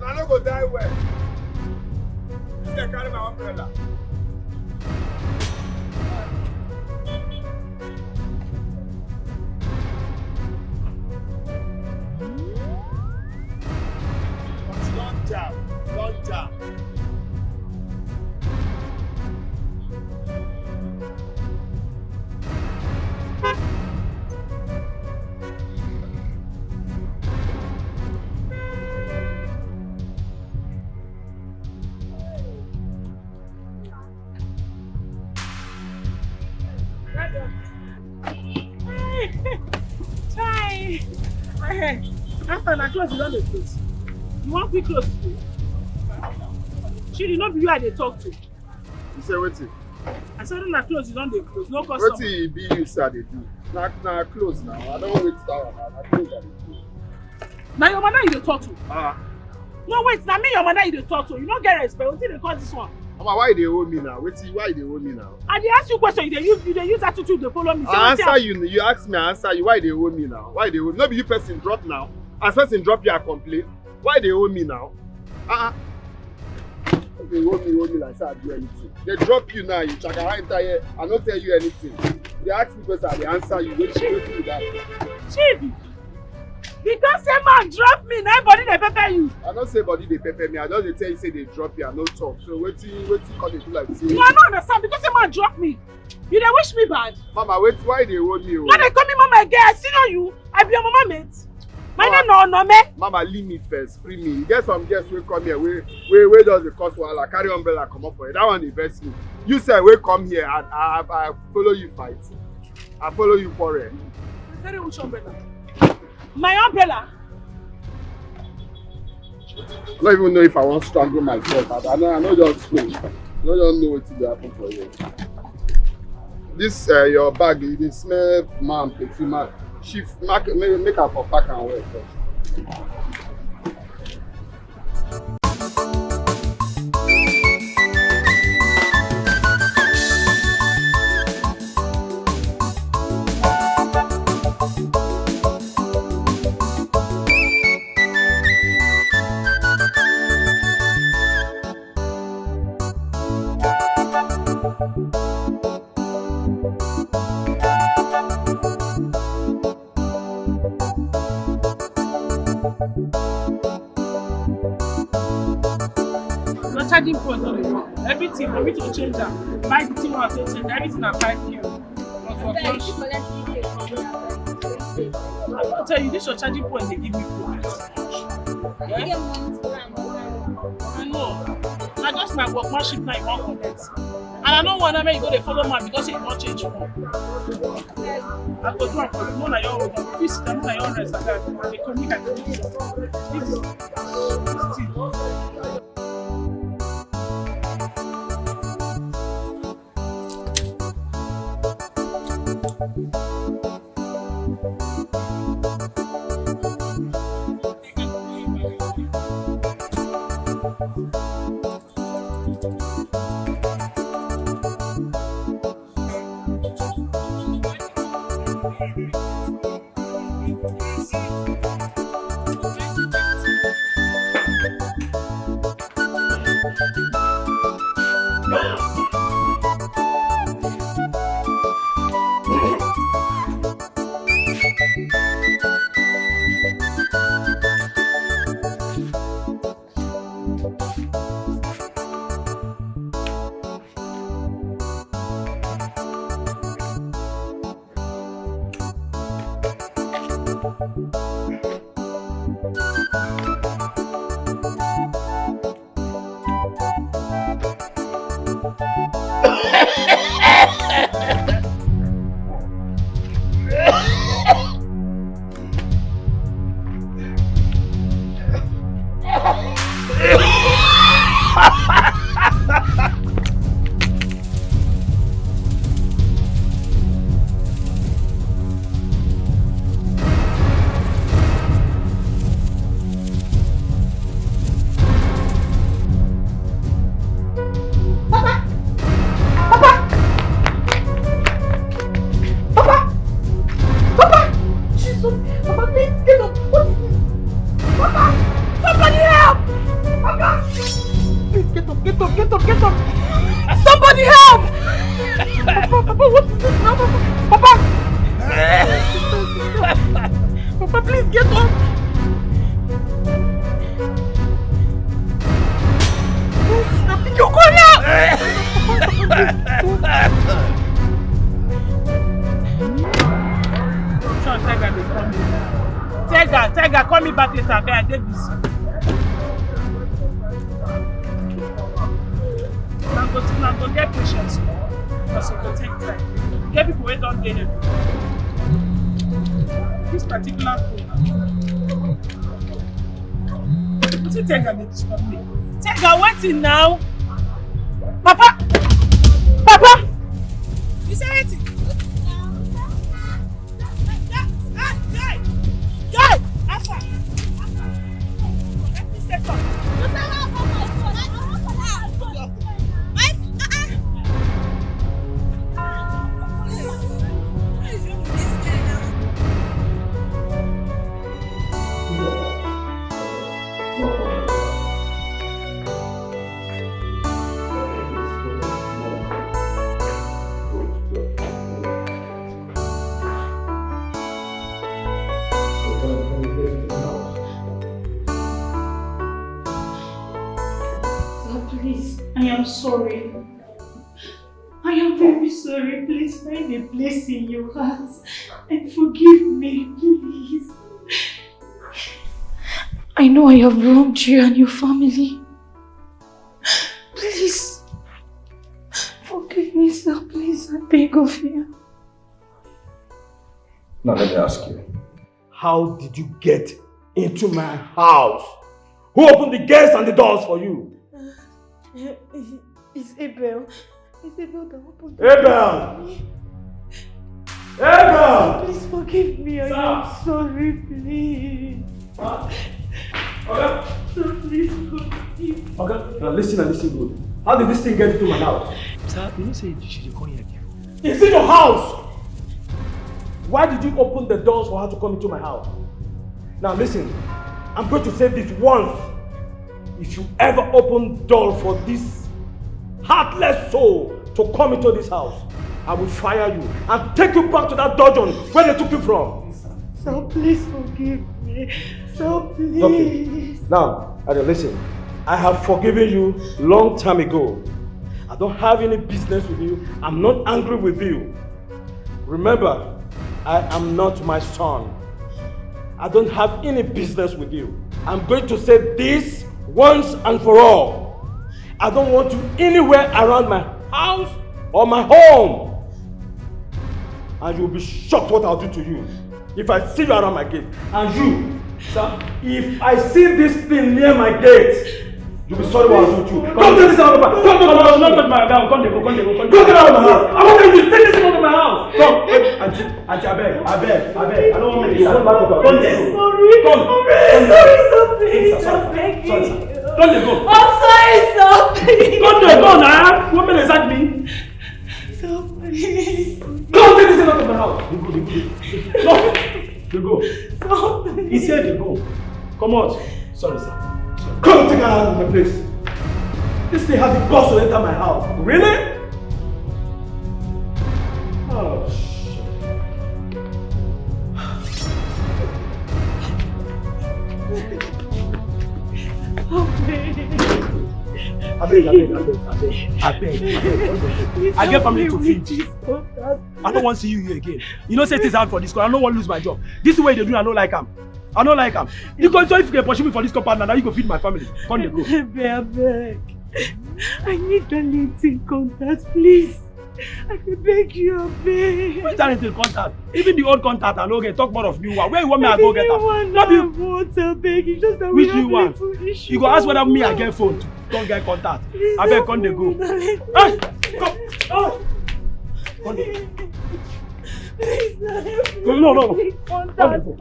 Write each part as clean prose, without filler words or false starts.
I don't go die well. This guy carry my umbrella. Don't jam. Don't jam. Hi. After na close, you don't dey close. You want quick close today? She did not be you I dey talk to. You say wetin? I said na close, you don't dey close. No customer. Wetin e be you say I dey do? Na close now. I don't wait that one now. Na close I dey do. Na your mother you dey talk to. Ah. No wait, na me your mother you dey talk to. You no get respect. Wetin dey cause this one? Mama, why you dey hold me now? Wetin? Why you dey hold me now? I dey ask you question. You dey use attitude to follow me. I answer you. You ask me, I answer you. Why they hold me now? Why they hold me? No be you person drop now. As person drop you, I complain. Why they hold me now? They hold me like say I do anything. They drop you now. You chakara enter here. I don't tell you anything. They ask me question, they answer you. Wait till that. Chief, because say man drop me, na body dey pepper you. I don't say body they pepper me. I just dey tell you say they drop you. I no talk. So wait till call they do like this. No, I don't understand because say man drop me. You dey wish me bad. Mama, wait. Why they hold me? Why they call me mama again? I see on you. I be your mama mate. My name no me. Mama, leave me first. Free me. You get some guests will come here. We does the cost wahala. Carry umbrella come up for it. That one invest me. You say we come here and I follow you fight. I follow you quarrel. Carry which umbrella? My umbrella. I don't even know if I want to strangle myself. I know just wait. I don't know what will happen for you. This your bag, you smell man, perfume man. Shift, make her for pack and wear first. Charging point on the phone. Everything for me to change that. Buy the thing I say change everything at 5 kilo. I will tell you this your charging point they give me problem. Yeah? I know. I just my workmanship now you won't connect. And I don't want to make you go they follow man because it won't change phone. I go do it for you. No, na your own. If you sit down, na your rest like that. And they communicate with you. This is still. Get up! Somebody help! Papa, what is this now? Papa! Papa, please get up! You go now! Sean, Tiger, they call me. Tiger, call me back later. I get busy. Now go get patience. Because it will take time. Get people who don't get it. This particular phone. What's it Tiger they disturb me? Tiger, waiting now. Papa! You say anything? Guy! Alpha! Let me step up. I am sorry. I am very sorry. Please find a place in your heart and forgive me, please. I know I have wronged you and your family. Please, forgive me, sir. Please, I beg of you. Now let me ask you. How did you get into my house? Who opened the gates and the doors for you? It's Abel. It's Abel that opened the Abel! Abel! Please forgive me. I am sorry, please. Okay. Sir, please forgive me. Okay, now listen and listen good. How did this thing get into my house? Sir, you know say she should come here. It's in your house! Why did you open the doors for her to come into my house? Now listen, I'm going to say this once. If you ever open door for this heartless soul to come into this house, I will fire you and take you back to that dungeon where they took you from. So please forgive me. So please. Okay. Now, listen. I have forgiven you long time ago. I don't have any business with you. I'm not angry with you. Remember, I am not my son. I don't have any business with you. I'm going to say this once and for all. I don't want you anywhere around my house or my home. And you'll be shocked what I'll do to you if I see you around my gate. And you, sir, if I see this thing near my gate, you'll be sorry what I'll do to you. Don't take this out of my house. Don't get out of my house. Don't get out of my house. I want you to take this thing out of my house. Come, Auntie, I beg. I don't want to. Don't take it. Come. Sorry. Don't let go. I'm sorry, sir. Please. Don't let go now. What does that mean? So please. Don't take this thing out of my house. You go. So please. He said you go. Come out. Sorry, sir. Come take her out of my place. This thing has the guts to enter my house. Really? Oh, shit. I beg. I get family to feed. I don't want to see you here again. You know, say things hard for this because I don't want to lose my job. This way they do, I don't like them. You go, so if you can pursue me for this compound now, you can feed my family. Come they go. Beg. I need the LinkedIn contact, please. I can beg you, I beg. Where's that LinkedIn contact? Even the old contact, I don't get talk more of new one. Where you want me to go get them? Not you want to beg. It's just that which we have new one? issue. You go ask whether me I get phone to don't get contact. I beg, come they go. Hey, come. Oh. Come they go. Please, No. Come Come they go.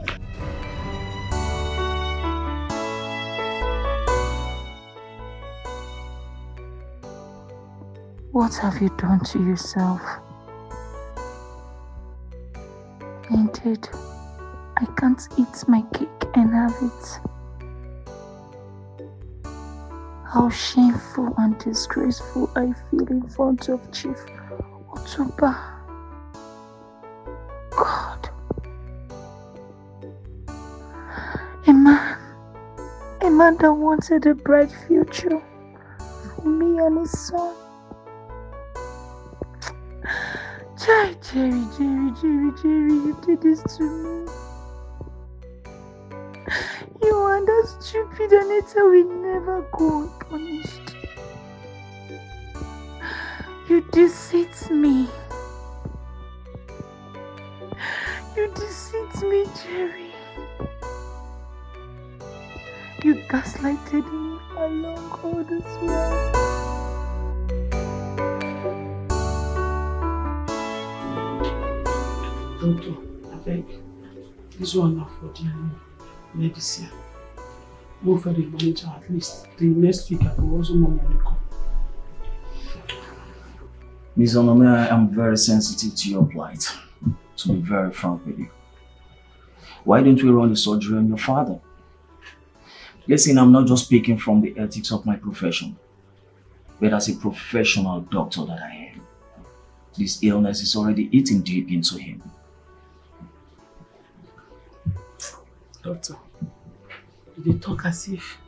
What have you done to yourself? Indeed, I can't eat my cake and have it. how shameful and disgraceful I feel in front of Chief Otuba. God. A man that wanted a bright future for me and his son. Jerry, you did this to me. You and that stupid Anita will never go unpunished. You deceit me. You deceit me, Jerry. You gaslighted me along all this while. Doctor, I beg. This one now for the medicine. Move for the manager at least. The next week I will also more money come. Ms. Onome, I am very sensitive to your plight. To be very frank with you. Why don't we run the surgery on your father? Listen, I'm not just speaking from the ethics of my profession, but as a professional doctor that I am. This illness is already eating deep into him. Doctor, they talk as if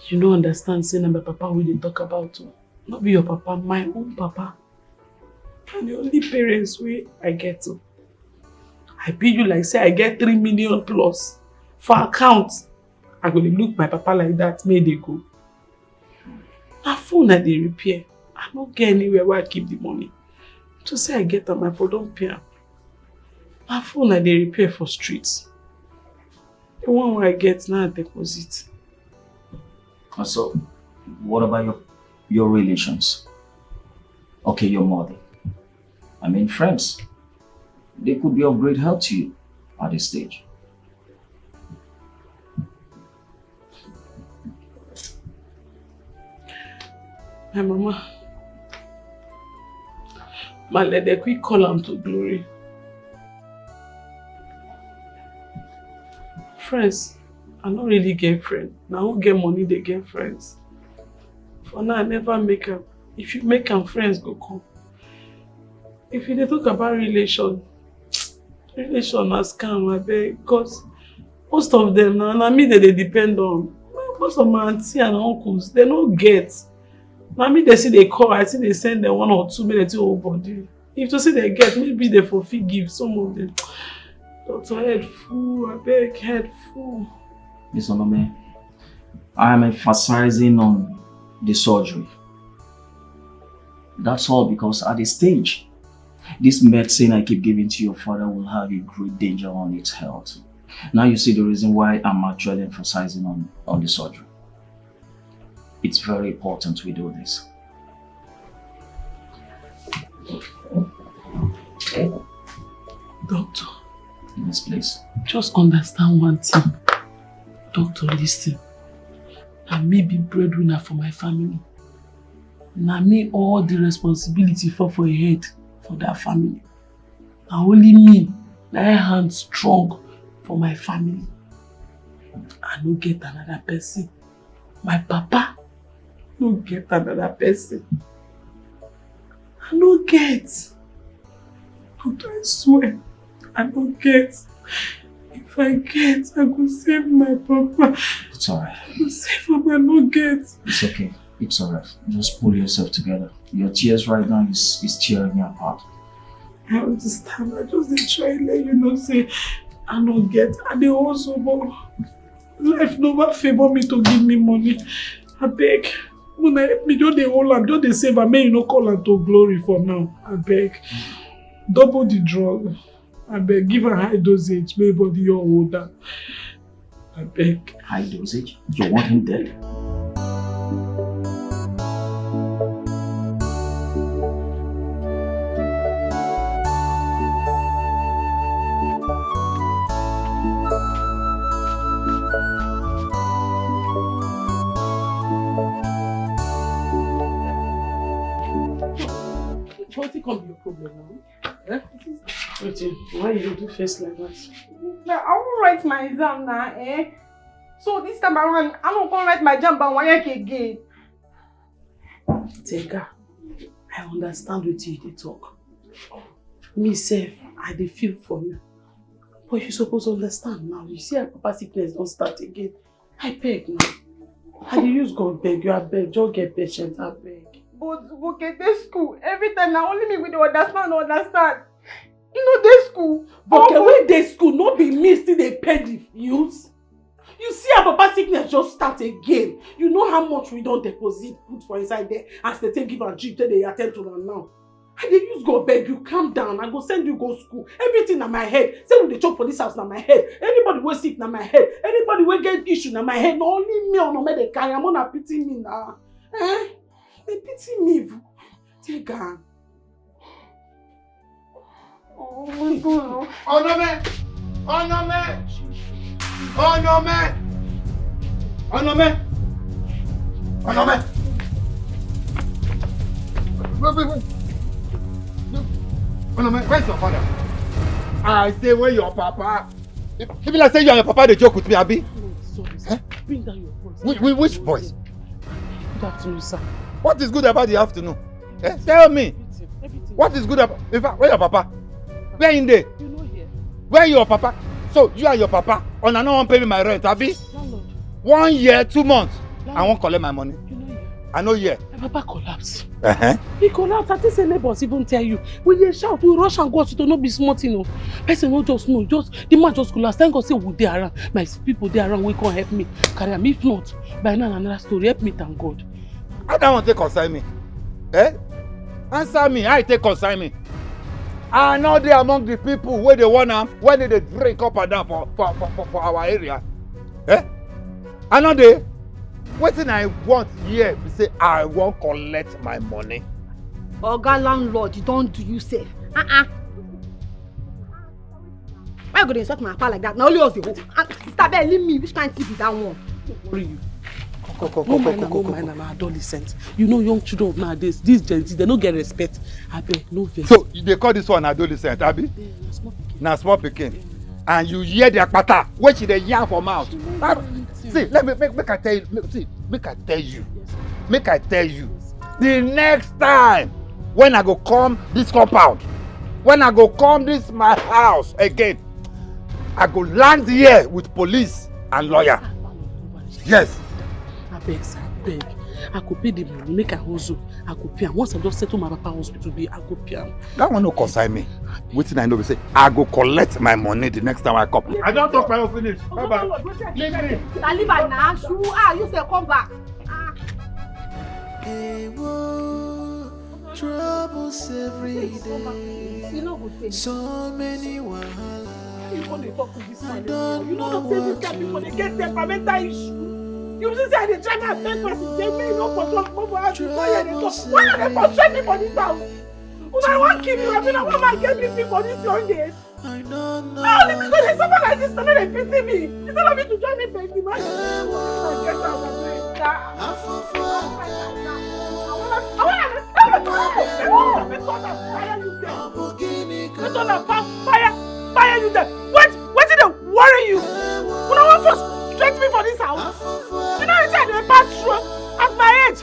you don't understand saying my papa will they talk about. Not be your papa, my own papa. And the only parents way I get to. I pay you like say I get 3 million plus for account. I'm going to look my papa like that, may they go. My phone that they repair. I don't get anywhere where I keep the money. To say I get on my phone, don't pay. My phone that they repair for streets. The one where I get now deposit. So, what about your relations? Okay, your mother. I mean friends. They could be of great help to you at this stage. My mama. Let the quick call am to glory. Friends, I don't really get friends. Now who get money, they get friends. For now, I never make them. If you make them, friends go come. If you talk about relation are scam, I beg, because most of them now me they depend on. Most of my auntie and uncles, they don't get. Now me they see they call, I see they send them 1 or 2 minutes to whole body. If to say they get, maybe they forfeit give some of them. Doctor, head full, I beg, head full. Miss Onome, I am emphasizing on the surgery. That's all because at this stage, this medicine I keep giving to your father will have a great danger on its health. Now you see the reason why I'm actually emphasizing on the surgery. It's very important we do this. Doctor. Yes, please. Just understand one thing. Doctor, listen. I may be breadwinner for my family. Now me all the responsibility for a head for that family. Now only me, I hand strong for my family. I no get another person. My papa no get another person. I no get. But I swear, I don't get. If I get, I go save my papa. It's alright. I go save him, I no get. It's okay. It's alright. Just pull yourself together. Your tears right now is tearing me apart. I understand. I just dey try to let you know say I no get. And they also but life never favor me to give me money. I beg. When I me just dey hold am, just dey save am, make you no call am to glory for now. I beg. Double the drug. I beg. Give her high dosage. Make body your older. I beg. High dosage? You want him dead? What can be your problem now? Why you do face like that? Now, I won't write my exam now, eh? So this time around, I don't come write my jam and wire again. Tega, I understand what you talk. Me self, I dey feel for you. But you supposed to understand now. You see, our papa sickness don't start again. I beg now. I dey use God beg you, I beg. Just get patient, I beg. But okay, this school, every time now only me with the understand. You know this school. But when they school, no be me still they pay the bills. You see our papa sickness just start again. You know how much we don't deposit put for inside there as they take give and drip till they attend to them now. I dey use God beg you, calm down. I go send you go school. Everything na my head. Say we dey chop for this house na my head. Anybody wey sick na my head. Anybody wey get issue na my head. No only me on me dey carry. I'm gonna pity me now. They pity me. Take her. Oh my God. Wait. Where's your father? I say, where your papa? If I say you and your papa, they joke with me, Abi? No, sorry, sir. Bring down your voice. Which voice? Good afternoon, sir. What is good about the afternoon? Tell me. Everything. What is good about... In fact, where your papa? Where in there? You know here. Where your papa? So, you and your papa, on and on pay me my rent, Abi? Landlord. 1 year, 2 months. Landlord. I won't collect my money. You know here. I know here. My papa collapsed. Uh-huh. He collapsed. I think say neighbors even tell you. We dey shout, we rush and go to no be smart, you know. Person no just know. The man just collapsed. Thank God say we dey around. My people dey around. We can help me. Carry am. If not, by now another story. Help me, thank God. I don't want to consign me. Answer me. I take consign me. I know they among the people where they want them, when they drink up and down for our area. I know they. What thing I want here be say I won't collect my money. Oga landlord, you don't do you safe. Why you go to insult my papa like that? Now only us the hope. Sister Bell, leave me. Which kind of TV that one? Don't worry you. No mind, I'm an adolescent. You know young children of nowadays, these Gen Z, they don't get respect. I beg, no vex. So they call this one adolescent, Abi? Now small pikin. And you hear their pata, which they yarn for mouth. See, let me make I tell you. Make I tell you. The next time when I go come this compound, when I go come this my house again, I go land here with police and lawyer. Yes. I beg. I could pay the money, make a hustle. I could pay. Once I just settle my papa hospital bill, I could pay. That one no consign me. Waiting I know we say I go collect my money the next time I come. I don't talk my own finish. Bye bye. Leave me. Leave her now. You say come back. Troubles every day. So many wahala. You want to talk to this man? You know not say this guy people they get temperamental issue. You just say they try to affect person. Say me no for talk more for us. Why are they frustrate me for this house? When I want to kill you, I mean I want my get me for this young age. I don't know. Only because there's someone like this, so they pity me. Instead of me to join me, baby, man. I get out of it. Fire you there. What did they worry you? When I want to straight me for this house, you know inside the pass through at my age.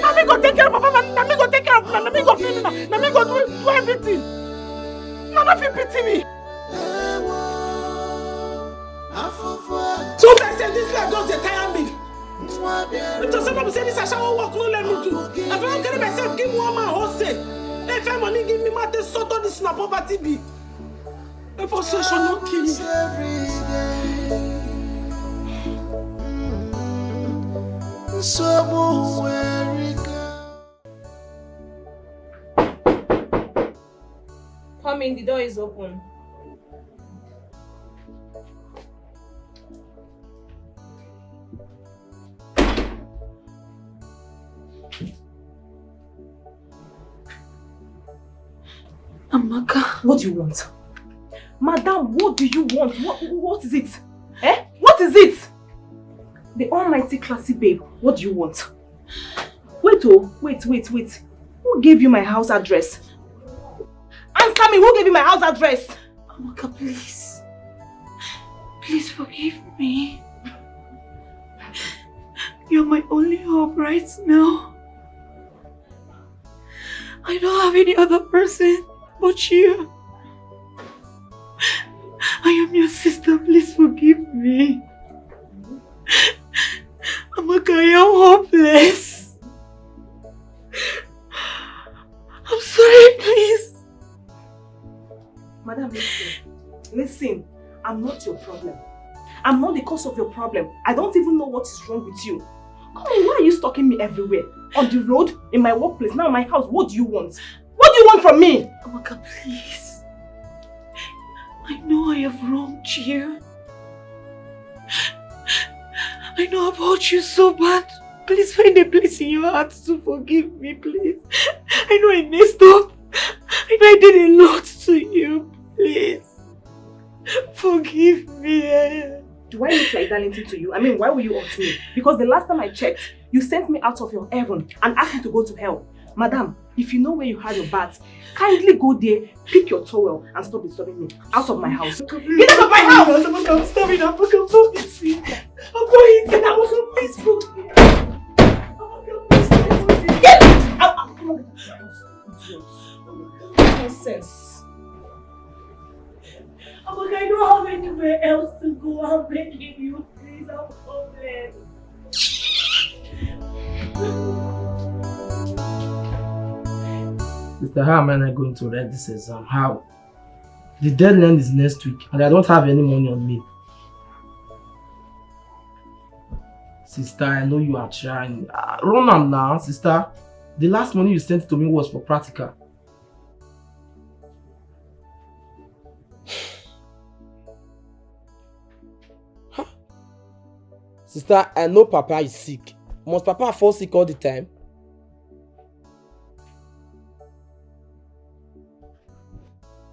Now me go take care of Papa, now me go take care of now me go feed me, now me go do everything. None of you pity me. So I said this life just tire me. If somebody say this I shall work, no let me do. If I don't carry myself, give me one man whole say. If I money give me my sort of this na poverty be. The frustration not kill me. Come in, the door is open. Amaka, What do you want? Madam, what do you want? What is it? What is it? The almighty classy babe, what do you want? Wait. Who gave you my house address? Answer me, who gave you my house address? Amaka, please. Please forgive me. You're my only hope right now. I don't have any other person but you. I am your sister, please forgive me. Amaka, I am hopeless. I'm sorry, please. Madam, listen, I'm not your problem. I'm not the cause of your problem. I don't even know what is wrong with you. Come on, why are you stalking me everywhere? On the road, in my workplace, now in my house, what do you want? What do you want from me? Amaka, please. I know I have wronged you. I know I've hurt you so bad. Please find a place in your heart to forgive me, please. I know I messed up. I know I did a lot to you. Please. Forgive me. Do I look like Darlington to you? I mean, why will you hurt me? Because the last time I checked, you sent me out of your heaven and asked me to go to hell. Madam, if you know where you had your bath, kindly go there, pick your towel and stop disturbing me. Out of my house. Get out of my house! I'm sorry, I'm going to eat. I'm going to eat. Please forgive me. Get out! Nonsense. Amaka, I don't have anywhere else to go. I'm begging you, please. I'm hopeless. Sister, how am I not going to write this exam? How? The deadline is next week and I don't have any money on me. Sister, I know you are trying. Run on now, sister. The last money you sent to me was for practical. Sister, I know Papa is sick. Must Papa fall sick all the time?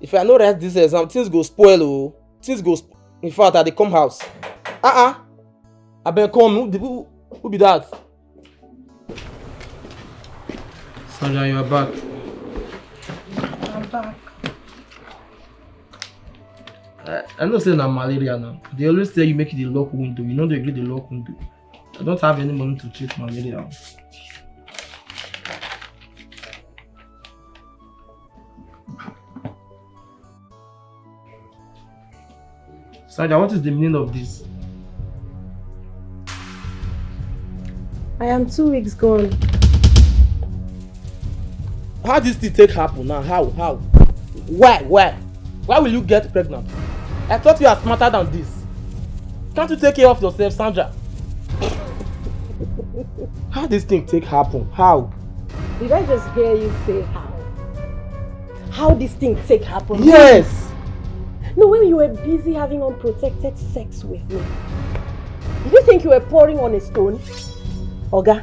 If I no write this exam, things go spoil. Oh. Things go in fact, I dey come house. I been come. Who be that? Sandra, you are back. I'm back. I know say na malaria now. They always tell you make it the lock window. You know they agree the lock window. I don't have any money to treat malaria. Sandra, what is the meaning of this? I am 2 weeks gone. How this thing take happen now? How? Why? Why will you get pregnant? I thought you are smarter than this. Can't you take care of yourself, Sandra? How this thing take happen? How? Did I just hear you say how? How this thing take happen? Yes! No, when you were busy having unprotected sex with me, did you think you were pouring on a stone? Oga,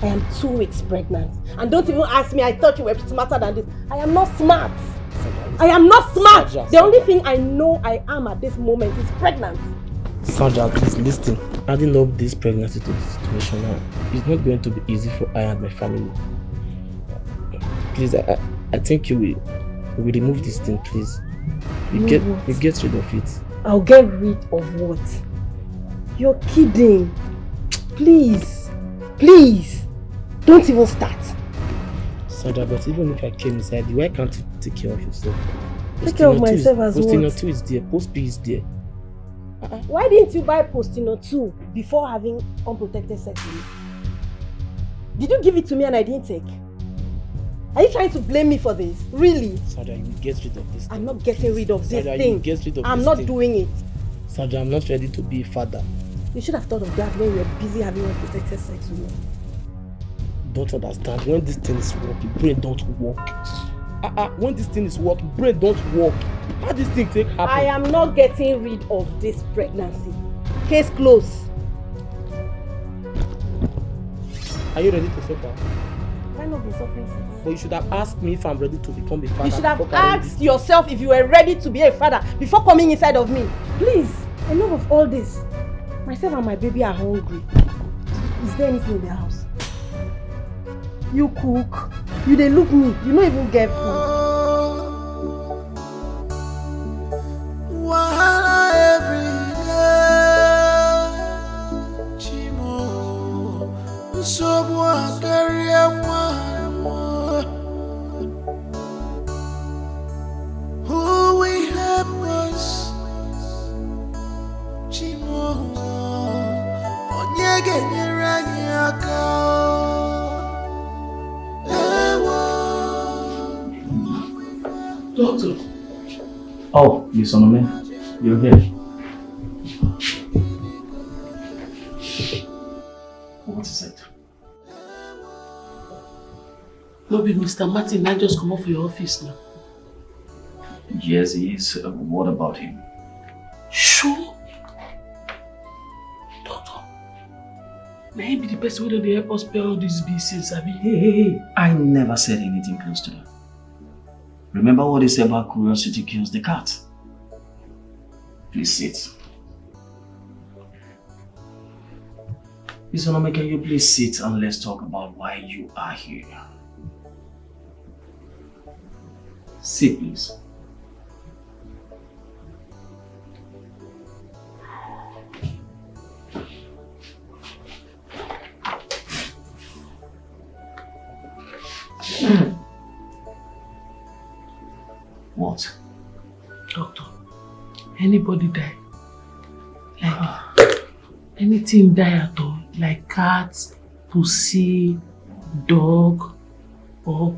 I am 2 weeks pregnant. And don't even ask me, I thought you were smarter than this. I am not smart. I am not smart. Sandra, the only thing I know I am at this moment is pregnant. Sandra, please listen. Adding up this pregnancy to the situation now, it's not going to be easy for I and my family. Please, I think you will remove this thing, please. You get rid of it. I'll get rid of what? You're kidding. Please. Don't even start. Sandra, but even if I came inside you, why can't you take care of yourself? Take care of myself as what? Postino 2 is there, Post B is there. Why didn't you buy Postino 2 before having unprotected sex with me? Did you give it to me and I didn't take? Are you trying to blame me for this? Really? Sandra, you will get rid of this thing. I'm not getting rid of this Sandra, thing. You will get rid of I'm this not thing. doing it. Sandra, I'm not ready to be a father. You should have thought of that when you were busy having unprotected sex with me. Don't understand. When this thing is working, brain don't work. When this thing is working, brain don't work. How this thing take happen? I am not getting rid of this pregnancy. Case closed. Are you ready to suffer? Have I not been suffering since? But you should have asked me if I'm ready to become a father. You should have asked yourself if you were ready to be a father before coming inside of me. Please, enough of all this. Myself and my baby are hungry. Is there anything in the house? You cook. You dey look me. You don't even get food. Wahala every day, Chimo. Who will help us? Doctor. Oh, Miss Onome, you're here. What is it? No, be Mr. Martin, I just come up for your office now. Yes, he is. What about him? Sure. Doctor. May he be the person who will help us pay all these bills since I Hey. I never said anything close to that. Remember what they say about curiosity kills the cat. Please sit. Miss Onome, can you please sit and let's talk about why you are here? Sit, please. What? Doctor, anybody die? Like anything die at all? Like cats, pussy, dog, or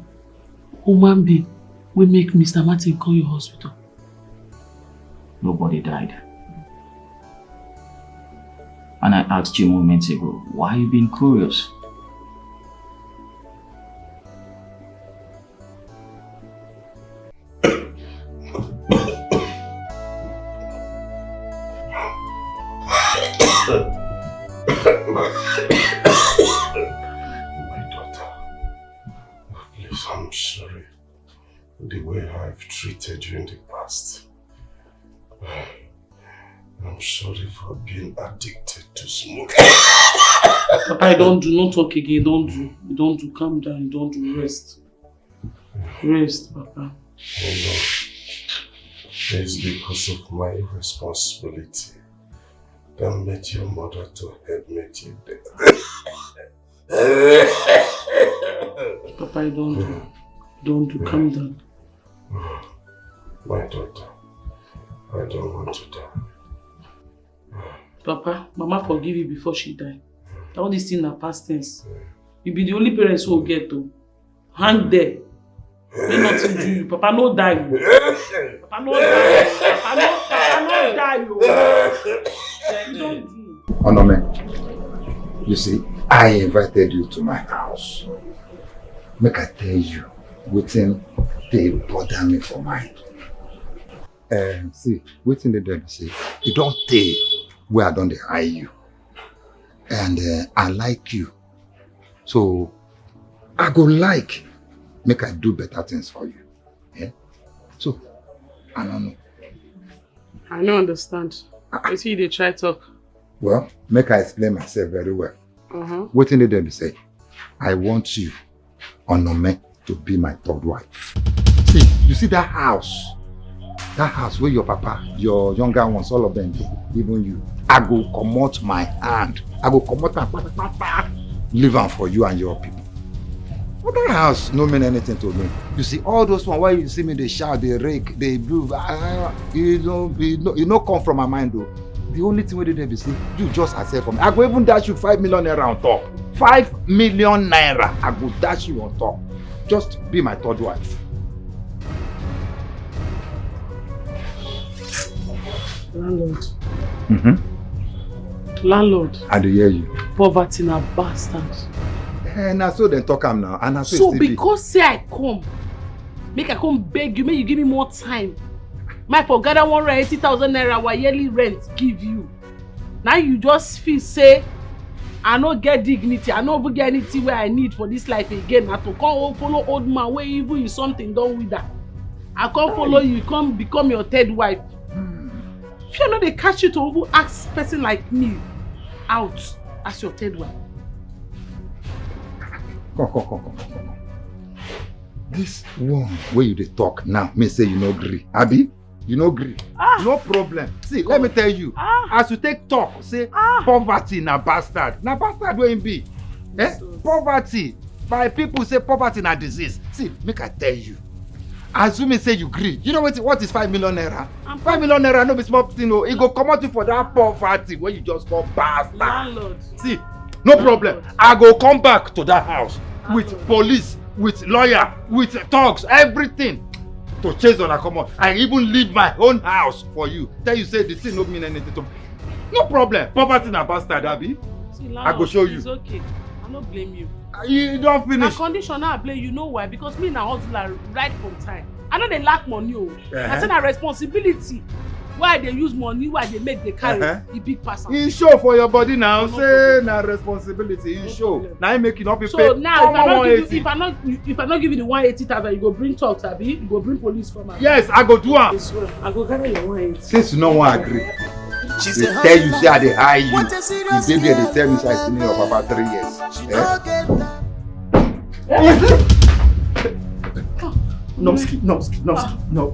human being will make Mr. Martin call your hospital? Nobody died. And I asked you moments ago, why are you being curious? My daughter, please, I'm sorry for the way I've treated you in the past. I'm sorry for being addicted to smoking. Papa, don't do, not talk again, don't do, calm down, don't do, rest. Rest, Papa. I know. It's because of my irresponsibility that made your mother to help me you dead. Papa, don't do, calm down. My daughter, I don't want to die. Papa, Mama forgive you before she died. All these things are past tense. You be the only parents who will get to hang there. May nothing do you. Papa no die. Papa no die. Papa no die. You don't do. Onome, you see, I invited you to my house. Make I tell you, waiting they bother me for mine. See, waiting they do say, you don't tell where I don't eye you. And I like you. So I go like make I do better things for you. Yeah? So I don't know. I don't understand. You see they try talk. Well, make I explain myself very well. What did they say? I want you, Onome, to be my third wife. See, you see that house? That house where your papa, your younger ones, all of them, even you. I go come out my hand. I go come out and leave them for you and your people. But that house no mean anything to me. You see, all those ones, why you see me, they shout, they rake, they move, you know come from my mind though. The only thing we did is say, you just accept from me. I go even dash you 5 million naira on top. 5 million naira, I go dash you on top. Just be my third wife. Landlord. Landlord. I do hear you. Poverty na bastard. And so then talk am now. And so because say I come, make I come beg you, make you give me more time. My for gather 180,000 naira our yearly rent give you. Now you just feel say I no get dignity, I no even get anything where I need for this life again. I to come follow old man where even is something done with that. I come follow you, come become your third wife. If you know they catch you to even ask person like me out as your third wife. Come. This one where you dey talk now, me say you no agree. Abi? You no agree. No problem. See, let me tell you. As you take talk, say poverty na bastard. Na bastard where him be. Eh? Poverty. My people say poverty na disease. See, make I tell you. Assuming say you gree. You know what is 5 million naira? 5 million naira no be small thing. No. It go come out for that poverty when you just come bastard. Landlord. See, no problem. I go come back to that house with police, with lawyer, with thugs, everything to chase on a come out. I even leave my own house for you. Tell you say the thing no mean anything to me. No problem. Poverty na bastard, Abi. See, I go show you. It's okay. I no blame you. You don't finish. Na condition I blame you know why? Because me na hustler right from time. I know they lack money. I say na responsibility. Why they use money? Why they make the carry the big person? You show for your body now. Say na responsibility. You show. Now you make it not be So paid. now if I not give you the 180,000, you go bring talks, Abi. You go bring police come out. Yes, I go do am. I go carry your 180. Since you no wan agree, they tell you say I dey hire you. The baby dey tell me say I still need your papa 3 years. No,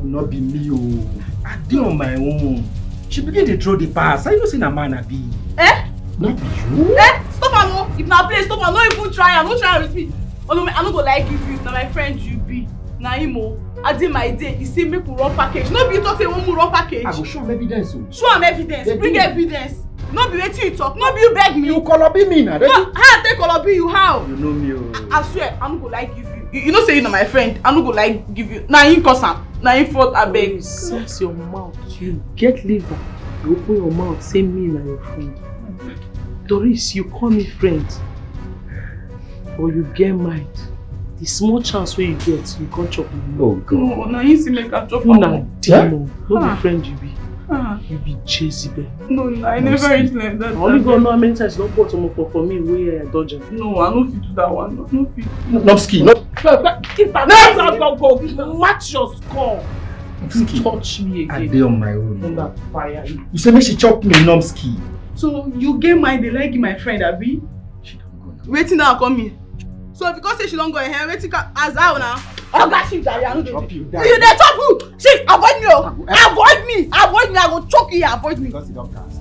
not be me. Oh. I did on my own. She begin to throw the pass. I know say na man I be. Eh? Not be you. Eh? Stop am o. If na play, stop am. No even try am. No try am with me. Oh no, I no go like give you. Na my friend you be. Na him o. I did my day. He say make we run package. No be you talk say we wan run package. I go show am evidence. Show am evidence. Bring evidence. No be wetin you talk. No be you beg me. You call be me now. No, how I take call be you? How? You know me. Oh. I swear, I no go like give you. You know say you na my friend. I no go like give you. Na him cause am. Na him fault abeg. Sense your mouth. You get liver. You open your mouth. Say me na your friend. Doris, you call me friend. Or you get mind. The small chance where you get, you can't chop me. Oh God. No, na him say make I chop You na am. demon. No be friend you be. You be Jezebel. No, I never reach like that. Only God know how many times you don't put some for me where I dodge am. No, I no fit do that one. No fit. Nomski, no. Go match your score. You touch me I again. dey on my own. Under fire. You say make she chop me, Nomski. So you get mind dey like my friend abi? She don't go now. Wetin now come here? So because say she don't go here, wetin as how now? Oga she die, I no dey. Chop you, die. You dey chop who? See, avoid me o. Avoid me. Avoid me. I go choke you. Avoid me. Because you don't cast.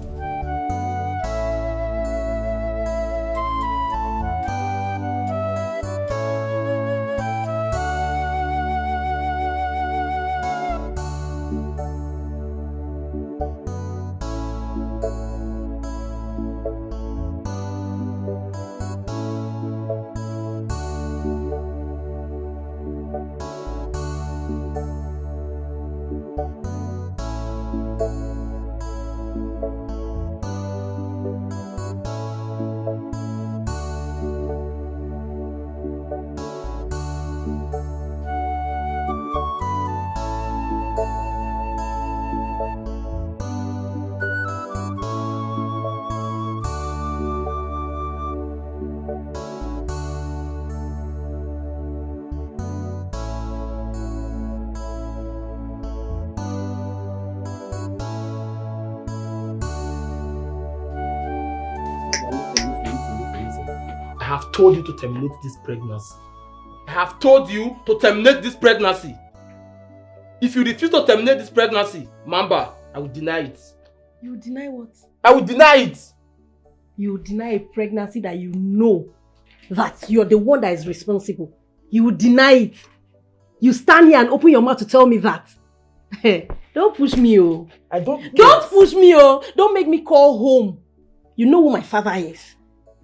I have told you to terminate this pregnancy. I have told you to terminate this pregnancy. If you refuse to terminate this pregnancy, Mamba, I will deny it. You deny what? I will deny it. You deny a pregnancy that you know that you're the one that is responsible. You deny it. You stand here and open your mouth to tell me that. Don't push me, oh. I don't. Don't push me, oh. Don't make me call home. You know who my father is.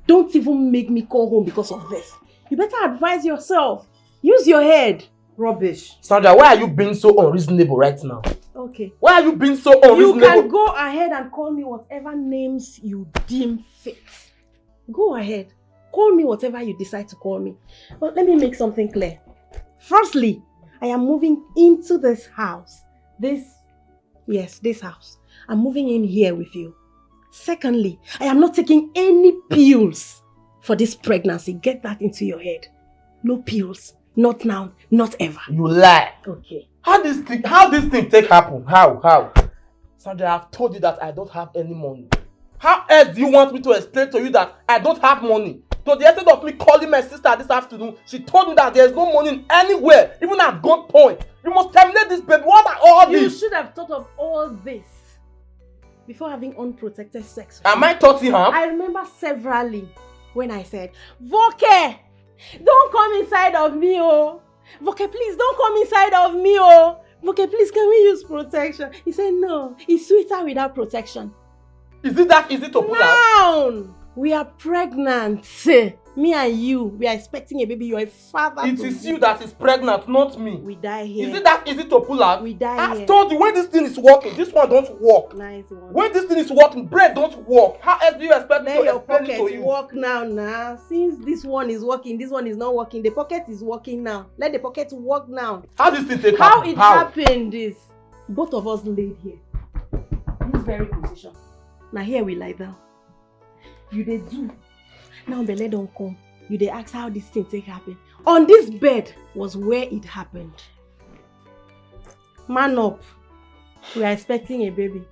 Don't even make me call home because of this. You better advise yourself. Use your head. Rubbish. Sandra, why are you being so unreasonable right now? Okay. Why are you being so unreasonable? You can go ahead and call me whatever names you deem fit. Go ahead. Call me whatever you decide to call me. But let me make something clear. Firstly, I am moving into this house. This house. I'm moving in here with you. Secondly, I am not taking any pills for this pregnancy. Get that into your head. No pills. Not now. Not ever. You lie. Okay. How this thing take happen? How? Sandra, I've told you that I don't have any money. How else do you want me to explain to you that I don't have money? To the extent of me calling my sister this afternoon, she told me that there's no money anywhere, even at gunpoint. You must terminate this baby. What are all these? You should have thought of all this before having unprotected sex. Am I Tottenham? I remember severally when I said, Voke, don't come inside of me, oh. Voke, please don't come inside of me, oh. Voke, please, can we use protection? He said, no, it's sweeter without protection. Is it that easy to pull out? Now, we are pregnant. Me and you, we are expecting a baby. You're a father. It is you that is pregnant, not me. We die here. Is it that easy to pull out? We die here. I've told you, when this thing is working, this one don't work. Nice one. When this thing is working, bread don't work. How else do you expect me to Let your explain it to pocket you? work now. Since this one is working, this one is not working. The pocket is working now. Let the pocket work now. How this thing take How happen? it happened is, both of us laid here. This very position. Now here we lie down. You dey do. Now belle don't come. You dey ask how this thing take happen. On this bed was where it happened. Man up. We are expecting a baby.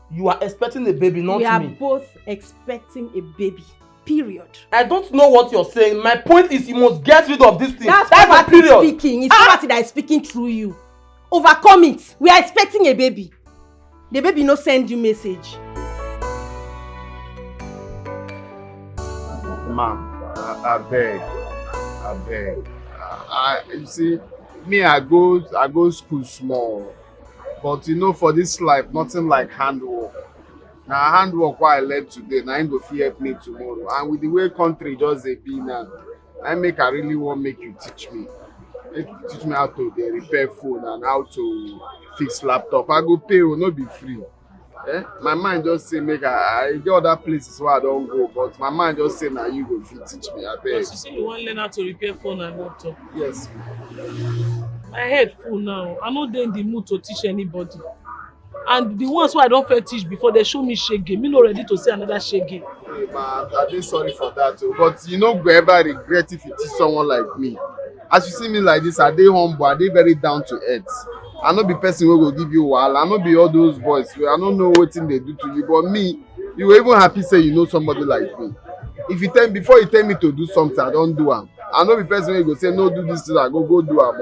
You are expecting a baby, not me. We are both expecting a baby. Period. I don't know what you're saying. My point is you must get rid of this thing. That's a period. Speaking. It's poverty that is speaking through you. Overcome it. We are expecting a baby. The baby no send you message. Ma, I beg. You see, me, I go school small. But you know, for this life, nothing like handwork. Now, handwork what I learned today, now ain't go help me tomorrow. And with the way country just a be now, I really want make you teach me. Teach me how to repair phone and how to fix laptop. I go pay, will not be free. My mind just say make I get other places where I don't go, but my mind just say now you go teach me. I beg. But you say you want to learn how to repair phone and laptop. Yes. My head full now. I'm not in the mood to teach anybody. And the ones who I don't fair teach before, they show me shege. Me not ready to say another shege. Hey, man, I'm just sorry for that too. But you know, go ever regret if you teach someone like me. As you see me like this, I dey humble, I dey very down to earth. I no be person who go give you wahala. I no be all those boys. I don't know what thing they do to you. But me, you were even happy say you know somebody like me. If you tell before you tell me to do something, I don't do am. I no be person who go say no do this thing, I go do am.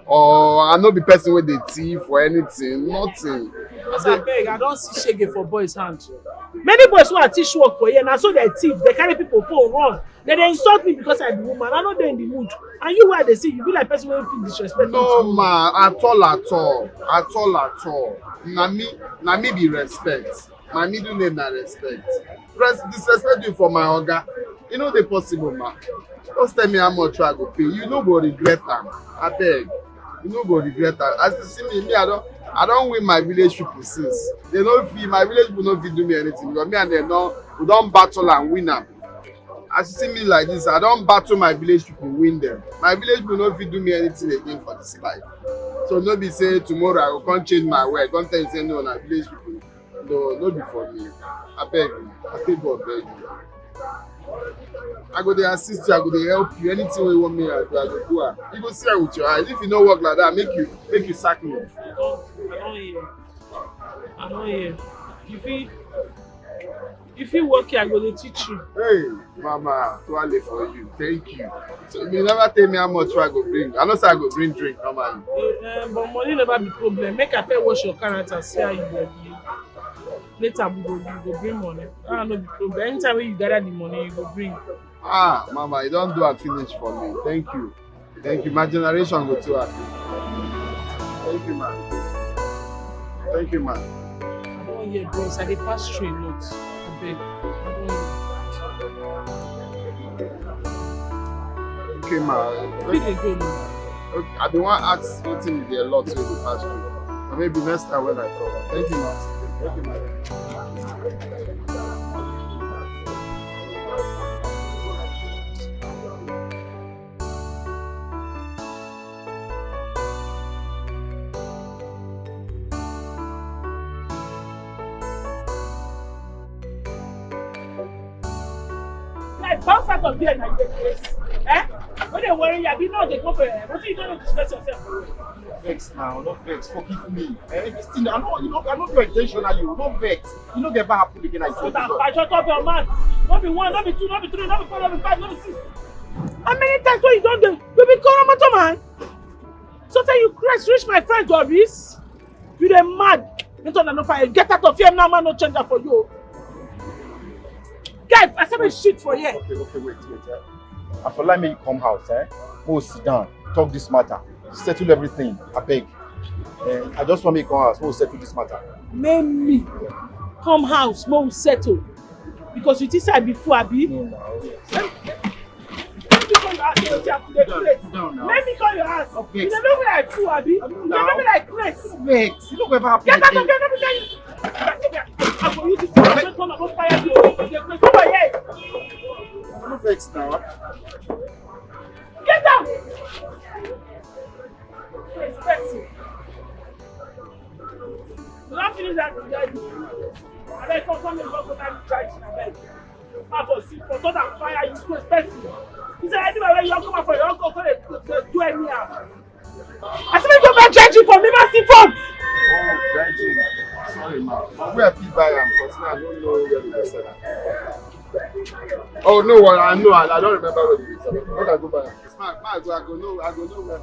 Or I no be person where they thief or anything. Nothing. Because I beg, I don't see shege for boys' hand. Many boys who I teach work for here, and so they thief, they carry people phone run. Then they insult me because I'm the woman. I'm not there in the mood. And you where they see, you be like person who feel disrespectful. No man, at all. Na me be respect. My middle name na respect. Disrespect you for my oga. You know the possible man. Just tell me how much I go pay. You no go regret am. I beg. You no go regret am. As you see me, I don't win my village people since. They no fit, my village people no fit do me anything because me and them we don't battle and win am. As you see me like this, I don't battle my village people, win them. My village people no fit do me anything again for this life. So no be say tomorrow I go come change my word. Don't tell you say no, na village people. No be for me. I beg you. I think God beg you. I go there assist you, I go there help you. Anything you want me to do, I go do it. You go see her with your eyes. If you don't work like that, make you sack me. I don't hear. If you work here, I go to teach you. Hey, mama, toilet for you. Thank you. So you never tell me how much I go bring. I know say I go bring drink normally. But money never be problem. Make I first wash your character, see how you go be. Later we go bring money. No be problem. Anytime when you gather the money, you go bring. Mama, you don't do a finish for me. Thank you. My generation go too happy. Thank you, man. Thank you, man. I don't hear bros. I dey pass through a lot. I beg. I don't hear. Okay, man. Where they go now? Okay, I don't want to ask something you dey a lot so you dey pass through. Or maybe next time when I come. Thank you, man. Thank you, man. Bounce out of here and get place. When they worry you, know they go for it. What you don't discuss yourself? Vex now, not vex. Forgive me. This thing, I know do intentionally. Not vex. You know, never happen again. I shut up your mouth. Not be 1, not be 2, not be 3, not be 4, not be 5, not be 6. How many times when you don't do? You be call man. So tell you, Christ, reach my friend Doris. You dey mad. You don't know fire. Get out of here now, man. No change that for you. Guy, I said shit for you. Okay, wait. I for like me come house, Go sit down, talk this matter, settle everything. I beg. I just want me come house, we'll settle this matter. Make me come house, we'll settle. Because you think I be fool, Abi? No. Let me call your ass. Let me call your ass. You don't know where I fool, Abi? You don't know where I press. Vex. You know where happen. Get out of here. I'm going to use this to come and fire you. Come on here. I'm not vex now. Get out. Expressive. You don't finish that today. I beg come and go time to try to beg. I go see for thought and fire you too expensive. He said anywhere where you come up for your uncle to do anyhow. I said you go judging for me, massive funds. Oh, judging. Sorry, ma. Where I feel buy am, because I don't know where they sell am. Oh no, I know. I don't remember where they sell am. Where I go buy am? I go know where.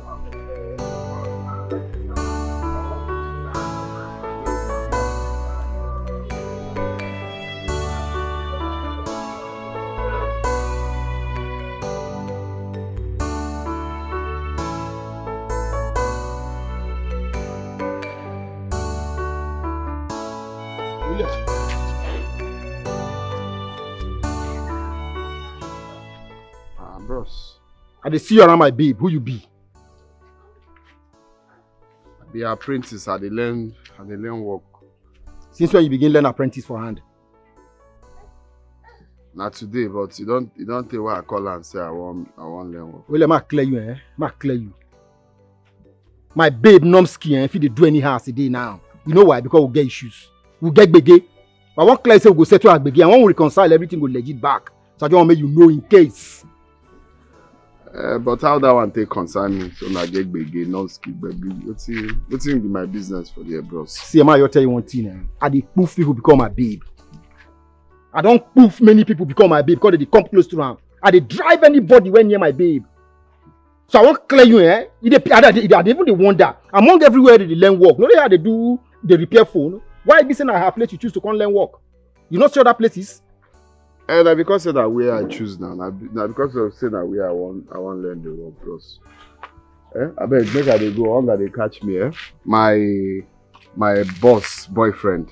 Bros. I dey see you around my babe. Who you be? I be apprentice. I dey learn work. Since when you begin learn apprentice for hand? Not today, but you don't tell why I call and say I want learn work. Well, ma clear you, Ma clear you. My babe Nomski, if you do anyhow as a day now. You know why? Because we'll get issues. We'll get bege. But I want clear say we go settle our bege. I want to reconcile everything, go legit back. So I just want to make you know in case. But how that one take concern me? So I get bege, Nomski, baby. What's be my business for the bros? See, Emma, I'll tell you one thing. I dey poof people become my babe. I don't poof many people become my babe because they come close to am. I dey drive anybody when near my babe. So I want clear you, I even they wonder among everywhere they learn work. No, how they do the repair phone. Why be saying I have place you choose to come learn work? You not see other places? And because of that way I choose now. Now because of saying that way I want learn the work, bros. I bet make I they go on that they catch me. My boyfriend.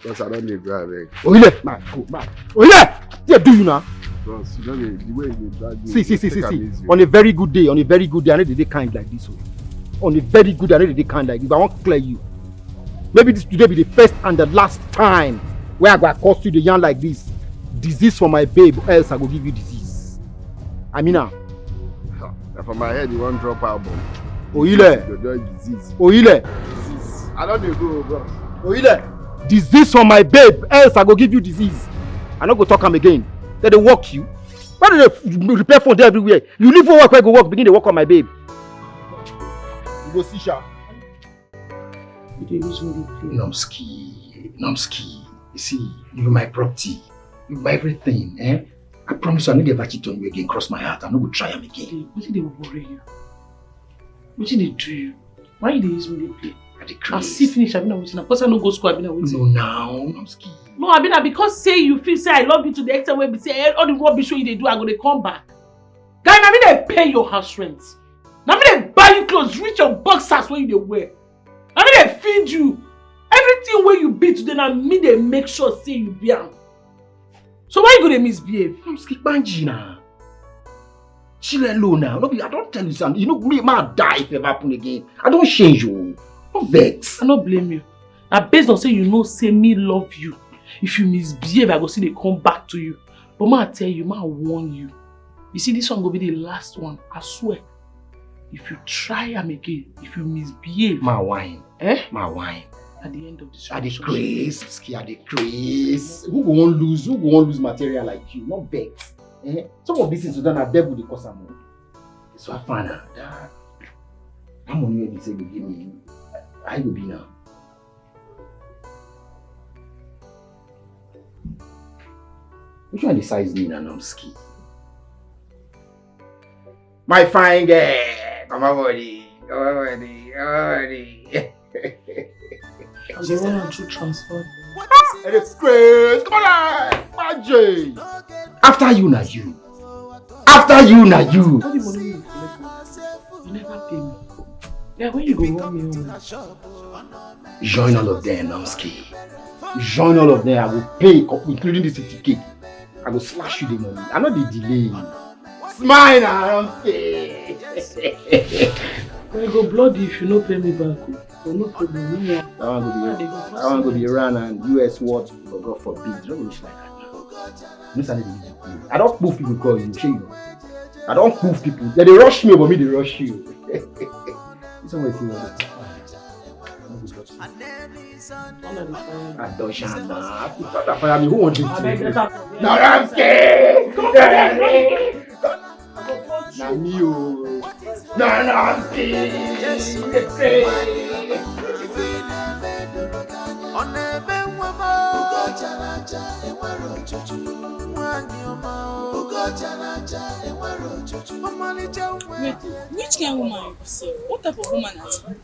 Because I don't live there. Oh yeah, man, go back. Oh yeah, do you now? Bros, you know the way you drag me. See. On a very good day, I know they kind like this way. On a very good day, I know they kind like this. But I want to clear you. Maybe this today be the first and the last time where I go across you the yarn like this. Disease for my babe, or else I will give you disease. I mean now. For my head, you won't drop album. Disease. Disease. I don't go, bro. Disease for my babe, else I go give you disease. I not go talk am again. Then they walk you. Why do they repair phone there everywhere? You leave for work, where go work, begin to work on my babe. You go see Sha. Nomski. You see, you're my property. You're my everything, I promise you, I never cheat on you again. Cross my heart. I'm not going to try them again. What did they worry you? What did they do you? Why did they use me to play? I see finish, I've been waiting. Of course I no go school, I've been waiting. No, now, Nomski. No, I've been because say you feel say I love you to the extent where we say all the rubbish wey you dey do, I go dey come back. Guy, na me dey pay your house rent. Na me dey buy you clothes, reach your boxers wey you dey wear. Na me dey feed you. Everything wey you be today, na me dey make sure say you be am. So why you go dey misbehave? Nomski, Banji na. Chill alone now. No, I don't tell you something. You know me, man die if it ever happen again. I don't change you. No vex. I no blame you. Na based on say you know say me love you. If you misbehave, I go see they come back to you. But ma tell you, ma warn you. You see, this one go be the last one. I swear. If you try am again, if you misbehave. Ma wine. Ma wine. At the end of this I dey craze. Who go won't lose material like you? Not vex. Some of these things done are devil they cause am. So I find out that money wey be say go give me, I go be now. Which one decides me now, Nomski? My fine girl! Come on, buddy. I'm the one to transfer. And it's crazy. Come on, Magic. After you, na you. After you, na you. All the money you collect, you never pay me. Yeah, when you go run me home? Join all of them, Namski. Join all of them. I will pay, including the ticket. I will slash you the money. I know the delay. Smile now, Namski. I go bloody if you no pay me back. So no problem. No I want to be Iran and US what, for God forbid. Don't wish like that. I don't move people because you. I don't move people. They rush me, but me they rush you. This one is what. I don't shine now. Fire me. Who wants this? Now I'm scared. Now me, now I'm scared. Wait, which kind of woman you see? What type of woman are you?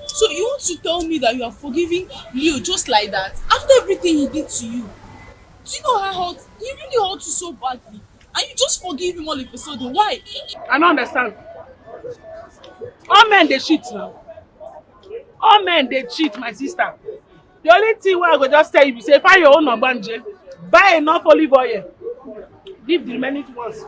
So you want to tell me that you are forgiving Leo just like that? After everything he did to you? Do you know how hurt? He really hurt you so badly. And you just forgive him all of a sudden. Why? I don't understand. All men they cheat now. All men they cheat, my sister. The only thing where I go just tell you is say find your own ogbanje, buy enough olive oil, leave the remaining ones.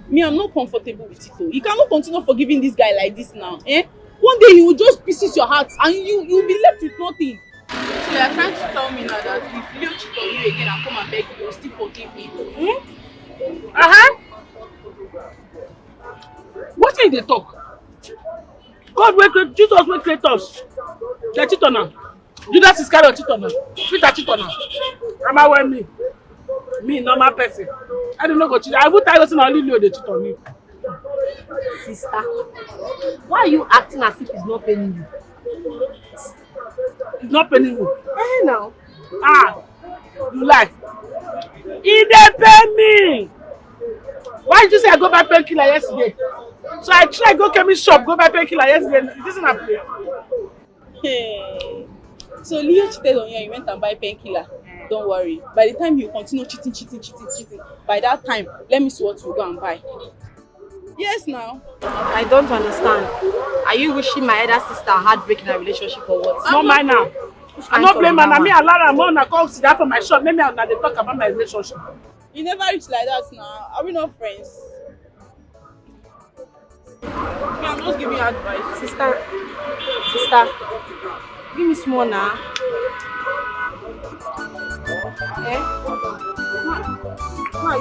Me, I'm not comfortable with it though. You cannot continue forgiving this guy like this now. Eh? One day he will just pieces your heart and you'll be left with nothing. So you are trying to tell me now that if Leo cheat on you again and come and beg you, you'll still forgive me. Hmm? What is they talk? God will create, Jesus will create us. They cheat on her. Judas Iscariot cheat on her. Peter cheat on her. Rama well me normal person. I don't know go cheat. I will tell you only Leo they cheat on me. Sister, why are you acting as if it's not paying you? It's not paying you. Eh now. You lie. He dey pay me. Why did you say I go buy painkiller yesterday? So I try go chemist shop, go buy painkiller yesterday. It isn't a play. Hey. So Leo cheated on you and you went and buy painkiller. Don't worry. By the time you continue cheating, by that time, let me see what you go and buy. Yes, now. I don't understand. Are you wishing my elder sister heartbreak in a relationship or what? No mind now. I no blame her. Me allow her more na come sit down for my shop. Maybe I dey talk about my relationship. You never reach like that now. Are we not friends? Me, I'm not giving you advice. Sister, give me small now. Eh? Why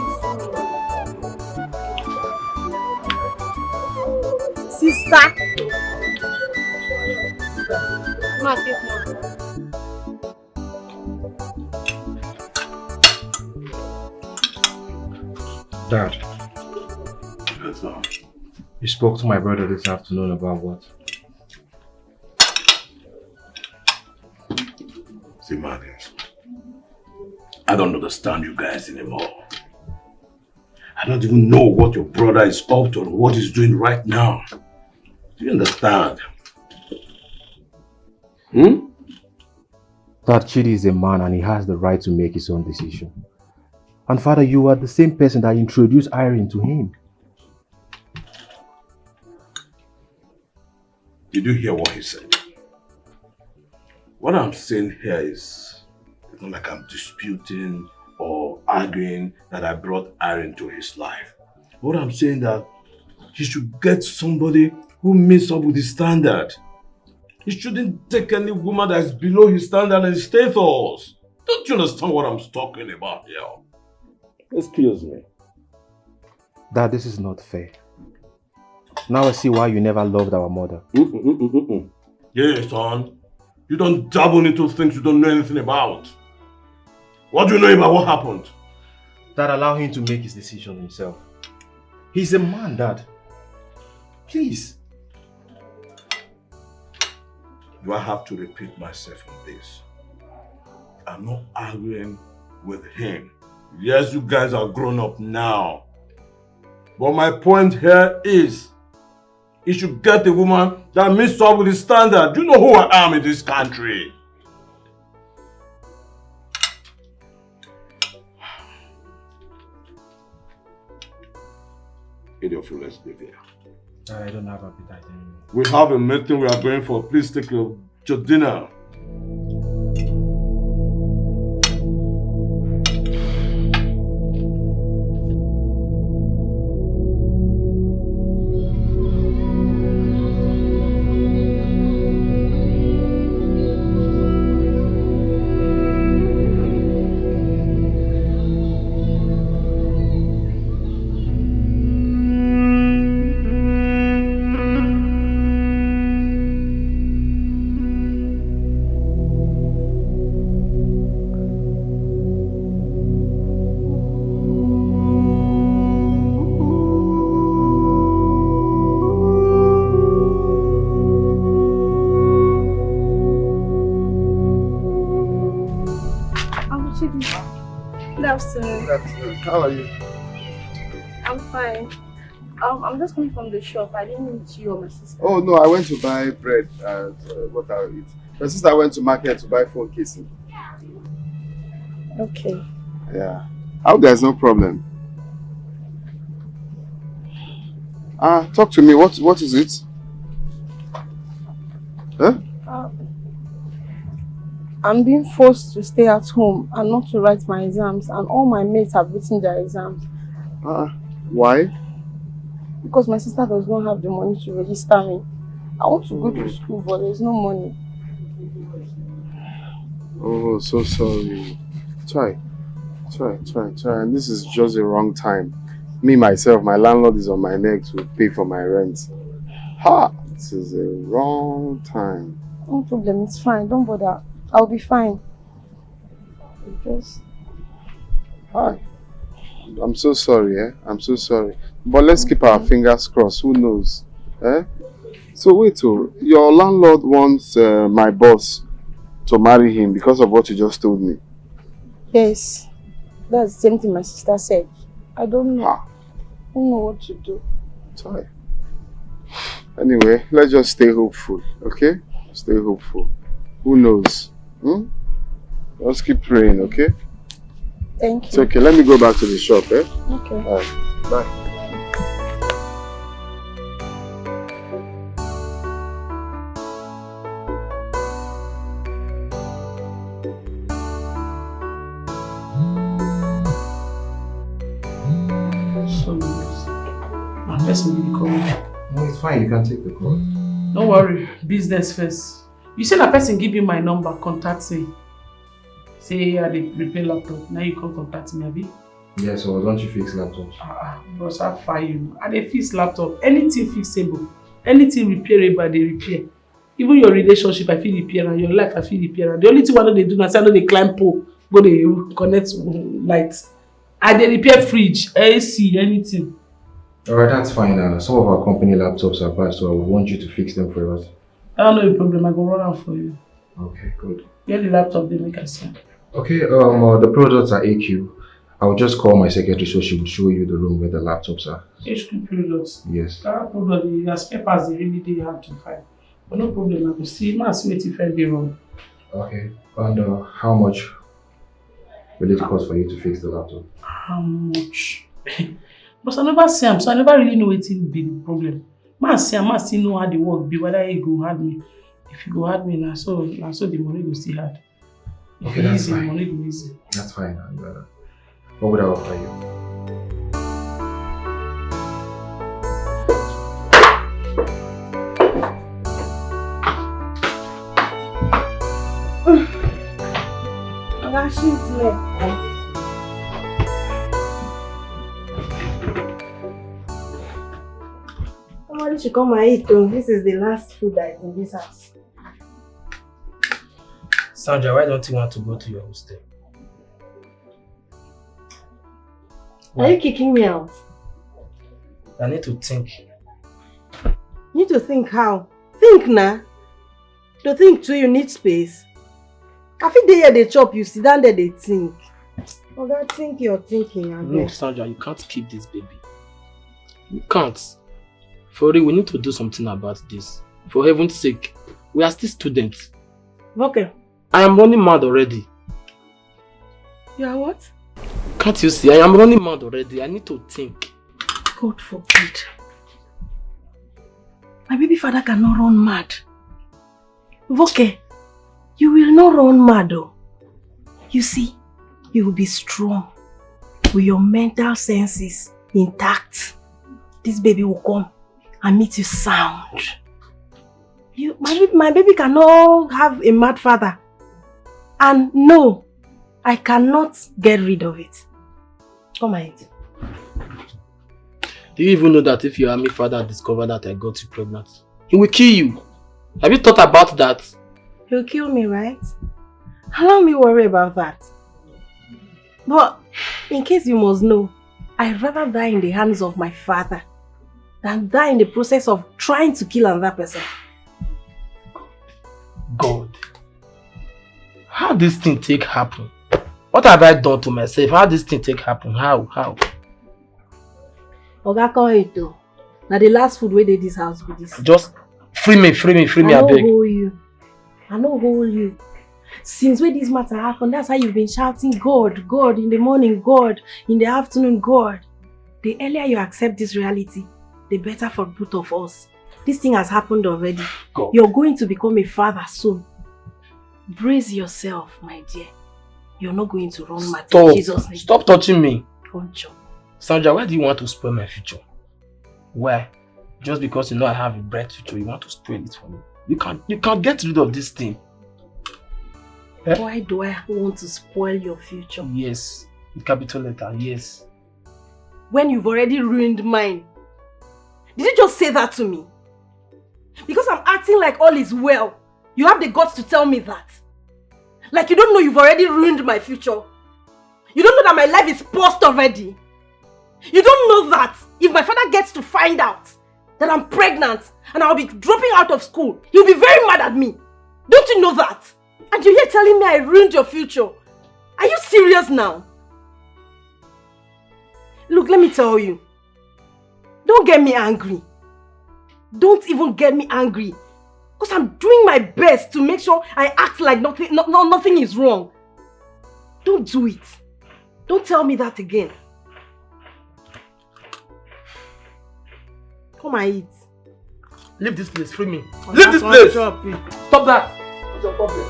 is sister? Ma, take more. Dad. Yes, sir. You spoke to my brother this afternoon about what? See, Martins, I don't understand you guys anymore. I don't even know what your brother is up to and what he's doing right now. Do you understand? That Chidi is a man and he has the right to make his own decision. And Father, you are the same person that introduced Irene to him. Did you hear what he said? What I'm saying here is, it's not like I'm disputing or arguing that I brought Irene to his life. What I'm saying that he should get somebody who meets up with his standard. He shouldn't take any woman that is below his standard and his status. Don't you understand what I'm talking about here? Excuse me. Dad, this is not fair. Now I see why you never loved our mother. Yeah, son. You don't dabble into things you don't know anything about. What do you know about what happened? Dad, allow him to make his decision himself. He's a man, Dad. Please. Do I have to repeat myself on this? I'm not arguing with him. Yes, you guys are grown up now. But my point here is, he should get a woman that meets up with his standard. Do you know who I am in this country? eat your food, let's leave here. I don't have appetite anymore. We have a meeting we are going for. Please take your dinner. How are you? I'm fine. I'm just coming from the shop. I didn't meet you or my sister. Oh no, I went to buy bread and what I'll eat. My sister went to market to buy phone casing. Okay. Yeah. I hope there's no problem. Talk to me. What is it? Huh? I'm being forced to stay at home and not to write my exams, and all my mates have written their exams. Why? Because my sister does not have the money to register me. I want to go to school, but there's no money. Oh, so sorry. Try. And this is just the wrong time. Me, myself, my landlord is on my neck to pay for my rent. This is a wrong time. No problem, it's fine. Don't bother. I'll be fine. Hi. I'm so sorry, I'm so sorry. But let's keep our fingers crossed. Who knows? So wait, your landlord wants my boss to marry him because of what you just told me. Yes. That's the same thing my sister said. I don't know. I don't know what to do. Sorry. Anyway, let's just stay hopeful, okay? Stay hopeful. Who knows? Let's keep praying, okay? Thank you. It's okay, let me go back to the shop, Okay. Alright, bye. No, it's fine. You can take the call. Don't worry. Business first. You said a person give you my number, contact me. Say I dey repair laptop. Now you can contact me, abi? Yeah, so don't you fix laptops? Bros, how far you? I dey fix laptop. Anything fixable, anything repairable, I dey repair. Even your relationship, I feel repair, and your life, I feel repair. The only thing I know they do now, say I know they climb pole, go they connect lights. I dey repair fridge, AC, anything. Alright, that's fine. Some of our company laptops are bad, so I would want you to fix them for us. I don't know the problem. I go run out for you. Okay, good. Get the laptop, they make us see. Okay, the products are AQ. I will just call my secretary so she will show you the room where the laptops are. HQ products. Yes. That product, the spare parts, they really dey hard to find. But no problem, I will see. I see if I dey wrong. Okay, and how much will it cost for you to fix the laptop? How much? But I never see him, so I never really know what will be the problem. I still know how the work be, whether he go hard me. If you go hard me, now so the money go still hard. If Okay, that's easy, fine. The money go easy. That's fine. And, what would I offer you? I got sheets left. Somebody should come and eat. This is the last food that is in this house. Sandra, why don't you want to go to your hostel? Are you kicking me out? I need to think. You need to think how? Think now. To think too, you need space. I think they chop, you sit down there, they think. Oh, that think you're thinking. No, Sandra, you can't keep this baby. You can't. For real, we need to do something about this. For heaven's sake, we are still students. Okay. I am running mad already. You are what? Can't you see? I am running mad already. I need to think. God forbid. My baby father cannot run mad. Voke, you will not run mad though. You see, you will be strong with your mental senses intact. This baby will come and meet you sound. My baby cannot have a mad father. And no, I cannot get rid of it. Come on. Do you even know that if your army father discovered that I got you pregnant, he will kill you? Have you thought about that? He'll kill me, right? Allow me worry about that. But in case you must know, I'd rather die in the hands of my father than die in the process of trying to kill another person. God, how this thing take happen? What have I done to myself? How this thing take happen? How? Oga, come eat though. Now the last food where they this house with this. Just free me, I beg. I know hold you. Since when this matter happened, that's how you've been shouting God, God in the morning, God in the afternoon, God. The earlier you accept this reality, the better for both of us. This thing has happened already. God. You're going to become a father soon. Brace yourself, my dear. You're not going to run mad in Jesus' name. Stop touching me. Concho. Sandra, why do you want to spoil my future? Why? Just because you know I have a bright future, you want to spoil it for me? You can't get rid of this thing. Eh? Why do I want to spoil your future? Yes. Capital letter, yes. When you've already ruined mine. Did you just say that to me? Because I'm acting like all is well, you have the guts to tell me that. Like you don't know you've already ruined my future. You don't know that my life is paused already. You don't know that if my father gets to find out that I'm pregnant and I'll be dropping out of school, he'll be very mad at me. Don't you know that? And you're here telling me I ruined your future. Are you serious now? Look, let me tell you. Don't get me angry. Don't even get me angry. Because I'm doing my best to make sure I act like nothing is wrong. Don't do it. Don't tell me that again. Come and eat. Leave this place, free me. Leave this place! Stop that! What's your problem?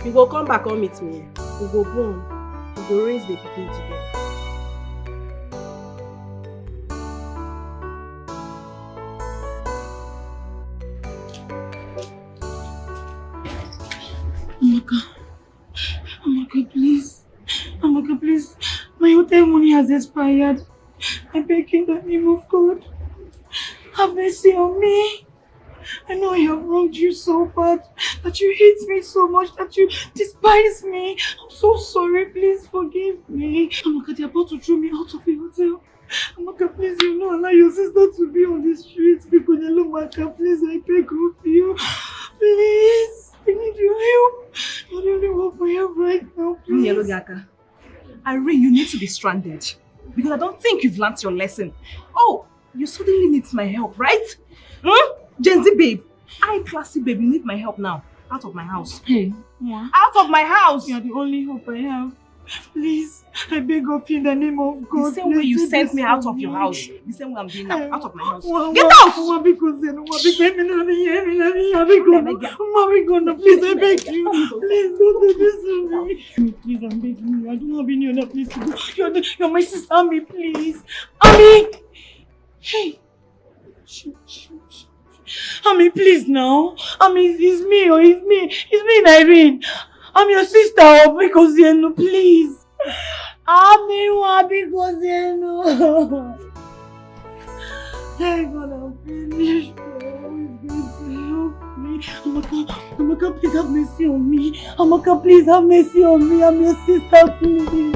You go come back and meet me. We go born. We go raise the people together. Amaka, please. Amaka, please. My hotel money has expired. I beg in the name of God. Have mercy on me. I know I have wronged you so bad, that you hate me so much, that you despise me. I'm so sorry. Please forgive me. Amaka, they're about to throw me out of the hotel. Amaka, please, you know, allow your sister to be on the streets. Because Amaka, please, I beg of you. Please, I need your help. You're the only hope I have right now, please. Irene, you need to be stranded. Because I don't think you've learnt your lesson. Oh, you suddenly need my help, right? Gen Z babe, classy babe, you need my help now. Out of my house. Hey, yeah. Out of my house! You're the only hope I have. Please, I beg of you in the name of God. The same way you sent me out of your house, the same way I'm doing now, out of my house. Get out! Please, I beg you. Please, don't do this to me. Please, I'm begging you. I don't have any other place to go. You're my sister, Ami, please. Ami! Hey! Ami, please now. Ami, it's me, Irene. I'm your sister, because please. Ami, because Hey, God, I'm finished. Amaka, please have mercy on me. Amaka, please have mercy on me. I'm your sister, please.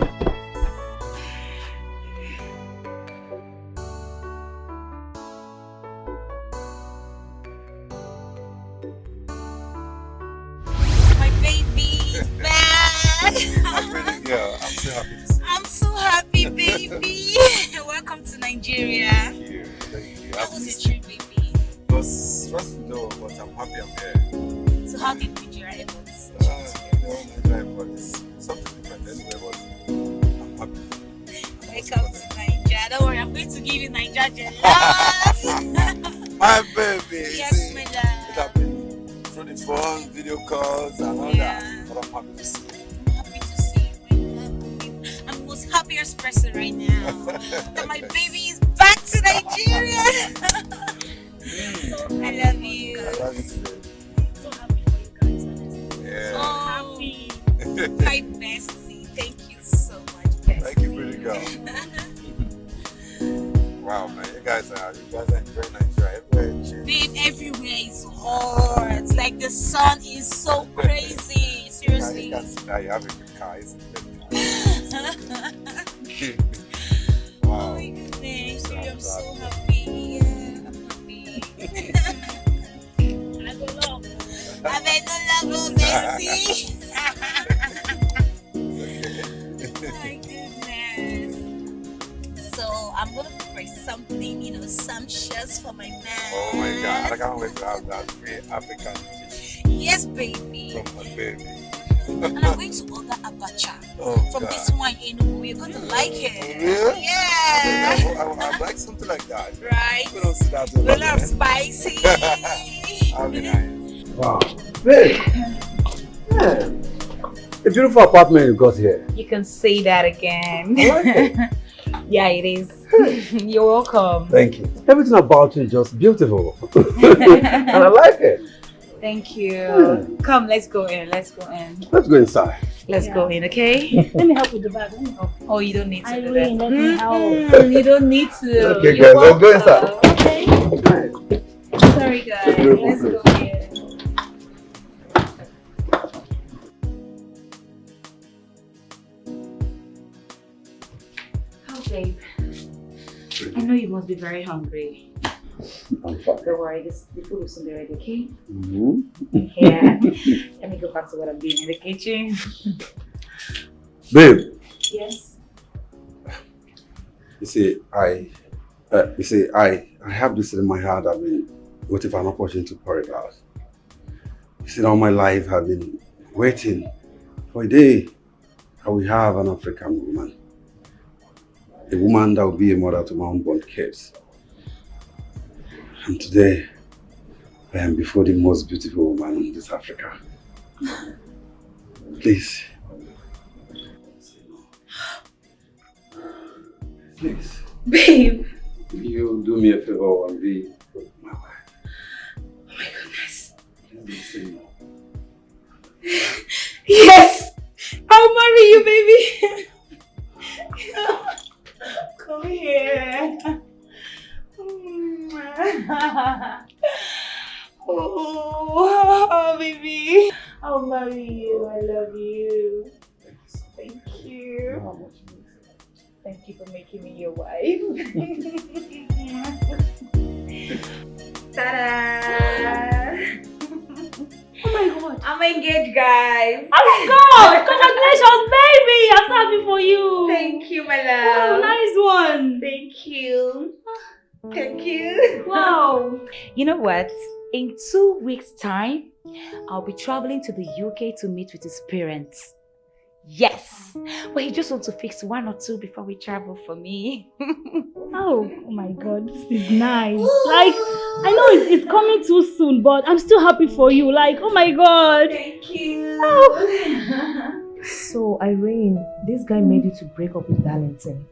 Yeah, I'm so happy to see you. I'm so happy, baby. Welcome to Nigeria. Thank you. How was your trip, baby? It was stressful though, but I'm happy I'm here. So how did Nigeria end? Nigeria is Niger Jollof. My baby. Yes, my love. It has been through the phone, video calls, and all that. But I'm happy to see you. I'm happy to see you, my love. I'm the most happiest person right now. That my baby is back to Nigeria. I love you. I love you too. So happy for you guys, honestly. Yeah. So happy. My bestie. Thank you so much, bestie. Thank you, pretty girl. Wow, man, you guys are enjoying Nigeria everywhere. Babe, everywhere is hot. Like the sun is so crazy. Seriously. You have a good car, isn't it? Wow. Oh my goodness, I'm so happy. Yeah, I'm happy. I don't know. I made the love of bestie. My goodness. So I'm gonna prepare something, sumptuous for my man. Oh my God, I can't wait to have that free African dish. Yes, baby. From my baby. And I'm going to order abacha from God. this wine Enugu. You're going to like it. Yeah? Yeah. I'd like something like that. Right? We don't see that a We lot, love man. spicy. That'll be nice. Wow. Babe. Yeah. A beautiful apartment you got here. You can say that again. I like it. Yeah, it is. You're welcome. Thank you. Everything about you is just beautiful. And I like it. Thank you. Come, let's go in. Let's go in. Let's go inside. Let's go in, okay? Let me help with the bag. Let me help. Oh, you don't need to do Irene, that. let me help. You don't need to. Okay, You're guys, let's go inside. welcome. Sorry, guys. Let's go in. Oh, babe. I know you must be very hungry. I'm fine. Don't worry, the food will soon be ready, okay? Mm-hmm. Yeah. Let me go back to what I'm doing in the kitchen. Babe, Yes. you see, I have this in my heart. I've been waiting for an opportunity to pour it out. You see, all my life I've been waiting for a day I will have an African woman. A woman that will be a mother to my unborn kids. And today, I am before the most beautiful woman in this Africa. Please. Please. Babe. You do me a favor and be my wife. Oh my goodness. Please say no. Yes! I'll marry you, baby! Come here. Oh, baby. I'll marry you. I love you. Thank you. Thank you for making me your wife. Ta-da! Oh my god. I'm engaged, guys. Oh my god! Congratulations, baby! I'm so happy for you. Thank you, my Wow, love. nice one. Thank you. Thank you. Wow. You know what? In 2 weeks' time, I'll be traveling to the UK to meet with his parents. Yes, but he just wants to fix 1 or 2 before we travel for me. Oh my god, this is nice. Like, I know it's coming too soon, but I'm still happy for you. Like, oh my god. Thank you. Oh. So, Irene, this guy made you to break up with Darlington.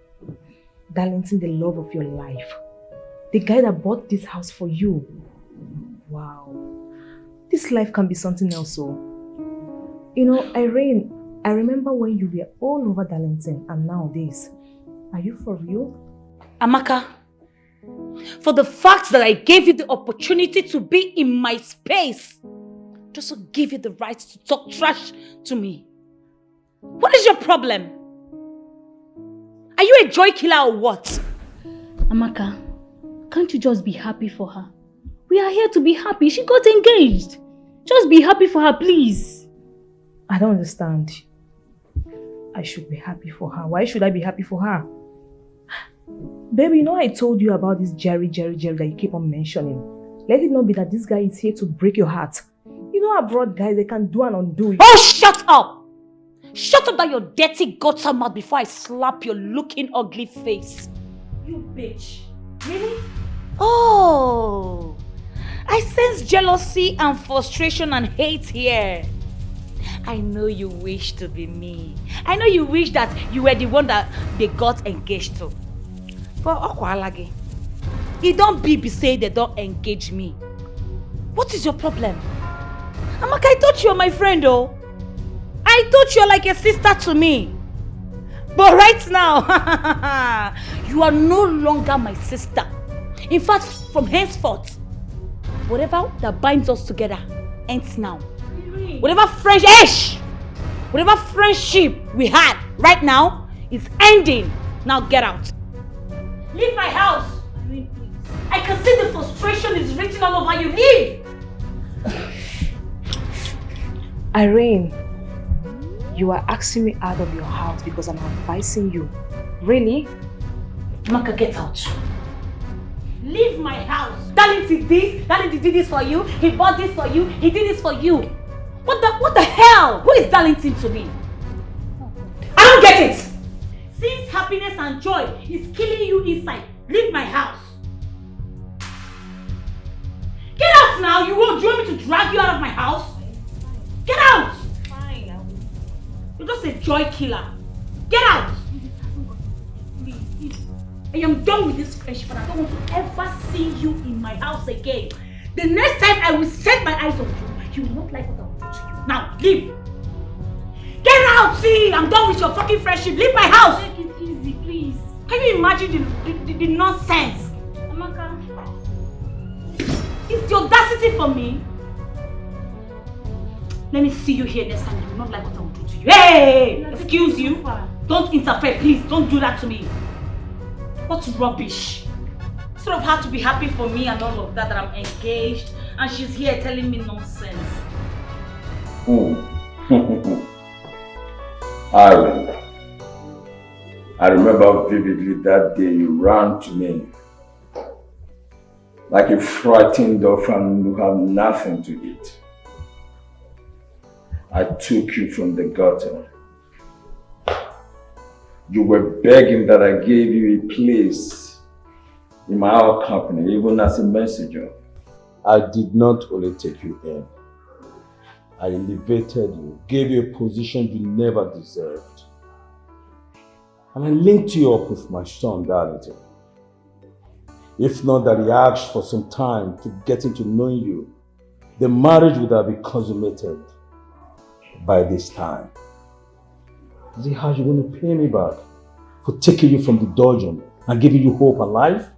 Darlington, the love of your life. The guy that bought this house for you. Wow. This life can be something else, so. You know, Irene, I remember when you were all over Darlington, and nowadays, are you for real? Amaka, for the fact that I gave you the opportunity to be in my space, just to give you the right to talk trash to me. What is your problem? Are you a joy killer or what? Amaka, can't you just be happy for her? We are here to be happy. She got engaged. Just be happy for her, please. I don't understand. I should be happy for her. Why should I be happy for her? Baby, you know I told you about this Jerry that you keep on mentioning. Let it not be that this guy is here to break your heart. You know abroad guys, they can do and undo. Oh, shut up! Shut up that your dirty gutter mouth before I slap your looking ugly face. You bitch. Really? Oh, I sense jealousy and frustration and hate here. I know you wish to be me. I know you wish that you were the one that they got engaged to. But Okwalagi, it don't be say they don't engage me. What is your problem? Amaka, I thought you were my friend, oh. I thought you were like a sister to me. But right now, you are no longer my sister. In fact, from henceforth, whatever that binds us together ends now. Whatever friendship we had right now is ending. Now get out. Leave my house. I can see the frustration is written all over you. Leave. Irene, you are asking me out of your house because I'm advising you. Really? Maka, get out. Leave my house. Darling did this. Darling did this for you. He bought this for you. He did this for you. What the hell? Who is Darlington to me? I don't get it. Since happiness and joy is killing you inside, leave my house. Get out now. You want me to drag you out of my house? Get out. Fine. You're just a joy killer. Get out. Please. I am done with this friendship and I don't want to ever see you in my house again. The next time I will set my eyes on you, you will not like what I will do to you. Now, leave! Get out! See, I'm done with your fucking friendship. Leave my house! Take it easy, please. Can you imagine the nonsense? Amaka. It's the audacity for me. Let me see you here next time. You will not like what I will do to you. Hey! Excuse you. Don't interfere, please. Don't do that to me. What rubbish. Instead of her to be happy for me and all of that I'm engaged, and she's here telling me nonsense. Irene, I remember vividly that day you ran to me like a frightened orphan who had nothing to eat. I took you from the gutter. You were begging that I gave you a place in my own company, even as a messenger. I did not only take you in, I elevated you, gave you a position you never deserved. And I linked you up with my son, Darlington. If not that he asked for some time to getting to know you, the marriage would have been consummated by this time. Is it how you're going to pay me back for taking you from the dungeon and giving you hope and life?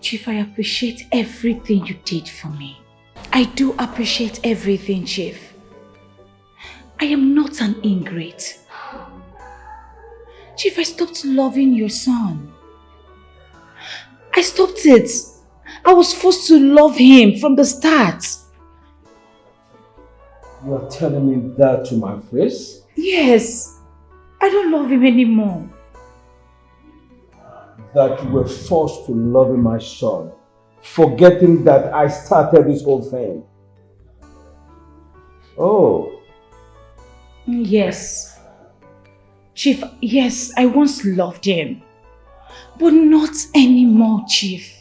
Chief, I appreciate everything you did for me. I do appreciate everything, Chief. I am not an ingrate. Chief, I stopped loving your son. I stopped it. I was forced to love him from the start. You are telling me that to my face? Yes. I don't love him anymore. That you were forced to love my son, forgetting that I started this whole thing. Oh. Yes. Chief, yes, I once loved him. But not anymore, Chief.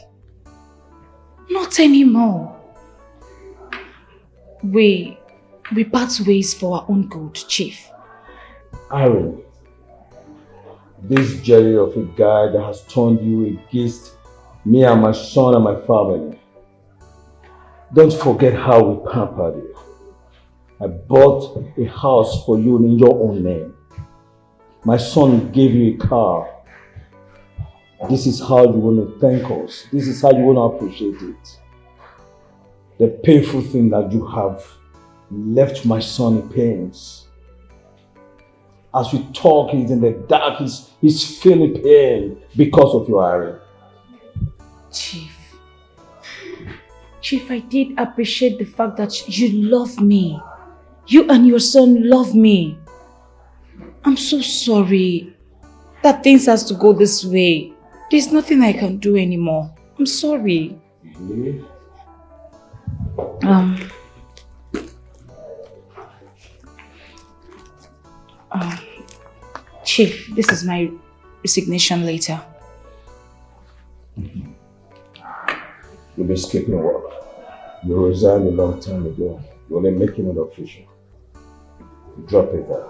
Not anymore. We part ways for our own good, Chief. Irene, this jelly of a guy that has turned you against me and my son and my family. Don't forget how we pampered you. I bought a house for you in your own name. My son gave you a car. This is how you want to thank us. This is how you want to appreciate it. The painful thing that you have left my son in pains. As we talk, he's in the dark, he's feeling pain because of your Irene. Chief, I did appreciate the fact that you love me. You and your son love me. I'm so sorry that things has to go this way. There's nothing I can do anymore. I'm sorry. Really? Chief, this is my resignation letter. You've been skipping work. You resigned a long time ago. You're only making it official. Drop it there.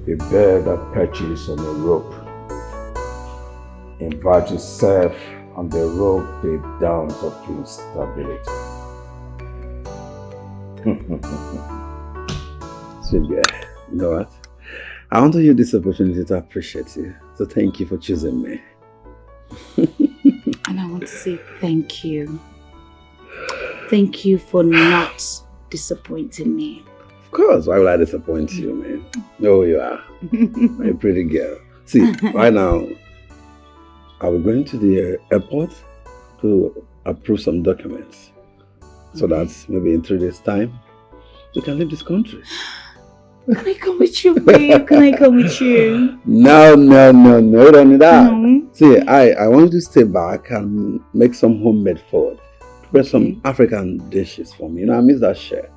A bear that perches on a rope invites itself on the rope deep down of instability. Sweet guy, you know what? I want to use this opportunity to appreciate you. So thank you for choosing me. And I want to say thank you. Thank you for not disappointing me. Of course, why would I disappoint you, man? No, you are. You're a pretty girl. See, right now, I'll be going to the airport to approve some documents. So that maybe in 3 days' time, we can leave this country. Can I come with you, babe? Can I come with you? No, you don't need that. See, I want you to stay back and make some homemade food. Prepare some African dishes for me. You know, I miss that shit.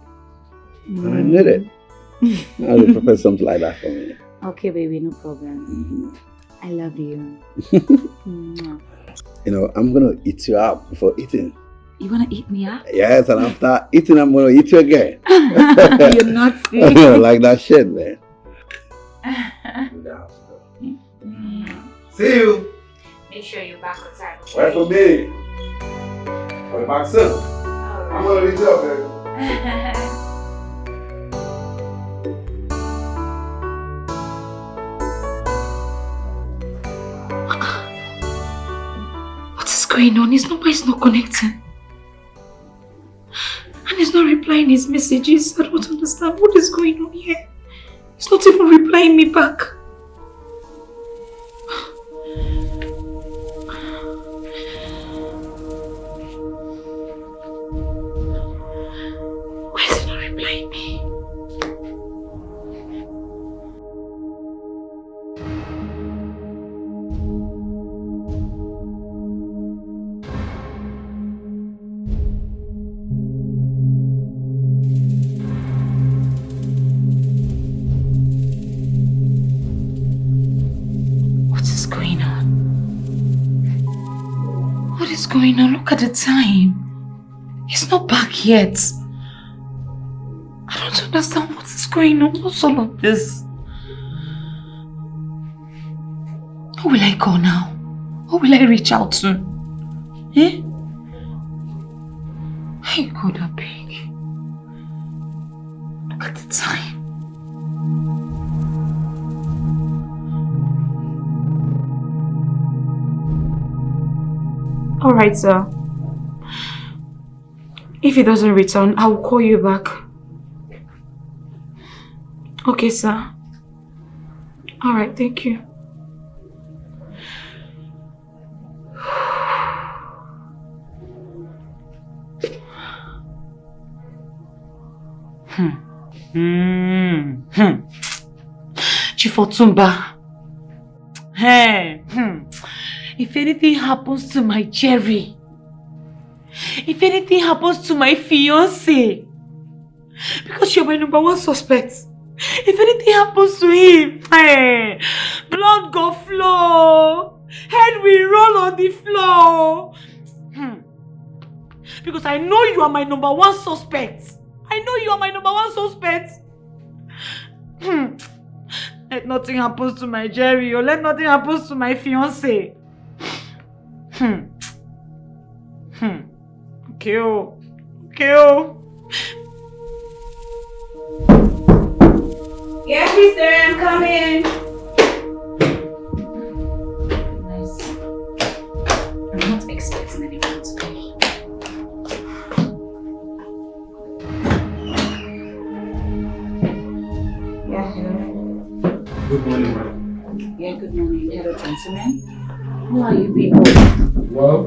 And I need it. I'll prepare something like that for me. Okay, baby, no problem. I love you. You know, I'm gonna eat you up before eating. You wanna eat me up? Yes, and after eating, I'm gonna eat you again. You're naughty. Like that shit, man. See you. Make sure you're back on time. Wait for me. I'll be back soon. I'm gonna eat you up, baby. What is going on? His number is not connecting. And he's not replying his messages. I don't understand what is going on here. He's not even replying me back. Why is he not replying me? What is going on? Look at the time. He's not back yet. I don't understand what is going on. What's all of this? Who will I call now? Who will I reach out to? Eh? Hey, God, I beg. Look at the time. Alright, sir. If he doesn't return, I will call you back. Okay, sir. Alright, thank you. Chief Otumba. Hey. If anything happens to my Jerry, if anything happens to my fiancé, because you're my #1 suspect, if anything happens to him, hey, blood go flow, head will roll on the floor. Because I know you are my #1 suspect. I know you are my #1 suspect. Let nothing happen to my Jerry, or let nothing happen to my fiancé. Okay. Yeah, sister, I'm coming. Nice. I'm not expecting anyone today. Yeah, hello. Good morning, madam. Yeah, good morning. Hello, gentlemen. Who are you people? Well,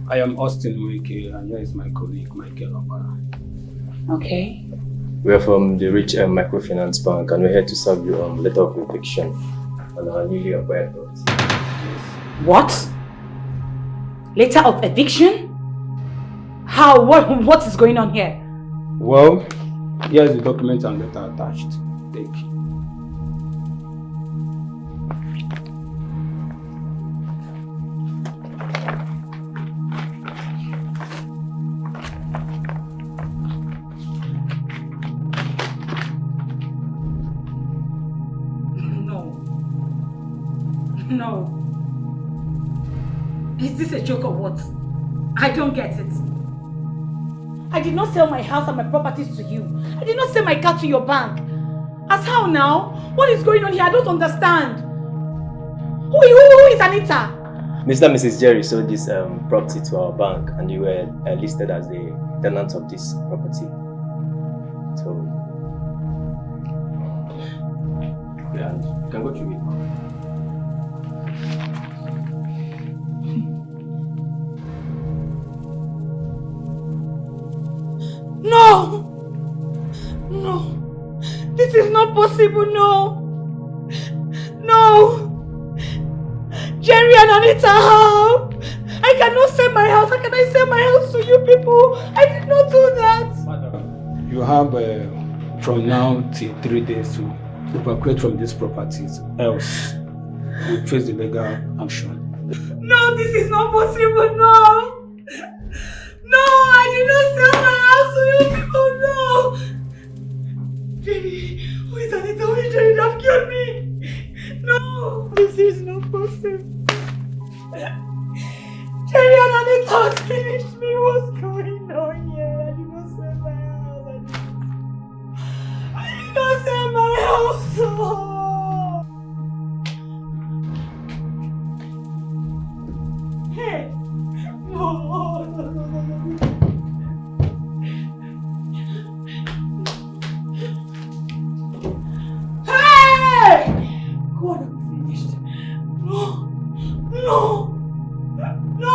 I am Austin Wiki, and here is my colleague, Michael Obara. Okay. We are from the Rich Microfinance Bank and we're here to serve you on letter of eviction on our newly acquired property. What? Letter of eviction? How? What is going on here? Well, here's the document and letter attached. Thank you. No. Is this a joke or what? I don't get it. I did not sell my house and my properties to you. I did not sell my car to your bank. As how now? What is going on here? I don't understand. Who is Anita? Mr. and Mrs. Jerry sold this property to our bank and you were listed as the tenant of this property. So, yeah, you can go through it. No! No! This is not possible, no! No! Jerry and Anita, how? I cannot sell my house. How can I sell my house to you people? I did not do that! Madam, you have from now till 3 days to evacuate from these properties, else you face the legal action. No, this is not possible, no! No, I did not sell my house to you people, no! Jerry, who is Anita? Who is Jerry? They have killed me! No, this is not possible. Jerry and Anita have finished me. What's going on here? I did not sell my house. I did not sell my house. Oh. Hey! No. Hey! God, I'm finished. No! No! No!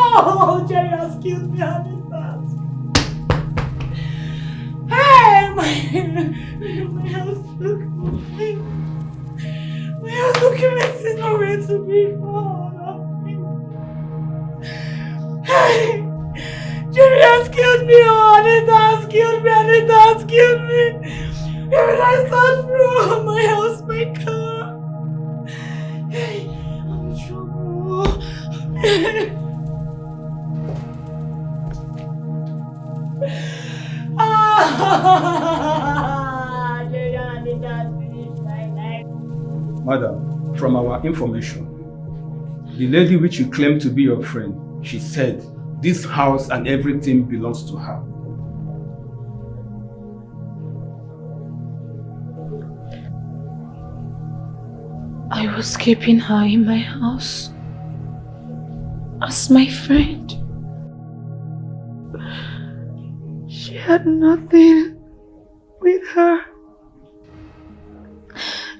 Jerry has killed me, Anita. Hey! My house documents is nowhere to be found. Hey! Jerry has killed me! Oh, Anita has killed me! Anita has killed me! Even I thought through my house, my car. Hey, I'm in trouble. Jerry and Anita has finished my life. Madam, from our information, the lady which you claim to be your friend, she said this house and everything belongs to her. I was keeping her in my house as my friend. She had nothing with her,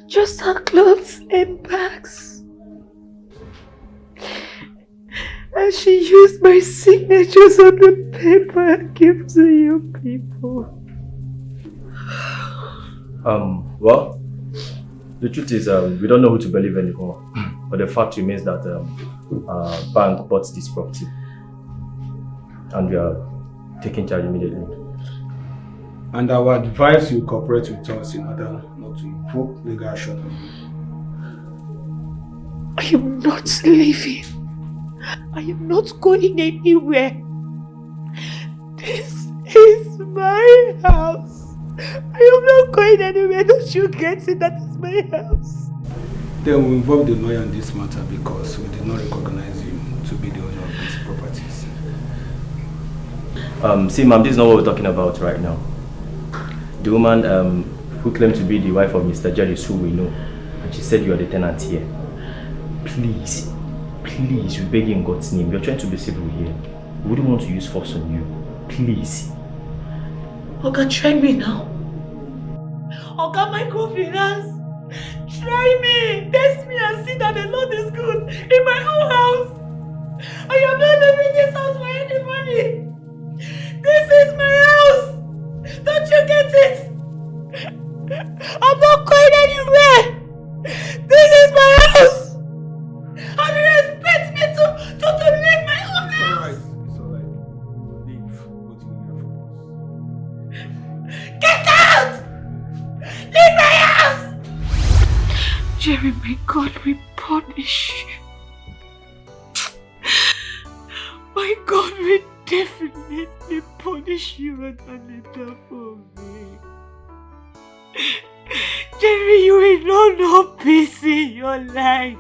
just her clothes and bags. And she used my signatures on the paper and gave to you people. Well, the truth is we don't know who to believe anymore. But the fact remains that our bank bought this property. And we are taking charge immediately. And I would advise you cooperate with us in order not to invoke legal action. I am not leaving. I am not going anywhere. This is my house. I am not going anywhere. Don't you get it? That is my house. Then we involve the lawyer in this matter because we did not recognize you to be the owner of these properties. See, ma'am, this is not what we're talking about right now. The woman who claimed to be the wife of Mr. Jerry is who we know. And she said you are the tenant here. Please, we beg you in God's name. We're trying to be civil here. We wouldn't want to use force on you. Please. Oga, try me now. Oga, microfinance. Try me. Test me and see that the Lord is good in my own house. I am not leaving this house for anybody. This is my house. Don't you get it? My God will definitely punish you and Anita for me. Jerry, you will not know peace in your life.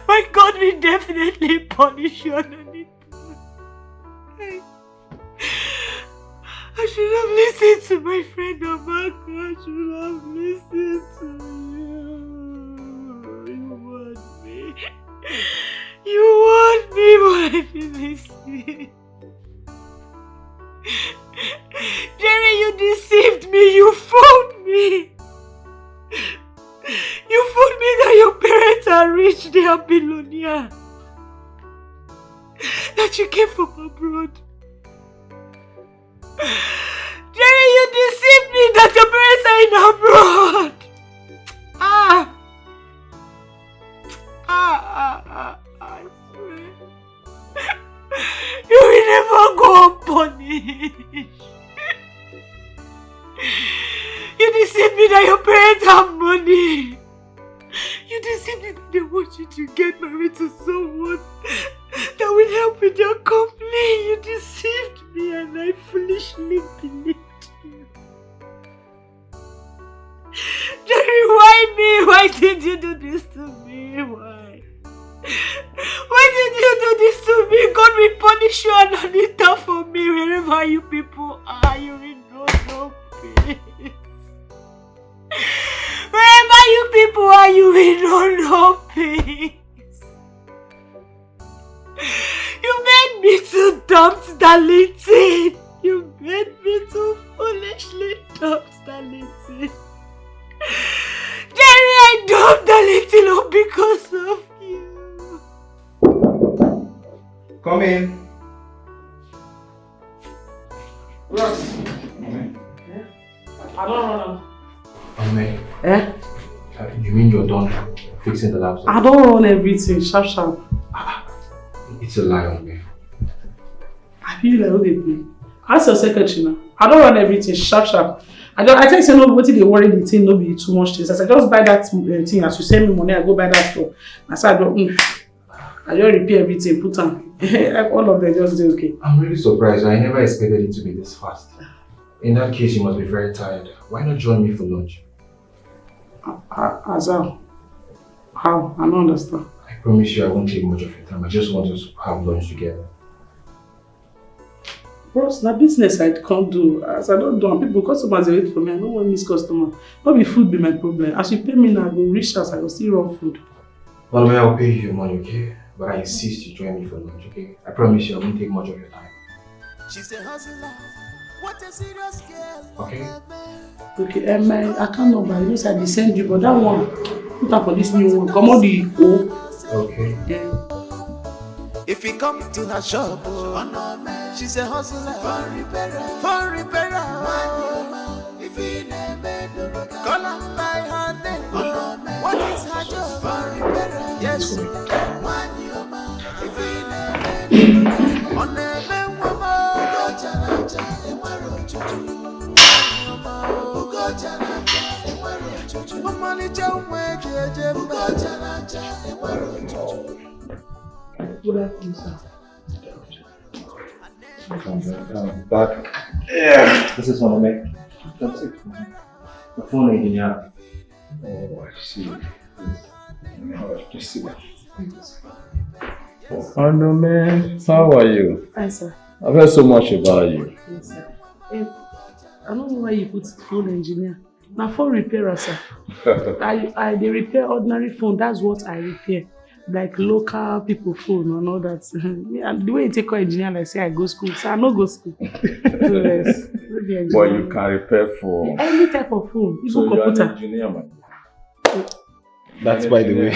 My God will definitely punish you and Anita. I should have listened to my friend Amaka. I should have listened to you. You want me. You want me, but I didn't listen. Jerry, you deceived me. You fooled me. You fooled me that your parents are rich. They are billionaire. That you came from abroad. Jerry, you deceived me that your parents are in abroad. I swear. You will never go unpunished. You deceived me that your parents have money. You deceived me that they want you to get married to someone that will help with your company. You deceived me and I foolishly believed you. Jerry, why me? Why did you do this to me? Why? Why did you do this to me? God will punish you and Anita for me. Wherever you people are, you will know no peace. Wherever you people are, you will know no peace. You made me to dump Darlington. You made me to foolishly dump Darlington. Jerry, I dumped Darlington all because of you. Come in. Ross. I don't run. May. Eh? You mean you're done fixing the laptop? I don't run everything, sharp. It's a lie on me. I feel like what they play. Ask your secretary now. I don't run everything, sharp. I tell you, no, what they worry the thing, no be too much things. I said, just buy that thing. As you send me money, I go buy that store. I said, I just repair everything, put on. All of them just do okay. I'm really surprised. I never expected it to be this fast. In that case, you must be very tired. Why not join me for lunch? Azal, how? I don't understand. I promise you I won't take much of your time. I just want us to have lunch together. Bros, na business I can't do. As I don't do, and people, customers they wait for me. I don't want miss customers. Not be food be my problem. As you pay me now, I go reach house, I go still run food. Well, I'll pay you your money, okay? But I insist you join me for lunch, okay? I promise you I won't take much of your time. She's a hustler. What a serious girl. Okay? Okay, my account number, you know, I send you, but that one, put up for this new one. Come on, the O. Okay. Yeah. If you come to her shop, she's a hustler. Phone repairer. If you never do, call her by her name. What is her job? Phone repairer. Yes. If you never do, on the Good afternoon, sir. I'm back. Yeah. This is one of me. That's it. The phone engineer. Oh, I see. Just see that. Oh no, man. How are you? Hi, sir. I've heard so much about you. Yes, sir. I don't know why you put phone engineer. Now phone repairer, sir. I they repair ordinary phone. That's what I repair. Like local people phone and all that. And the way you take call engineer, like say I go school. So I no go school. Yes. But you can repair phone. Any type of phone, even so computer. You're an engineer, man. That's by the way.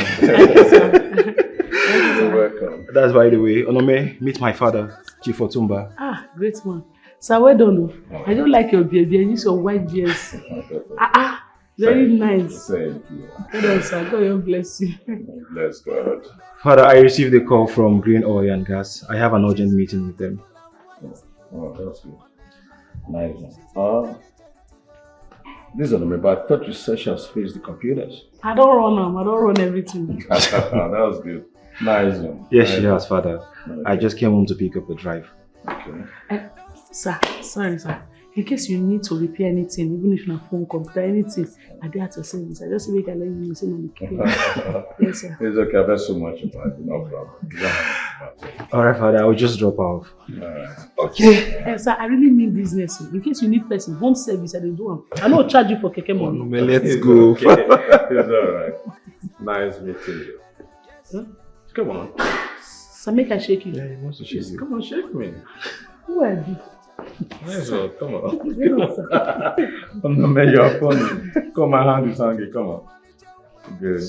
You're welcome. That's by the way. Onome, meet my father, Chief Otumba. Ah, great one. Sir, well done. I don't like your beard. You use your white beards. Very nice. Thank you. Well done, sir. God bless you. Bless God. Father, I received a call from Green Oil and Gas. I have an urgent meeting with them. Oh, that's good. Nice. This is me, but I thought you said she has faced the computers. I don't run them. I don't run everything. That was good. Nice one. Yes, nice she has, Father. Okay. I just came home to pick up the drive. Okay. Sir, sorry, sir. In case you need to repair anything, even if not phone, computer, anything, I do at your service. I just make a let you say on the Yes, sir. It's okay. I've heard so much about it. No problem. Alright, Father, I will just drop off. Alright. Okay. Sir, I really mean business. In case you need person, home service, I will do them. I don't charge you for keke money. Oh, no, let's go. Okay. It's alright. Nice meeting you. Huh? Come on. So make I shake you. Yeah, he wants to shake you. Come on, shake me. Who are you? Nice one. Come on. No, man, you're funny. Come, my hand is hungry. Come on. Good.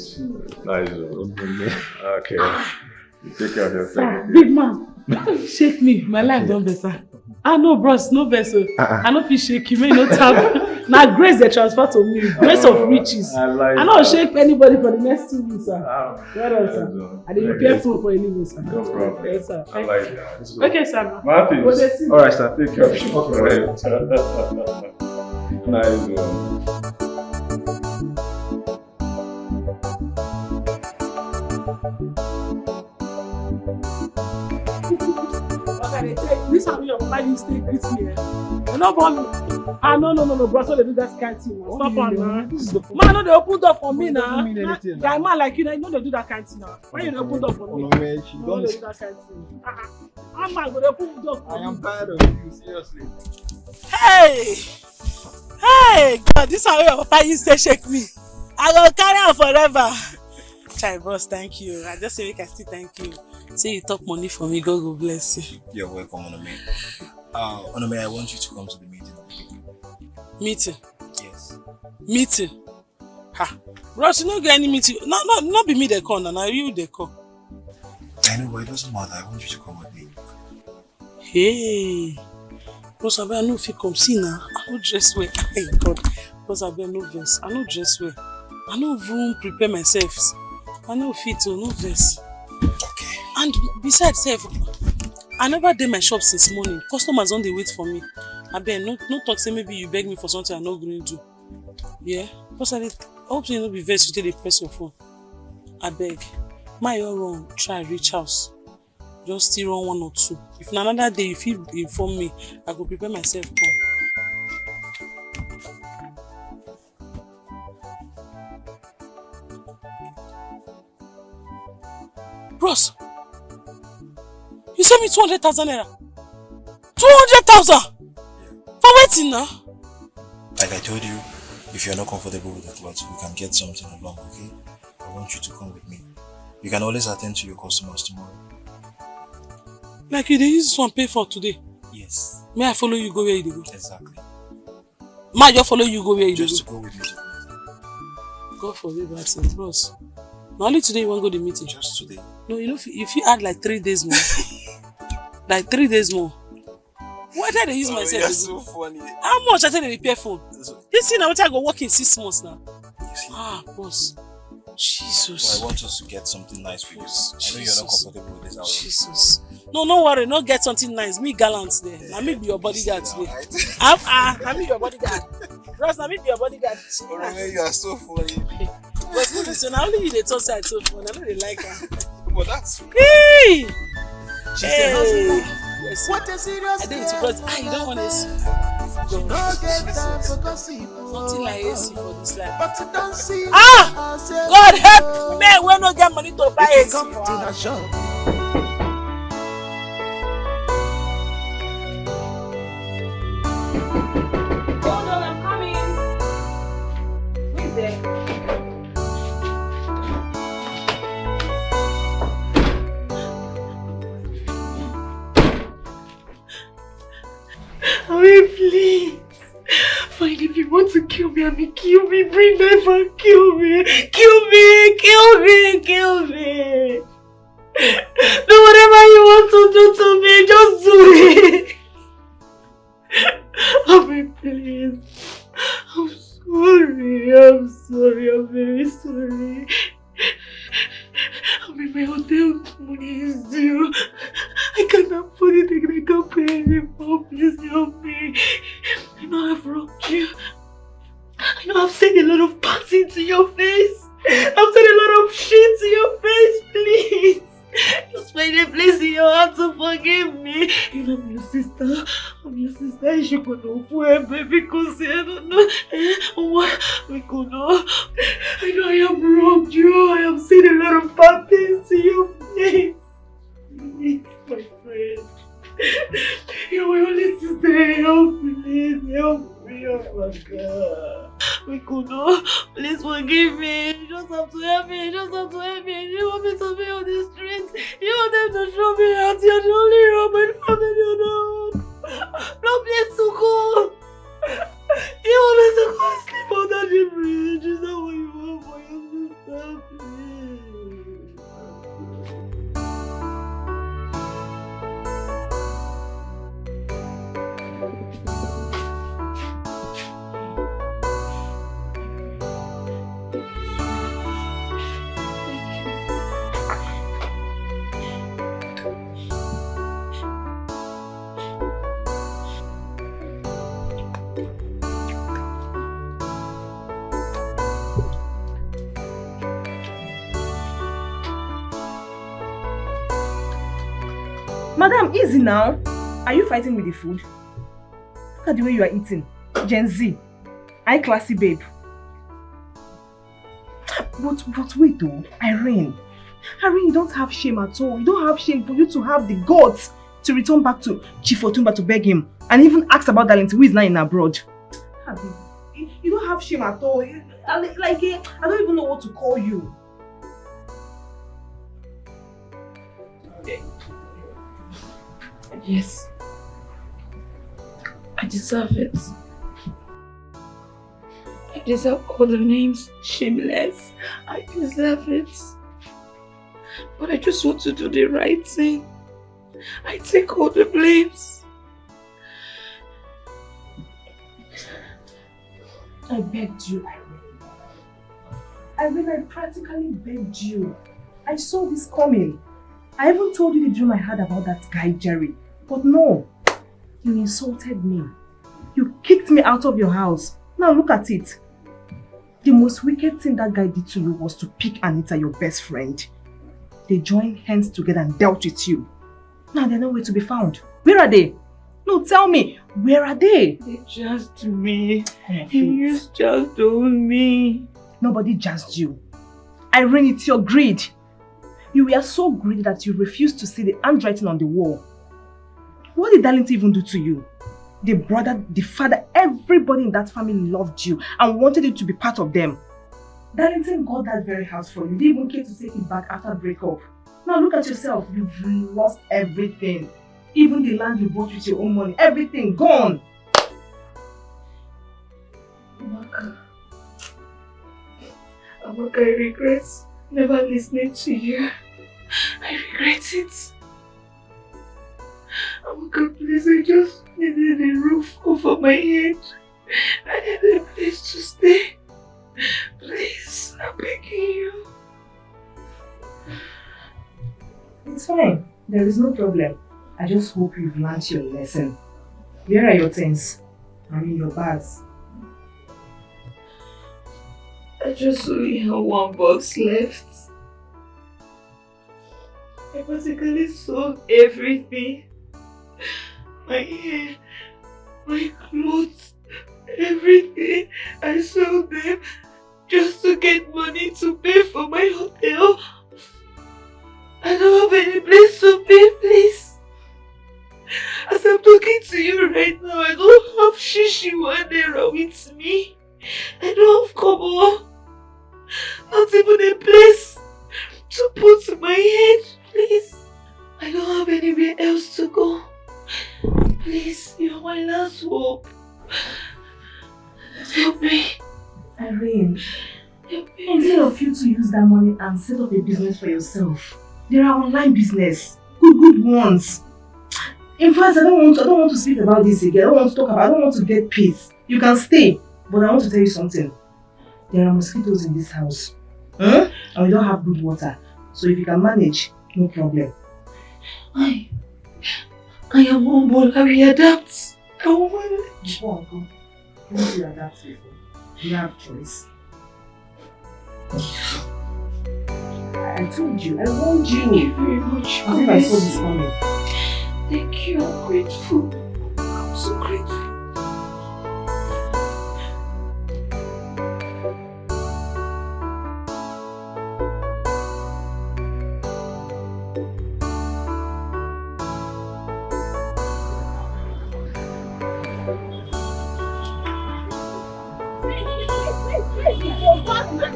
Nice one. Okay. You take care of yourself. Sir, big man, shake me. My life don't better. Ah no, bros, no better. I no fit shake you. May no tap. Now grace they transfer to me. Grace of riches. I don't shake anybody for the next 2 weeks, sir. Well done, sir. I didn't care for a living, sir. No problem. Yes, sir. I like that. Okay, sir. Martin. Alright, sir. Take care of yourself. Nice one. This how your papa used to greet me. You know about me. Ah no, bro. So they do that kind of thing. Stop on now. Man, no, they open door for me now. Guy man like you know they do that kind of thing now. Why you don't open door for me? No, man, she No, don't. they do that kind of thing. I'm man, they open door for me. I am tired of you, seriously. Hey, God, this how your papa used to shake me. I will carry on forever. Chai, boss, thank you. I just say we can still thank you. Say you talk money for me, God will bless you. You're welcome, Onome. Onome, I want you to come to the meeting. Meeting? Yes. Meeting? Ha. Bros, you don't get any meeting. Not be me they call, now you they call. I know, but it doesn't matter. I want you to come with me. Hey. Bros, I know if you come see now. I don't dress well. Hey, God. Bros, I no verse. I don't dress well. I don't even prepare myself. I know fit to no verse. Okay. And besides, I never did my shop since morning. Customers on the wait for me. I beg, no talk say maybe you beg me for something I'm not going to do. Yeah? Because I hope you don't be vex to take the press your phone. I beg. My wrong, try reach house. Just still run 1 or 2. If another day if you inform me, I go prepare myself come. Bros, you sent me 200,000 naira. 200,000 for waiting now. Like I told you, if you're not comfortable with the clothes, we can get something along, okay? I want you to come with me. You can always attend to your customers tomorrow. Like you use this one pay for today? Yes. May I follow you go where you go? Exactly. May I just follow you go where you just go? to go with me to the meeting. God forbid, but bros. Not only today you want to go to the meeting? Just today. No, you know, if you add like 3 days more. Like 3 days more. Why did I use myself? You're so funny. How much I tell the repair phone? This thing I go work in 6 months now. Ah, boss. Jesus. So I want us to get something nice for you. I know you're not comfortable with this house. Jesus. No, no worry. No get something nice. Me gallant there. Yeah. I me be your bodyguard today. I me your bodyguard. Bros, I me be your bodyguard. Oh, you are so funny. But listen, now only you they talk side so funny. I know they like her. But that's hey. She's a husband. Yes. What a serious I did it because you don't want to see. Don't get time for gossip. Nothing like AC for this life. But you don't see. God help me when no get money to buy AC for the shop. Hold on, I'm coming. Who's there? I mean, please. Fine, if you want to kill me, I mean, kill me. Bring knife and kill me. Kill me, kill me, kill me. Do whatever you want to do to me, just do it. I mean, please. I'm sorry, I'm very sorry. I mean, my hotel money is due. I can't afford it again. I can't pay anymore. Please help me. I know I've wronged you. I forgive me. You know, I'm your sister. I'm your sister. You should know where, baby, because I don't know. What? We could know. I know I have wronged you. I have seen a lot of bad things to you. Please. Please, my friend. You're my only sister. Help me, please. Help me. Oh my God. We could not. Please forgive me. You just have to help me. You just have to help me. You want me to be on the streets. You want them to show me out. You're the only help my family on the road. No place to go. You want me to go sleep under the bridge. Is that what you want for your sister? Please. Madam, easy now. Are you fighting with the food? Look at the way you are eating. Gen Z. I classy babe. But wait though, Irene, you don't have shame at all. You don't have shame for you to have the guts to return back to Chief Otumba to beg him and even ask about Darlington who is lying abroad. You don't have shame at all. I don't even know what to call you. Yes. I deserve it. I deserve all the names. Shameless. I deserve it. But I just want to do the right thing. I take all the blames. I begged you, Irene. I practically begged you. I saw this coming. I even told you the dream I had about that guy, Jerry. But no, you insulted me. You kicked me out of your house. Now look at it. The most wicked thing that guy did to you was to pick Anita, your best friend. They joined hands together and dealt with you. Now they're nowhere to be found. Where are they? No, tell me, where are they? They jazzed me. You just on me. Nobody jazzed you. Irene, it's your greed. You were so greedy that you refused to see the handwriting on the wall. What did Darlington even do to you? The brother, the father, everybody in that family loved you and wanted you to be part of them. Darlington got that very house for you. They didn't even care to take it back after breakup. Now look at yourself. You've lost everything. Even the land you bought with your own money. Everything gone. Amaka, I regret never listening to you. I regret it. Amaka, please, I just needed a roof over my head. I needed a place to stay. Please, I'm begging you. It's fine. There is no problem. I just hope you've learned your lesson. Where are your things? I mean your bags. I just only have one box left. I basically sold everything. My hair, my clothes, everything. I sold them just to get money to pay for my hotel. I don't have any place to pay, please. As I'm talking to you right now, I don't have shishi naira with me. I don't have kobo. Not even a place to put my head, please. I don't have anywhere else to go. Please, you're my last hope. Help me. Irene, instead of you to use that money and set up a business for yourself, there are online business, good ones. In fact, I don't want to speak about this again. I don't want to get peace. You can stay, but I want to tell you something. There are mosquitoes in this house. And we don't have good water. So if you can manage, no problem. I am humble. I will adapt. I will manage. Go. Once you adapt, you have choice. I told you, I warned you. Thank you very much. As if I saw this coming. Thank you, I'm grateful. I'm so grateful.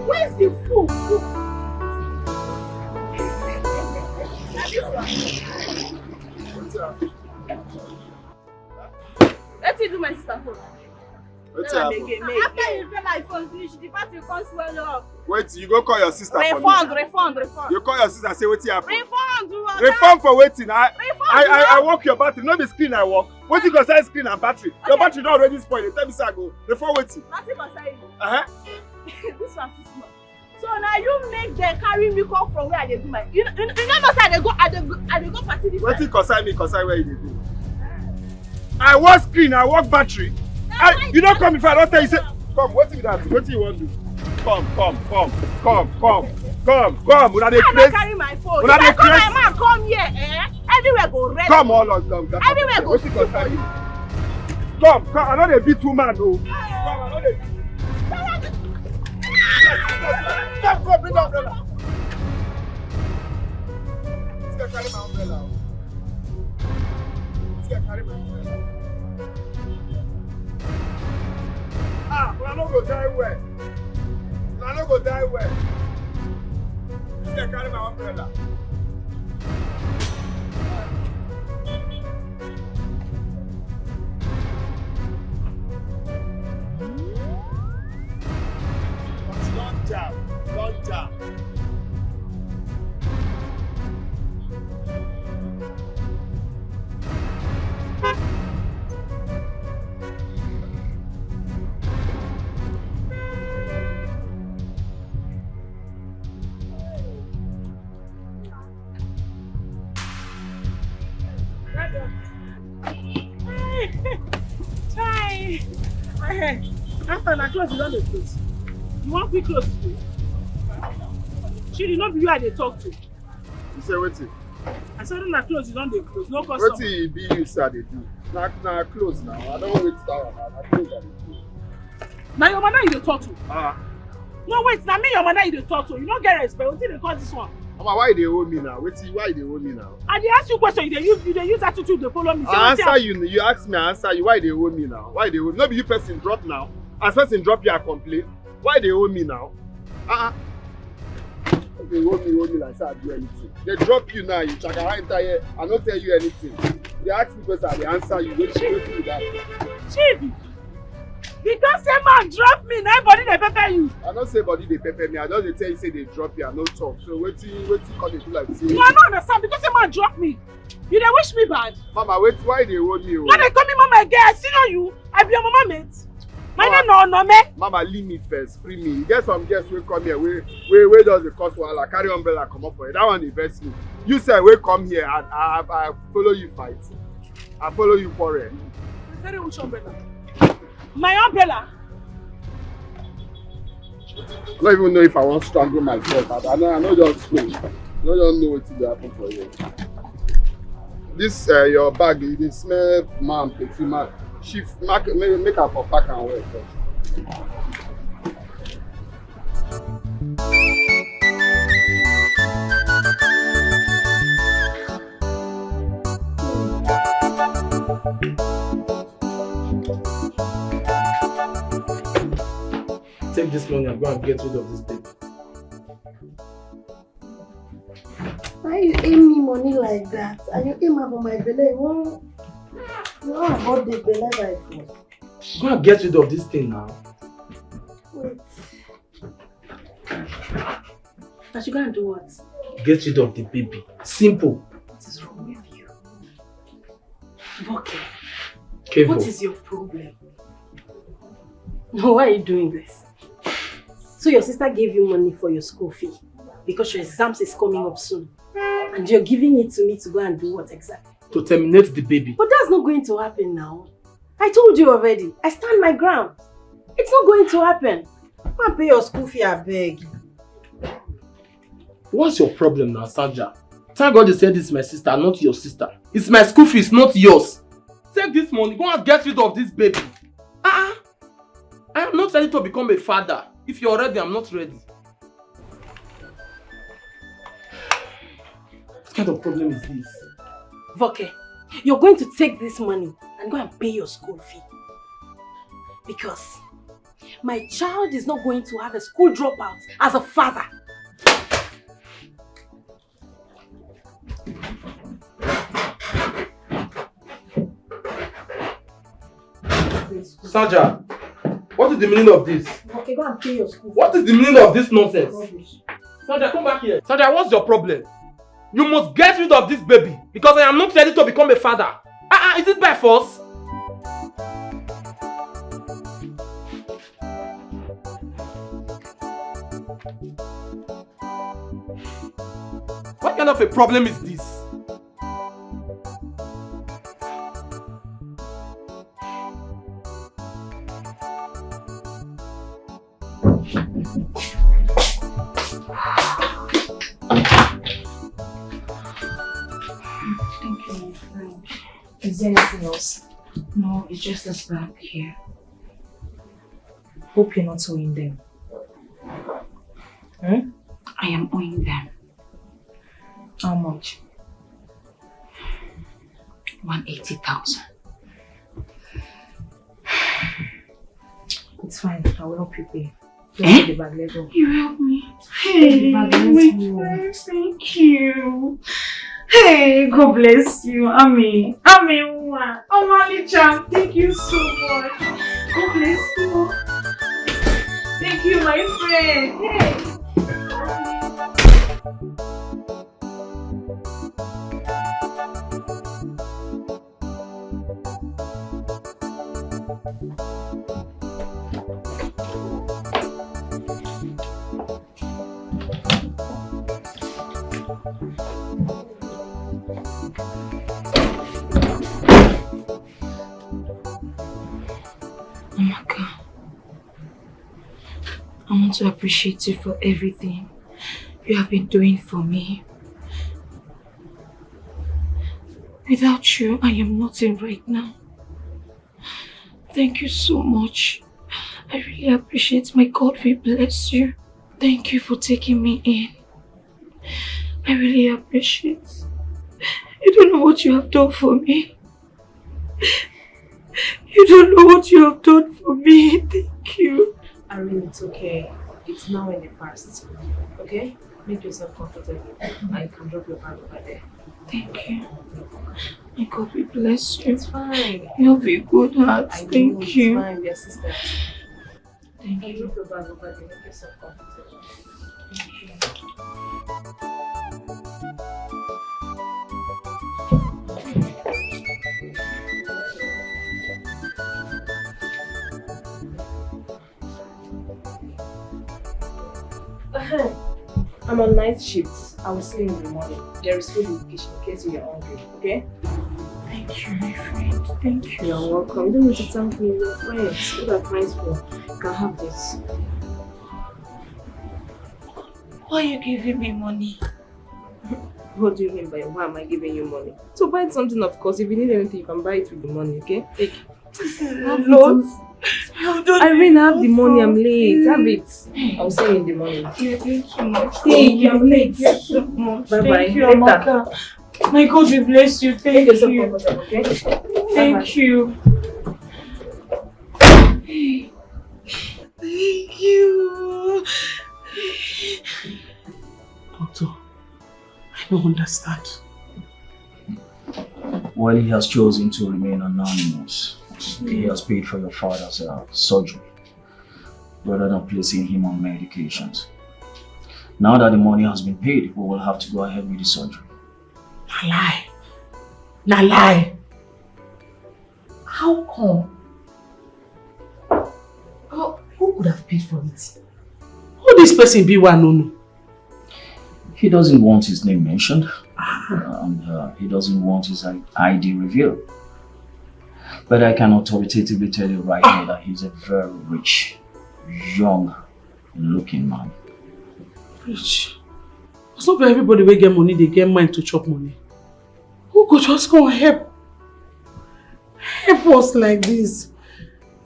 Where's the food? Let's do my sister phone. After you pay my phone finish, the battery comes well up. Wait, you go call your sister Refund. You call your sister, say what happen. Refund for waiting. I work your battery, not the screen I work. What you concern screen and battery? Okay. Your battery not already spoiled. Tell me say I go. Refund waiting. Nothing concern you. This one too small. So now you make them carry me come from where I dey do my. You know say I dey go party this time. What you concern me? Concern where you dey do? I work screen, I work battery. You don't come if I don't tell you say come. What is that? What do you want to do? Come. Una dey craze. Carry my phone. Una dey craze. My man come here, everywhere go red. Come all of them. Everywhere go. What you concern you? Come. I know they beat 2 man though. Come, I know they. Come, bring the umbrella. This guy carry my umbrella. Una no go die well. This guy carry my umbrella. Don't jam. Try. After na close, you don't dey close. You want quick close today? She did not be you I dey talk to. You say wetin? I said na close, you don't dey close. No customer. Wetin e be you say I dey do? Na close now. I don't wait that one. Na close I dey do. Na your mother you dey talk to. No, wait, now me your mother you dey talk to. You don't get respect. Wetin dey cause this one? Mama, why they hold me now? Why they hold me now? I dey ask you question. You dey use attitude to follow me. I answer you. You ask me, I answer you. Why they hold me now? Why they hold me? No be you person drop now. As person drop you, I complain. Why they hold me now? They hold me like say I do anything. They drop you now. You chakara enter here. I don't tell you anything. They ask me question, they answer you. Wait till that. Chief, because say man drop me, na body dey pepper you. I don't say body dey pepper me. I just dey tell you say they drop you. I no talk. So wait till come dey do like this. No, I don't understand. Because say man drop me, you dey wish me bad. Mama, wait. Why they hold me? No, they call me mama again. I see no you. I be your mama mate. My name no me. Mama, leave me first. Free me. You get some guests wey come here. Where does the cost wahala? Carry umbrella come up for it. That one dey vex me. You say we come here and I follow you fight. I follow you quarrel. Carry which umbrella? My umbrella. I don't even know if I want to strangle myself. I know just swing. I don't know what will happen for you. This your bag, you dey smell man, perfume man. Shift, make her for pack and wear first. Take this money and go and get rid of this baby. Why you aim me money like that? And you aim for my belly? You want about the belly like that? Go and get rid of this thing now. Wait. I should go and do what? Get rid of the baby. Simple. What is wrong with you? Okay. Kevo. What is your problem? Why are you doing this? So your sister gave you money for your school fee because your exams is coming up soon. And you're giving it to me to go and do what exactly? To terminate the baby. But that's not going to happen now. I told you already. I stand my ground. It's not going to happen. Go and pay your school fee, I beg. What's your problem now, Sanja? Thank God they said this is my sister, not your sister. It's my school fees, not yours. Take this money, go and get rid of this baby. I am not ready to become a father. If you're ready, I'm not ready. What kind of problem is this? Voke, you're going to take this money and go and pay your school fee. Because my child is not going to have a school dropout as a father. Sandra, what is the meaning of this? Okay, go and pay your school fee. What is the meaning of this nonsense? Sandra, come back here. Sandra, what's your problem? You must get rid of this baby because I am not ready to become a father. Is it by force? What kind of a problem is this? Thank you, my friend. Is there anything else? No, it's just this bag here. Hope you're not owing them. I am owing them. How much? 180,000. It's fine. I will help you pay. Just take the bag. Let's go. You help me. Hey, my friend, thank you. Hey, God bless you. Ami, Omali-chan, thank you so much. God bless you. Thank you, my friend. Hey. Amaka, I want to appreciate you for everything you have been doing for me. Without you, I am nothing right now. Thank you so much. I really appreciate. My God will bless you. Thank you for taking me in. I really appreciate. You don't know what you have done for me. You don't know what you have done for me. Thank you. Irene, it's okay. It's now in the past. Okay? Make yourself comfortable. I can drop your bag over there. Thank you. My God will bless you. It's fine. You have a good heart. Thank you. It's fine. We are sisters. Thank I'll you. drop your bag over there. Make yourself comfortable. Thank you. I'm on night shifts. I will see you in the morning. There is food in the kitchen in case you are hungry, okay? Thank you, my friend. Thank you. You're welcome. You don't need to thank me. You're friends. What are friends for? You can have this. Why are you giving me money? What do you mean by why am I giving you money? So buy something, of course. If you need anything, you can buy it with the money, okay? Take it. This is a lot. Irene, have the money. I'm late. Have it. I'll see you in the morning. You're doing too much. Thank you. I'm late. You're so much. Bye-bye. Thank you, Later. Amaka. My God will bless you. Thank Make yourself you. comfortable, okay? Thank you. Thank you. Doctor, I don't understand. While he has chosen to remain anonymous, he has paid for your father's surgery rather than placing him on medications. Now that the money has been paid, we will have to go ahead with the surgery. Na lie. Na lie. How come? Who could have paid for it? Who this person be one no? He doesn't want his name mentioned, and he doesn't want his ID revealed. But I can authoritatively tell you right now that he's a very rich, young-looking man. Rich? It's not for everybody will get money, they get mind to chop money. Who could just come and help us like this?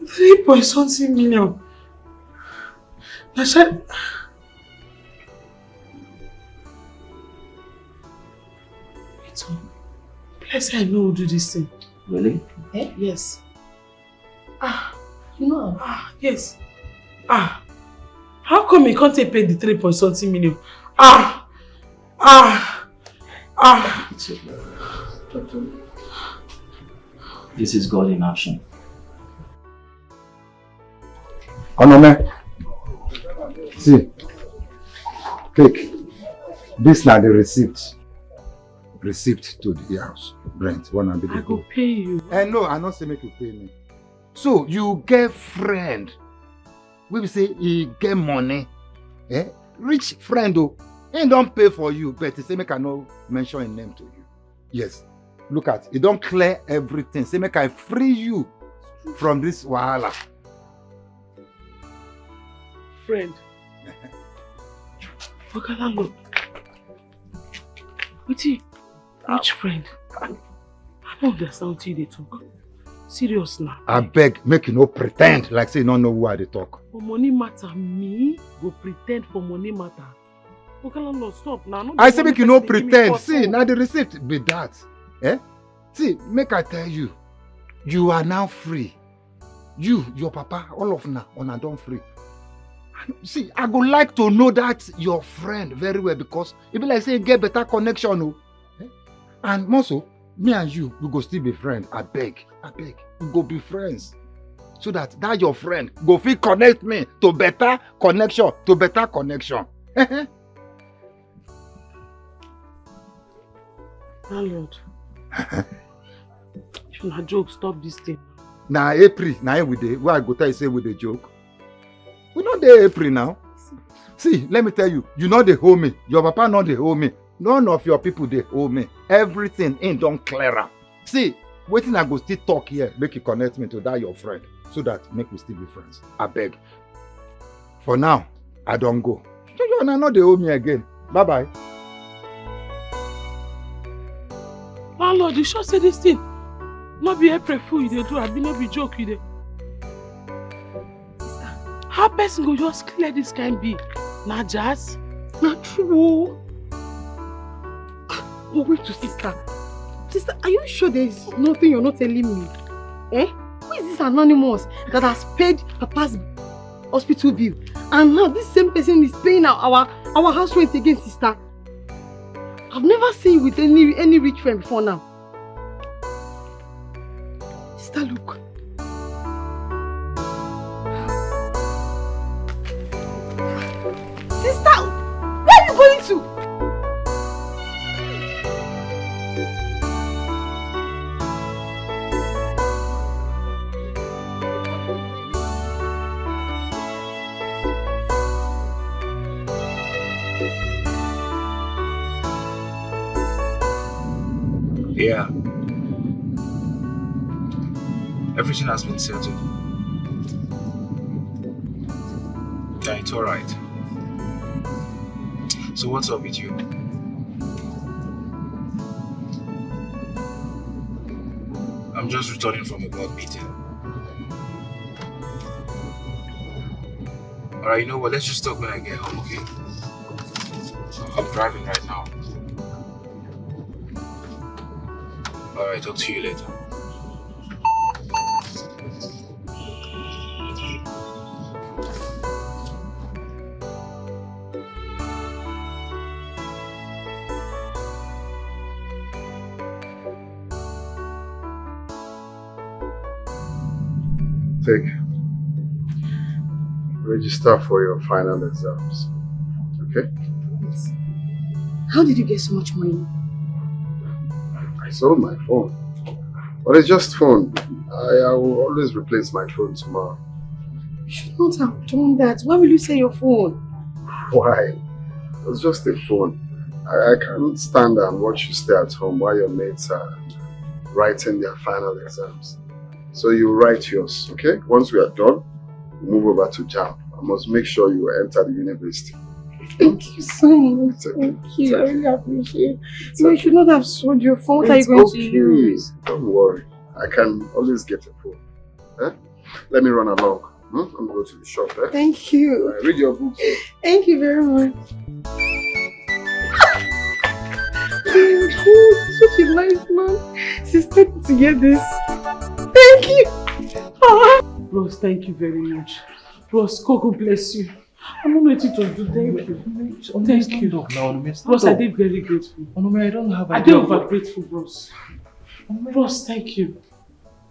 3.something million. I said, Blessed I know who do this thing. Really? Eh? Yes. You know? Yes. How come you can't pay the 3.something million? This is God in action. Onome, see, take. This now the receipt. Receipt to the house. Rent. I go pay you. No, I not say make you pay me. So you get friend. We will say he get money. Rich friend though. He don't pay for you, but he say make I no mention his name to you. Yes. Look at, he don't clear everything. Say make I free you from this wahala. Friend. Okay, landlord. Which friend? I don't understand till they talk. Serious now. I beg, make you no pretend like say you don't know why they talk. For money matter, me go pretend for money matter. Okay, landlord, stop now. I say make you no pretend. See, now the receipt be that. See, make I tell you, you are now free. You, your papa, all of now, on don't free. See, I would like to know that your friend very well because it be like say get better connection. And more so, me and you, we go still be friends. I beg, we go be friends. So that your friend go fit connect me to better connection, Landlord. If na joke, stop this thing. Now April, now we dey. Why I go tell you say we dey joke? We not dey April now. See, let me tell you, you know they owe me. Your papa not they owe me. None of your people they owe me. Everything ain't done clearer. See, waiting I go still talk here, make you connect me to that your friend, so that make we still be friends. I beg. For now, I don't go. You know they owe me again. Bye bye. Landlord, you sure say this thing? Not be April Fool you dey do, I be not be joke you dey. How person go just clear this kind be? Na jazz? Not true. But wait to sister. Sister, are you sure there is nothing you're not telling me? Who is this anonymous that has paid Papa's hospital bill? And now this same person is paying our house rent again, sister. I've never seen you with any rich friend before now. Sister, look. Sister, where are you going to? Yeah. Everything has been settled. Yeah, it's alright. So what's up with you? I'm just returning from a board meeting. Alright, you know what? Let's just talk when I get home, okay? I'm driving right now. Alright, talk to you later. Take. Register for your final exams. Okay? Yes. How did you get so much money? I sold my phone. But it's just phone. I will always replace my phone tomorrow. You should not have done that. Why will you sell your phone? Why? It's just a phone. I can't stand there and watch you stay at home while your mates are writing their final exams. So you write yours, okay? Once we are done, we move over to JAM. I must make sure you enter the university. Thank you so much. Thank you. I really appreciate it. You should not have sold your phone. What are you going to use? Don't worry. I can always get a phone. Eh? Let me run along. I'm going to the shop. Eh? Thank you. Read your book. Thank you very much. Oh, such a nice man. Sister, to get this. Thank you. Bros, thank you very much. Bros, God bless you. I'm not waiting to do. Thank you. Thank you. Bros, I did very grateful. I don't have I did over grateful, bros. Bros, thank you.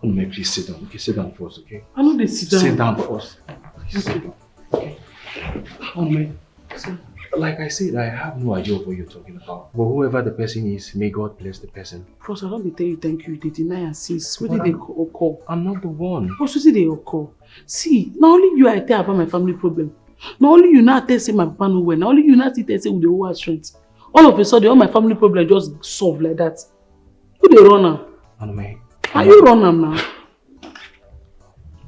Onome, please sit down. Okay, sit down first, okay? I know they sit down. Sit down first. Please sit down. Okay. Onome, like I said, I have no idea of what you're talking about. But whoever the person is, may God bless the person. Bros, I don't tell you thank you. They deny and insist. What did they occur? I'm not the one. Bros, what did they occur? See, not only you I tell about my family problem. Not only you now tell say my papa no well. Not only you now tell say with the whole strength. All of a sudden, all my family problem just solve like that. Who they run now? Onome. Are you run am now?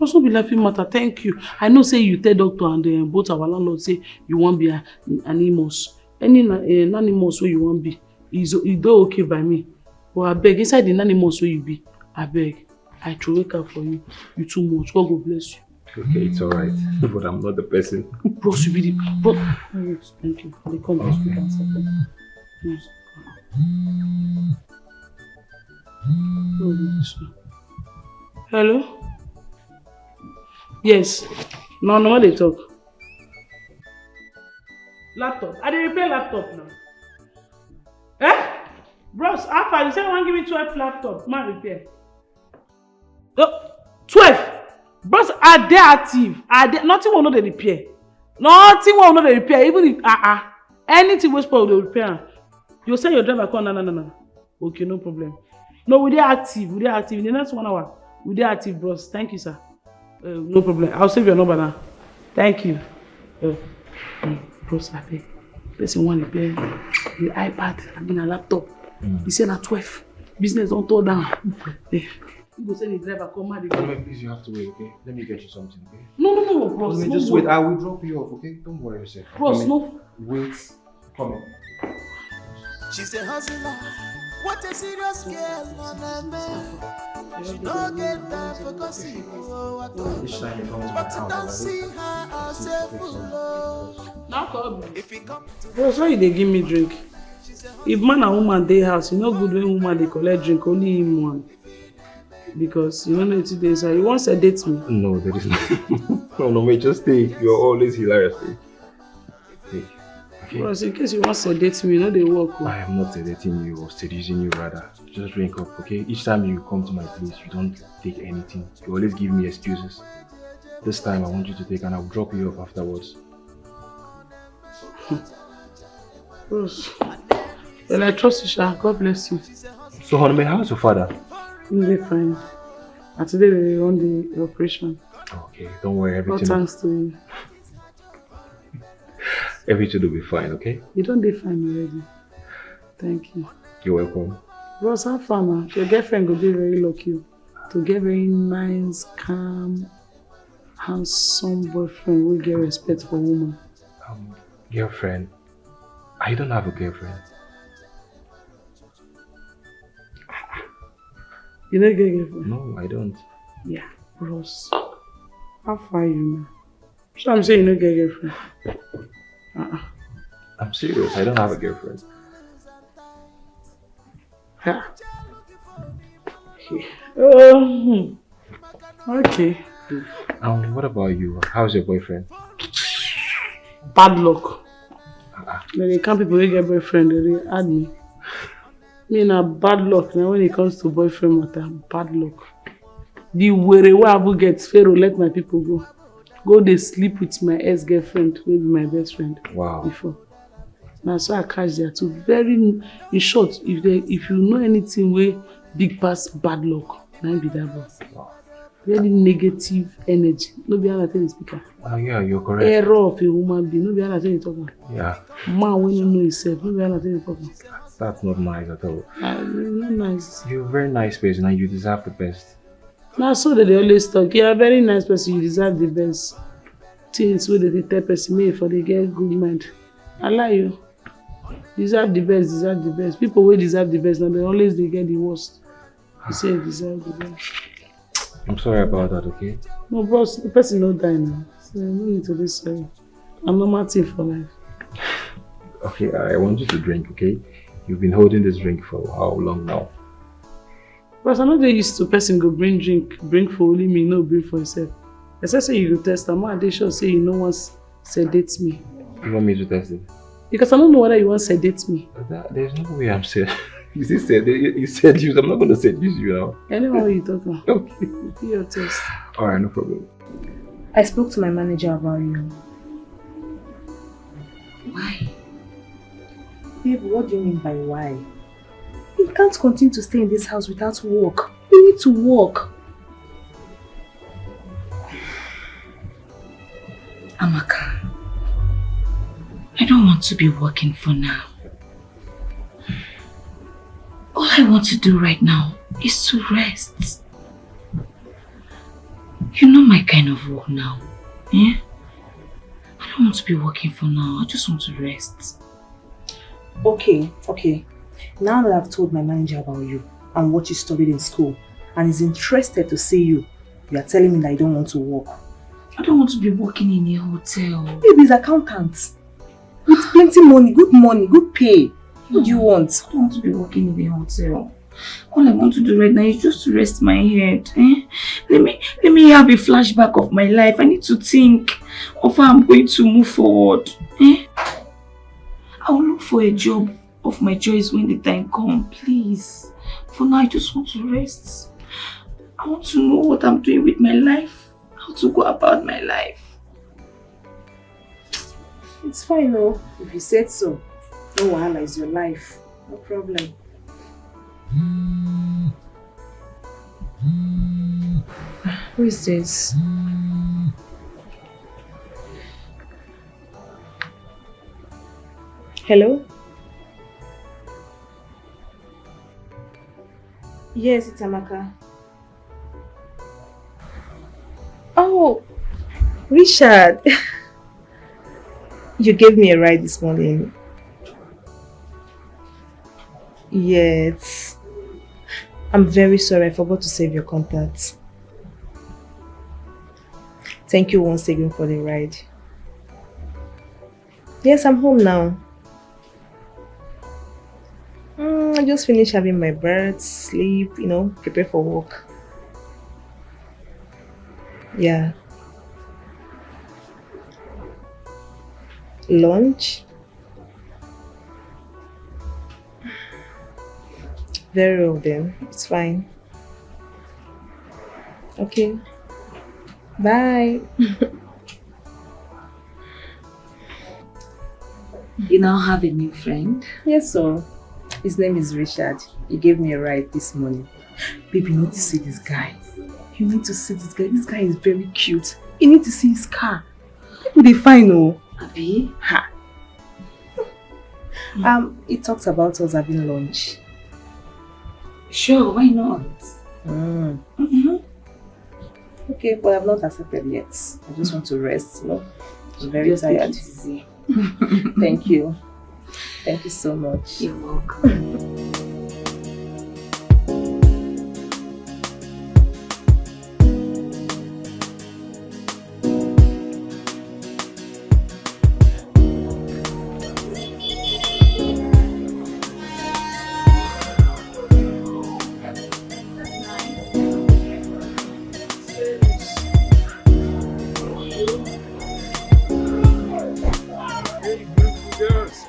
Must not be laughing matter. Thank you. I know say you tell doctor and both our landlord say you want be an Immerse. Any Immerse where you want be is okay by me. But I beg inside the Immerse where you be, I beg. I throw wake up for you. You too much. God will bless you. Okay, it's alright. But I'm not the person. Bro, you be the bro. Thank you. They come to speak and stuff. Please. Hello? Yes. No, what they talk? Laptop. I didn't repair laptop now. Eh? Bros, Alpha, you said you want to give me 12 laptop. Man, repair. 12? Bros, are they active? Nothing will not repair. Nothing will not repair. Even if anything will spoil, they will repair. You say your driver call no. Okay, no problem. No, we are active. In the next 1 hour, we are active, bros. Thank you, sir. No problem. I'll save your number now. Thank you. Bros, I beg. Person want to pay the iPad and a laptop. He said at 12. Business don't turn down. You go send the driver come out. Please, you have to wait, okay? Let me get you something, okay? No, bros. Just wait. I will drop you off, okay? Don't worry yourself. Bros, no. Wait. Come in. She's a hustler. What a serious girl on a man. She don't get time for gossip. Each time you come to my But house, don't see her as a fool. Now come. Bros, why they give me drink? If man and woman dey house, you know good when woman they collect drink, only him one. Because you don't know today, so you want to sedate me. No, there is no. No, mate, just stay. You're always hilarious. Stay. Okay. Bros, in case you want to sedate me, you know they work. I am not sedating you or seducing you, rather. Just drink up, okay? Each time you come to my place, you don't take anything. You always give me excuses. This time I want you to take and I'll drop you off afterwards. Bros, well, I trust you, Sha. God bless you. So, honey, how's your father? He's fine. And today they run the operation. Okay, don't worry, everything. All thanks to you. Everything will be fine, okay? You don't be fine already. Thank you. You're welcome. Bros, have fun now. Your girlfriend will be very lucky to get very nice, calm, handsome boyfriend who get respect for women. Girlfriend? I don't have a girlfriend. You don't get a girlfriend? No, I don't. Yeah, bros. How far you now? So I'm saying you don't get a girlfriend. I'm serious, I don't have a girlfriend. Yeah. Okay. What about you? How's your boyfriend? Bad luck. They can't people who get boyfriend, they add me. Me na bad luck now when it comes to boyfriend matter. Bad luck. The way I will get Pharaoh let my people go. Go they sleep with my ex-girlfriend, who be my best friend. Wow. Before. Now so I catch there too. Very in short, if you know anything where big pass bad luck, now be that boy. Wow. Very negative energy. No be how I tell the speaker. Yeah, you're correct. Error of a woman being. No be how I tell you talking. Yeah. Man when you know himself. No be how I tell you talking. That's not nice at all. Not nice. You're a very nice person and you deserve the best. Now so that they always talk. You're a very nice person. You deserve the best. Things where they tell person me for they get good mind. I lie you. Deserve the best. People wey deserve the best, and they always they get the worst. You say deserve the best. I'm sorry about that, okay? No, boss, the person no die now. So no need to be sorry. I'm normal thing for life. Okay, I want you to drink, okay? You've been holding this drink for how long now? But I'm not used to person go bring drink, bring for only me, no bring for yourself. As I say you go test, I'm not sure say you no one sedate me. You want me to test it? Because I don't know whether you want to sedate me. There's no way I'm said. You said you. I'm not going to seduce you now. Anyway, you talk now. Okay. Do your test. Alright, no problem. I spoke to my manager about you. Why? Babe, what do you mean by why? You can't continue to stay in this house without work. You need to work. Amaka, I don't want to be working for now. All I want to do right now is to rest. You know my kind of work now. Eh? I don't want to be working for now. I just want to rest. Okay. Now that I've told my manager about you and what you studied in school and is interested to see you, you are telling me that you don't want to work. I don't want to be working in a hotel. Baby's accountant. With plenty money, good pay. What do you want? I don't want to be working in the hotel. All I want to do right now is just to rest my head. Eh? Let me have a flashback of my life. I need to think of how I'm going to move forward. Eh? I'll look for a job of my choice when the time comes, please. For now, I just want to rest. I want to know what I'm doing with my life. How to go about my life. It's fine, no? If you said so. No wahala, is your life. No problem. Who is this? Hello? Yes, it's Amaka. Oh, Richard. You gave me a ride this morning. Yes. I'm very sorry, I forgot to save your contact. Thank you once again for the ride. Yes, I'm home now. I just finished having my bath, sleep, prepare for work. Yeah. Lunch? Very well then, it's fine. Okay. Bye. You now have a new friend? Yes, sir. His name is Richard. He gave me a ride this morning. Baby, you need to see this guy. You need to see this guy. This guy is very cute. You need to see his car. People they fine, oh. Abi? Ha. He talks about us having lunch. Sure, why not? Okay, but I've not accepted yet. I just want to rest, I'm very Just tired. take it easy. Thank you. Thank you so much. You're welcome.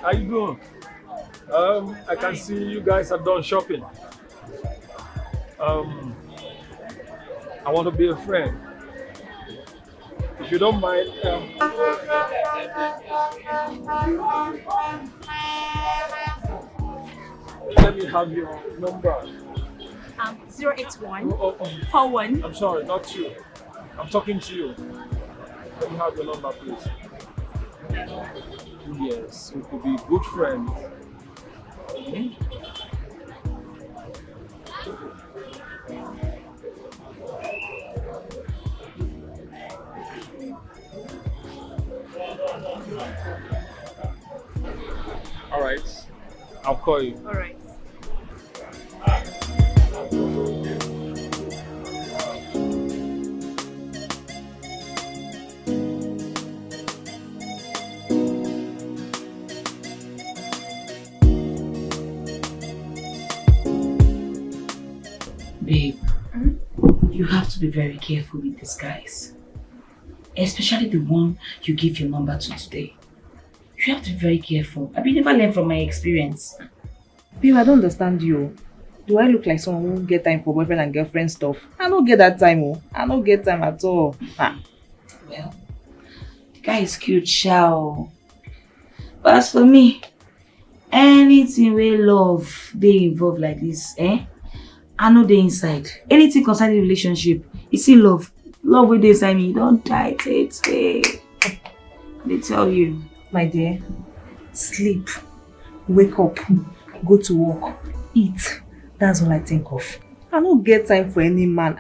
How you doing? I can see you guys are done shopping. I want to be a friend. If you don't mind, let me have your number. 081 41. I'm sorry, not you. I'm talking to you. Let me have your number, please. Yes, we could be good friends. call you. All right. Babe, you have to be very careful with these guys. Especially the one you give your number to today. You have to be very careful. I've never learned from my experience. Babe, I don't understand you. Do I look like someone who get time for boyfriend and girlfriend stuff? I don't get that time, oh. I don't get time at all. Well, the guy is cute, shao. But as for me, anything where love they involve like this, I know they inside. Anything concerning the relationship, you see love where they inside me, don't die, they tell you. My dear, sleep, wake up, go to work, eat. That's all I think of. I don't get time for any man.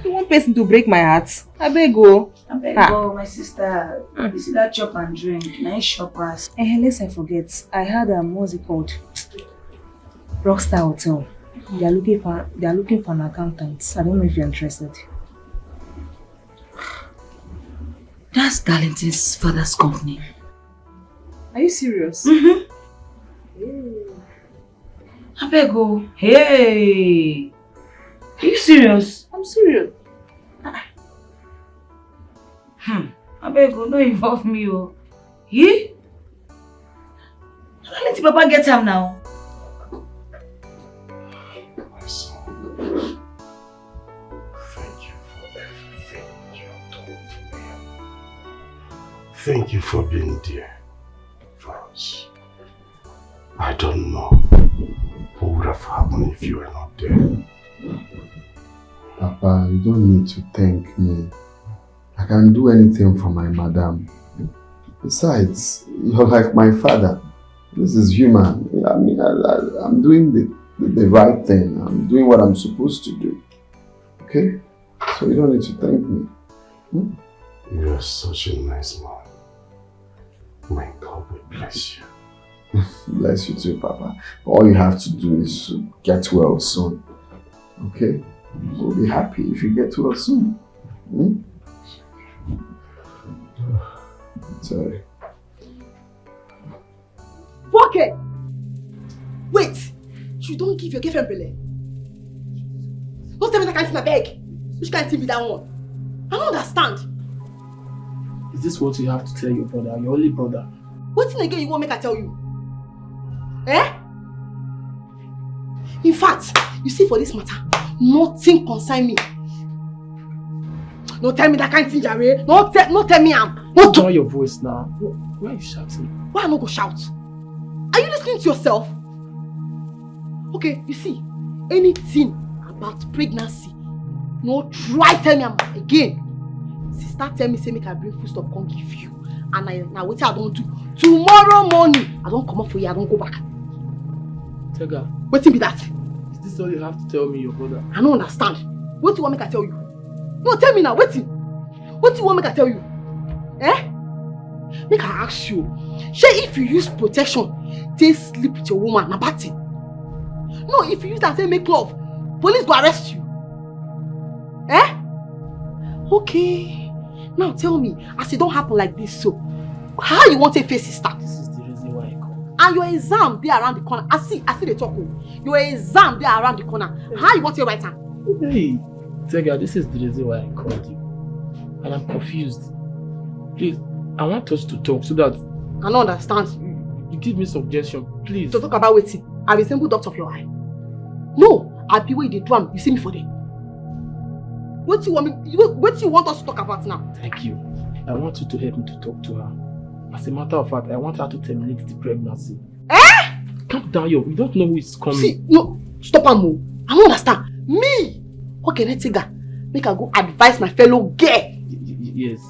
You want person to break my heart? I beg go. My sister. You see that chop and drink, nice shoppers. Unless I forget, I had what's it called? Rockstar Hotel. They are looking for an accountant. I don't know if you're interested. That's Darlington's father's company. Are you serious? I beg go. Hey! Are you serious? I'm serious. I beg go, don't involve me, oh. Yeah? Let the papa get him now. My son, thank you for everything you have done for me. Thank you for being there for us. I don't know what would have happened if you were not there. Papa, you don't need to thank me. I can do anything for my madam. Besides, you're like my father. This is human. I mean, I'm doing the right thing. I'm doing what I'm supposed to do. Okay? So you don't need to thank me. You are such a nice man. My God will bless you. Bless you too, Papa. All you have to do is to get well soon. Okay? We'll be happy if you get well soon. Sorry. Okay. Wait! You don't give your girlfriend belly. Don't tell me that kind of thing I beg. Which kind of thing be that one? I don't understand. Is this what you have to tell your brother, your only brother? What thing again you want make I tell you? In fact, you see for this matter, nothing concern me. Don't tell me that kind of thing, Jare. Don't tell me I'm. Lower your voice now. Why are you shouting? Why am I not gonna shout? Are you listening to yourself? Okay, you see, anything about pregnancy, no try tell me I'm again. Sister tell me say make I bring food stuff come give you. And now what I don't do. Tomorrow morning, I don't come up for you, I don't go back. Tega. What be that? Is this all you have to tell me, your brother? I don't understand. What do you want me to tell you? No, tell me now, what do you want me to tell you? Make I ask you. If you use protection, take sleep with your woman, na bad thing. No, if you use that say make love, police go arrest you. Okay. Now tell me, as it don't happen like this, so how you want to face sister? This is the reason why I come. And your exam they around the corner. I see they talk. Your exam they around the corner. How you want to write her? Hey, Tega, this is the reason why I called you. And I'm confused. Please, I want us to talk so that I don't understand. You give me suggestion, please. To talk about waiting. I resemble doctor of your eye. No, I be where they do am. You see me for them. What do you want us to talk about now? Thank you. I want you to help me to talk to her. As a matter of fact, I want her to terminate the pregnancy. Calm down, you don't know who is coming. See, no, stop and move. I don't understand. Me? Okay, let's make her go advise my fellow girl. Yes.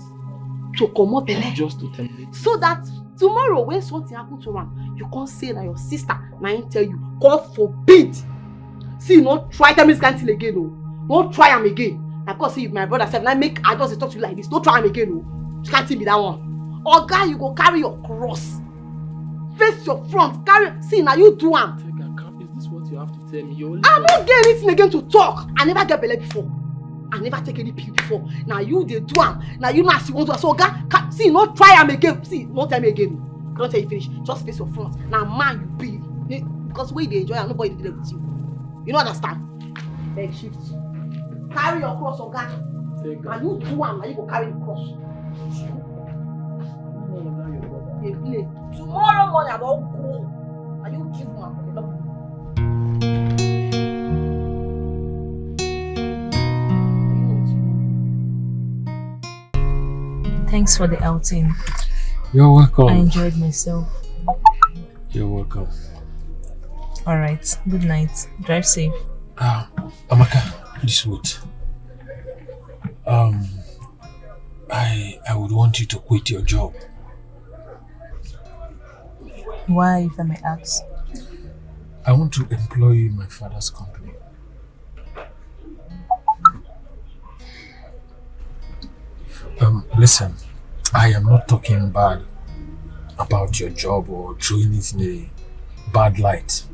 To come up just to terminate. So that tomorrow when something happens to her, you can't say that your sister might tell you, God forbid. See, not try tell me this kind of thing again, no. Don't try him again. Of course, see, my brother said, I just talk to you like this. Don't try him again, no. You can't be that one. Or guy, you go carry your cross. face your front. Carry. See, now you do am. Is this what you have to tell me? I don't get anything again to talk. I never get belle before. I never take any pill before. Now you they do am. Now you not see want to. So see, not try am again. See, not tell me again. I don't tell you finish. Just face your front. Now man, you be because we they enjoy and nobody did it with you. You don't understand? Leg shift. Carry your cross, Oga. Now you do am. Now you go carry the cross. Hey, play. Tomorrow morning I don't go. Now you give me. Thanks for the outing. You're welcome. I enjoyed myself. You're welcome. Alright, good night. Drive safe. Amaka, this would. I would want you to quit your job. Why, if I may ask? I want to employ you in my father's company. Listen, I am not talking bad about your job or throwing it in a bad light.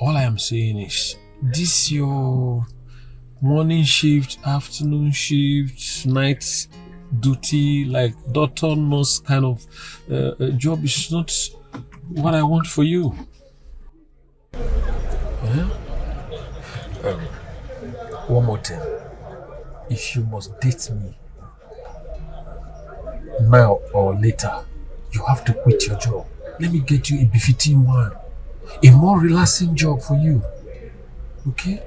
All I am saying is, this your morning shift, afternoon shift, night duty, like doctor, nurse kind of job is not what I want for you. Yeah? One more thing. If you must date me, now or later, you have to quit your job. Let me get you a befitting one. A more relaxing job for you. Okay?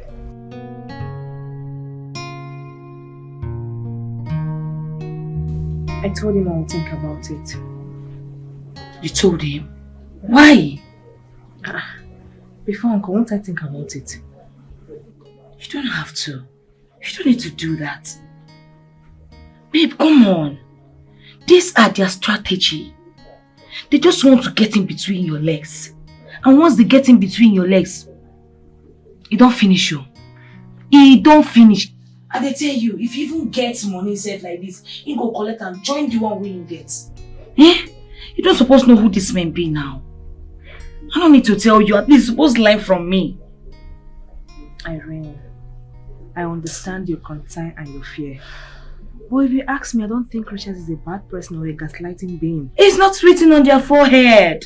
I told him I'll think about it. You told him? Why? Before Uncle, won't I think about it? You don't have to. You don't need to do that. Babe, come on. These are their strategy. They just want to get in between your legs. And once they get in between your legs, it don't finish you. It don't finish. And they tell you, if you even get money set like this, you go collect and join the one we get. Eh? You don't supposed to know who this man be now. I don't need to tell you, at least you're supposed to learn from me. Irene, I understand your concern and your fear. But if you ask me, I don't think Richard is a bad person or a gaslighting being. It's not written on their forehead.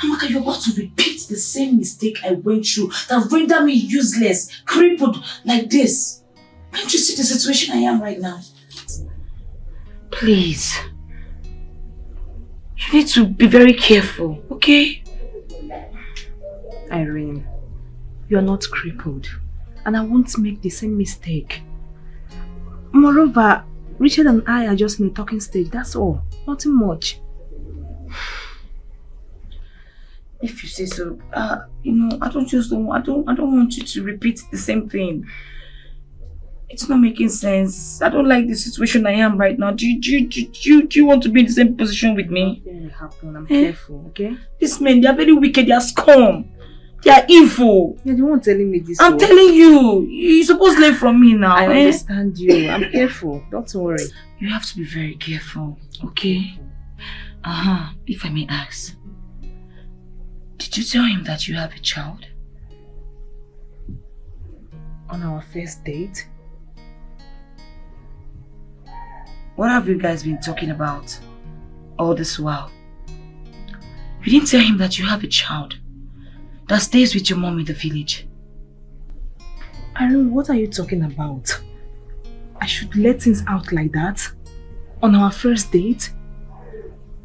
Amaka, you're about to repeat the same mistake I went through that rendered me useless, crippled like this. Can't you see the situation I am right now? Please. You need to be very careful, okay? Irene, you're not crippled. And I won't make the same mistake. Moreover, Richard and I are just in a talking stage, that's all. Nothing much. If you say so, you know, I don't want you to repeat the same thing. It's not making sense. I don't like the situation I am right now. Do you want to be in the same position with me? Nothing will happen. I'm careful, okay? These men, they are very wicked. They are scum. They are evil. You're the one telling me this. I'm telling you. You're supposed to learn from me now. I understand you. I'm careful. Don't worry. You have to be very careful, okay? If I may ask. Did you tell him that you have a child? On our first date? What have you guys been talking about all this while? You didn't tell him that you have a child that stays with your mom in the village. Irene, what are you talking about? I should let things out like that? On our first date?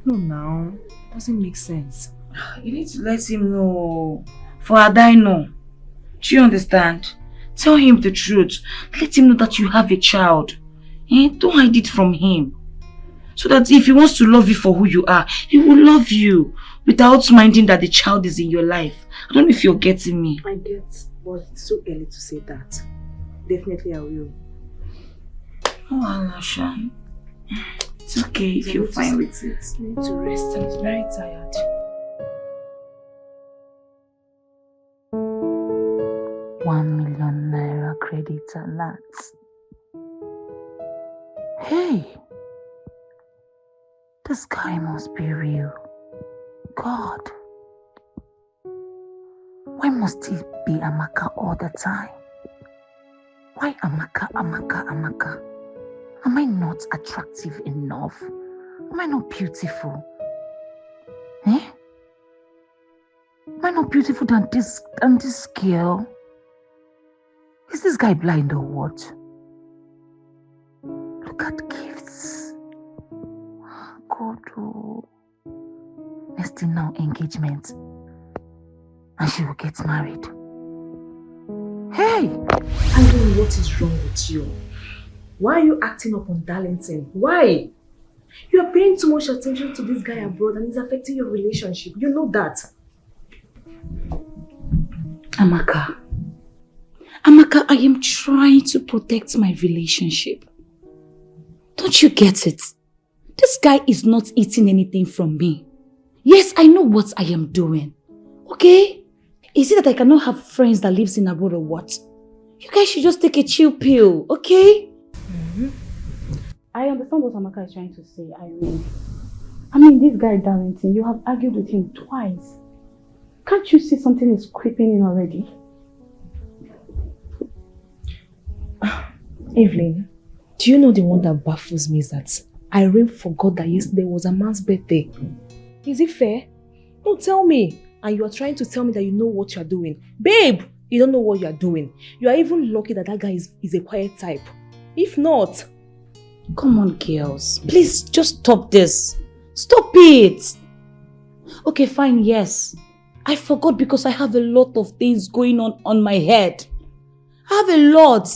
No, now. Doesn't make sense. You need to let him know. For Adaino. Do you understand? Tell him the truth. Let him know that you have a child. Don't hide it from him. So that if he wants to love you for who you are, he will love you without minding that the child is in your life. I don't know if you're getting me. I get, but it's so early to say that. Definitely I will. Oh, Alasha. It's okay if you're fine with it. I need to rest. I'm very tired. ₦1 million credit alert. Hey, this guy must be real. God. Why must it be Amaka all the time? Why Amaka, Amaka, Amaka? Am I not attractive enough? Am I not beautiful? Eh? Am I not beautiful than this girl? Is this guy blind or what? Look at gifts. God, oh. Next thing now, engagement. And she will get married. Hey! Andrew, what is wrong with you? Why are you acting up on Darlington? Why? You are paying too much attention to this guy abroad and it's affecting your relationship. You know that. Amaka, I am trying to protect my relationship. Don't you get it? This guy is not eating anything from me. Yes, I know what I am doing. Okay? Is it that I cannot have friends that lives in abroad or what? You guys should just take a chill pill, okay? I understand what Amaka is trying to say, I mean, this guy Darlington, you have argued with him twice. Can't you see something is creeping in already? Evelyn, do you know the one that baffles me is that Irene forgot that yesterday was a man's birthday? Is it fair? No, tell me. And you are trying to tell me that you know what you are doing. Babe, you don't know what you are doing. You are even lucky that that guy is a quiet type. If not... Come on, girls. Please, just stop this. Stop it. Okay, fine, yes. I forgot because I have a lot of things going on my head. I have a lot.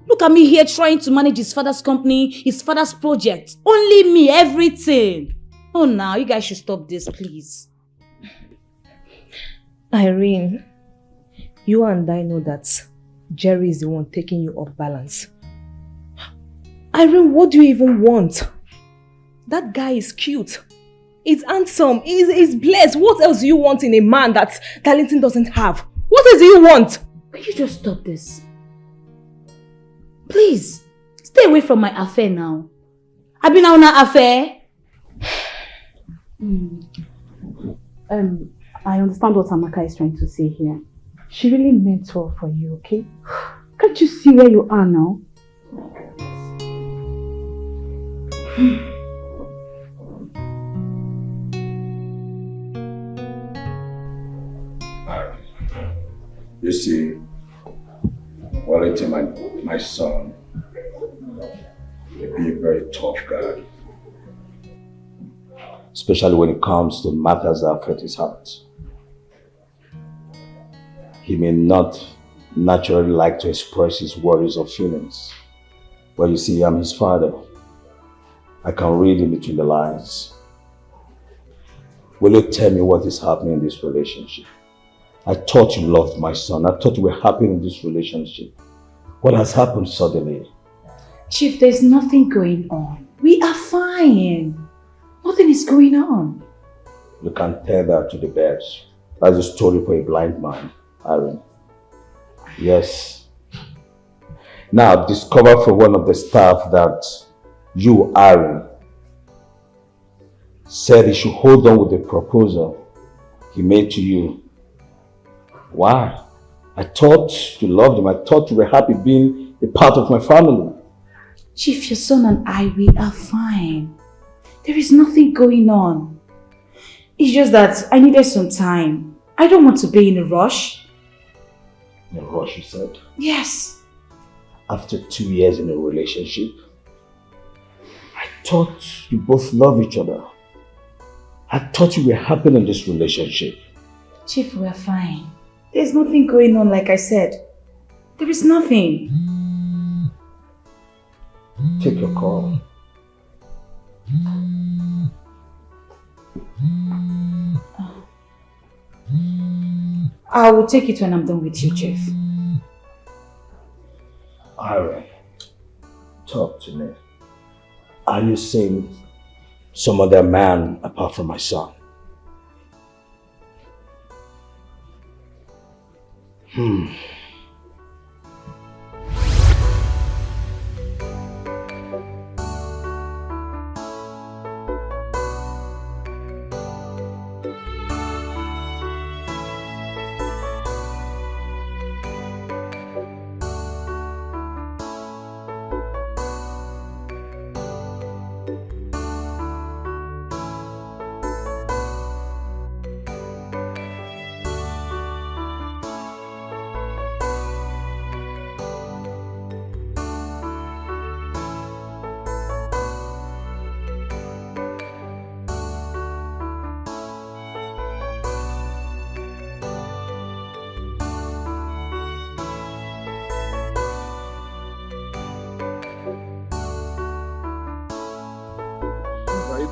Look at me here trying to manage his father's company, his father's project. Only me, everything. Oh, now, you guys should stop this, please. Irene, you and I know that Jerry is the one taking you off balance. Irene, what do you even want? That guy is cute. He's handsome. He's blessed. What else do you want in a man that Darlington doesn't have? What else do you want? Can you just stop this? Please, stay away from my affair now. I've been on an affair. I understand what Amaka is trying to say here. She really meant well for you, okay? Can't you see where you are now? You see, Wellington, my son, will be a very tough guy. Especially when it comes to matters that affect his heart. He may not naturally like to express his worries or feelings. But you see, I'm his father. I can read in between the lines. Will you tell me what is happening in this relationship? I thought you loved my son. I thought you were happy in this relationship. What has happened suddenly? Chief, there's nothing going on. We are fine. Nothing is going on. You can tell that to the birds. That's a story for a blind man, Aaron. Yes. Now, discover from one of the staff that you, Aaron, said he should hold on with the proposal he made to you. Why? I thought you loved him. I thought you were happy being a part of my family. Chief, your son and I, we are fine. There is nothing going on. It's just that I needed some time. I don't want to be in a rush. In a rush, you said? Yes. After 2 years in a relationship, I thought you both love each other. I thought you were happy in this relationship. Chief, we're fine. There's nothing going on, like I said. There is nothing. Take your call. I will take it when I'm done with you, Chief. Aaron, talk to me. Are you seeing some other man apart from my son?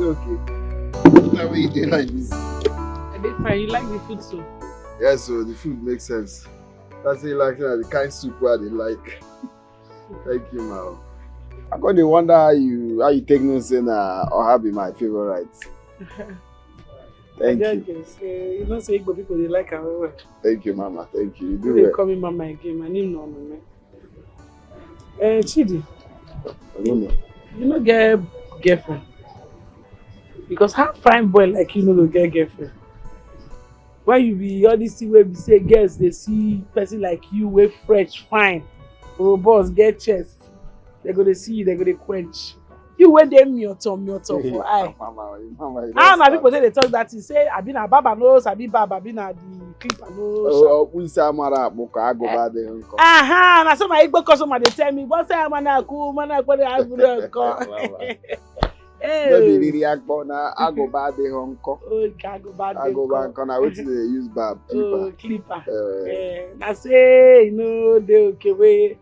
you okay? Why you doing like this? I did fine. You like the food too? Yes, so the food makes sense. That's it, like the kind of soup where they like. Thank you, man. I'm going to wonder how you take no saying or have be my favorite. Thank you. You know, say Igbo people they like our work. Thank you, Mama. Thank you. You do They well. call me Mama again. My name no Mama. Chidi. I don't know. You no get girlfriend. Because how fine boy like you no go get girlfriend? Why you be all this thing where we say girls they see person like you way fresh, fine, robust, get chest. They go to see you, they go to quench. You wear them mioto for eye. Mama, Now people say they talk that you say I been a baba nose, I be baba, I been a the clipper nose. Oh, we say Amara Boka, I go bad there. Aha, now some my Igbo customer they tell me, what say I'm a cool man, I go I go. Maybe really I go bad there, uncle. Oh, I go bad. I go back on. I wait till they use bab clipper. I say you know they okay way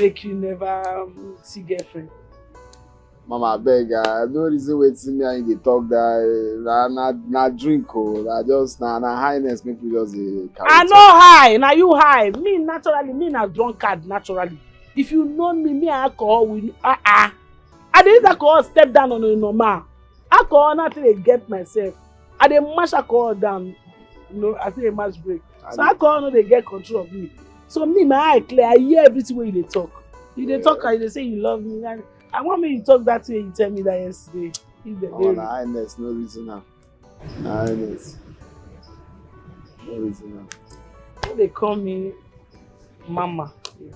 make you never see girlfriend. Mama beg, no reason wait see me and they talk that na drink oh, na just na highness make you just I know high, now you high. Me naturally, me na drunkard naturally. If you know me alcohol will I didn't alcohol step down on a normal. Alcohol nothing they get myself. I dey mash alcohol down, you know, I say a mash break. So alcohol no they get control of me. So me my eye clear, I hear everything when you dey talk. You dey talk and they say you love me. And I want me to talk that way. You tell me that yesterday. Oh, na highness, no reason now. Na highness. No reason now. They call me Mama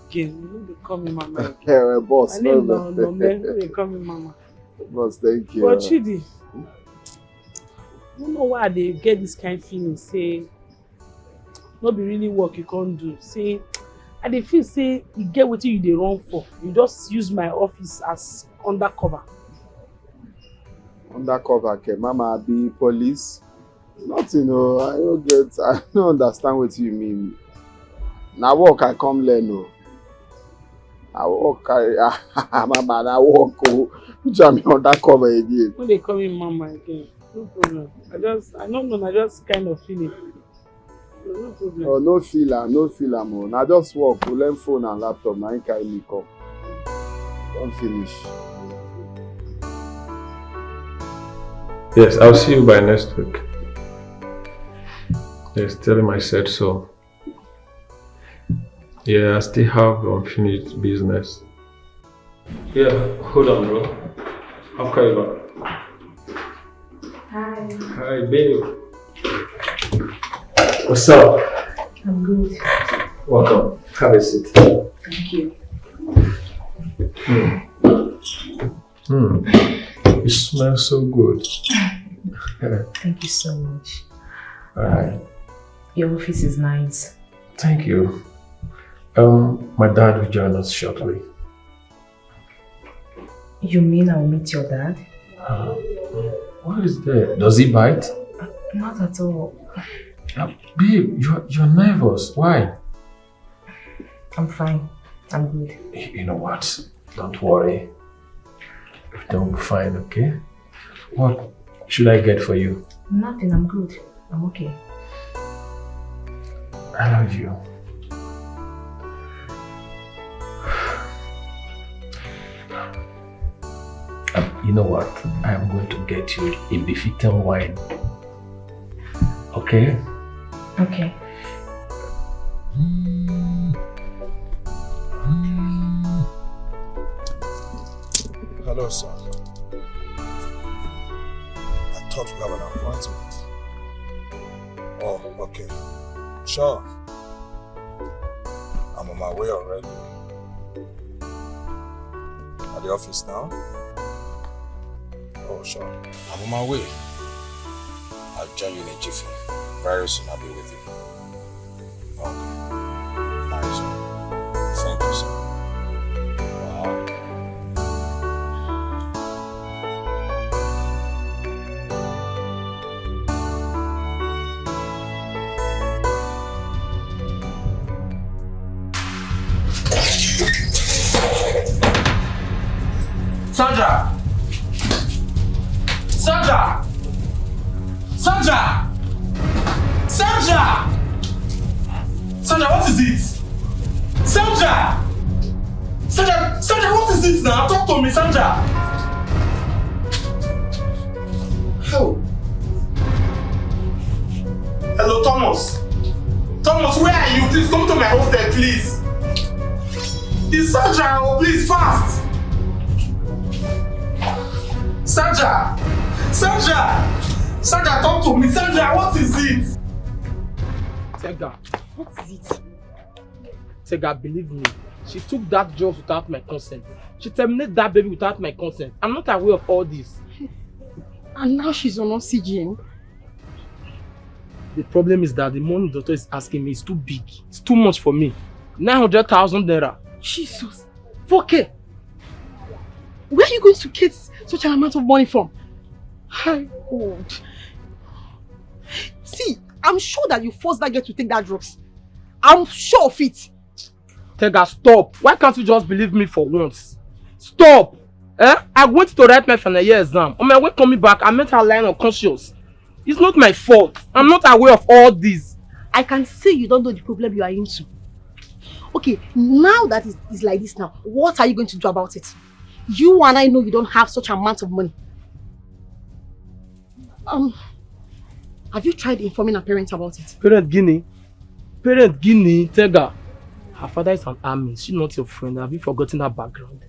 again. You know they call me Mama again. Yeah, boss. My name no man. They call me Mama. Boss, thank you. But Chidi, I don't know why they get this kind of feeling. Say, not be really work you can't do. Say, and they feel say you get what you they run for. You just use my office as undercover. Undercover, okay. Mama be police. Nothing, no. I don't understand what you mean. Now work I come learn, no. I work, Mama, I work, oh. Which I'm undercover again. When they call me Mama again, no problem. I don't know, I just kind of feel it. No problem. Oh, no feel am, oh. Now just work, we learn phone and laptop, now you carry me come. Don't finish. Yes, I'll see you by next week. Yes, tell him I said so. Yeah, I still have unfinished business. Yeah, hold on, bro. I'll call you back. Hi. Hi, babe. What's up? I'm good. Welcome. Have a seat. Thank you. You smell so good. Thank you so much. Alright. Your office is nice. Thank you. My dad will join us shortly. You mean I'll meet your dad? What is that? Does he bite? Not at all. Babe, you're nervous. Why? I'm fine. I'm good. You know what? Don't worry. Don't be fine, okay? What should I get for you? Nothing. I'm good. I'm okay. I love you. You know what? I am going to get you a Befitan wine. Okay? Okay. Hello, sir. I thought you have an appointment. Oh, okay. Sure. I'm on my way already. At the office now? Oh, sure. I'm on my way. I'll join you in a jiffy. Very soon I'll be with you. Okay. Nice. Thank you, sir. Bye. Sandra! Sandra! Sandra! Sandra! Sandra, what is it? Sandra! Sandra, what is it now? Talk to me, Sandra! How? Hello, Thomas. Thomas, where are you? Please come to my hostel, please. It's Sandra, oh, please, fast! Sandra! Sandra! Sandra, talk to me. Sandra, what is it? Tega, what is it? Tega, believe me, she took that job without my consent. She terminated that baby without my consent. I'm not aware of all this. And now she's on oxygen. The problem is that the money the doctor is asking me is too big. It's too much for me. 900,000 naira. Jesus. 4K. Where are you going to get such an amount of money from? My God. See, I'm sure that you forced that girl to take that drugs. I'm sure of it. Tega, stop. Why can't you just believe me for once? Stop. I went to write my final year exam. On my way coming back, I met her lying unconscious. It's not my fault. I'm not aware of all this. I can see you don't know the problem you are into. Okay, now that it's like this now, what are you going to do about it? You and I know you don't have such an amount of money. Have you tried informing her parents about it? Parent Guinea, Tega. Her father is an army. She's not your friend. Have you forgotten her background?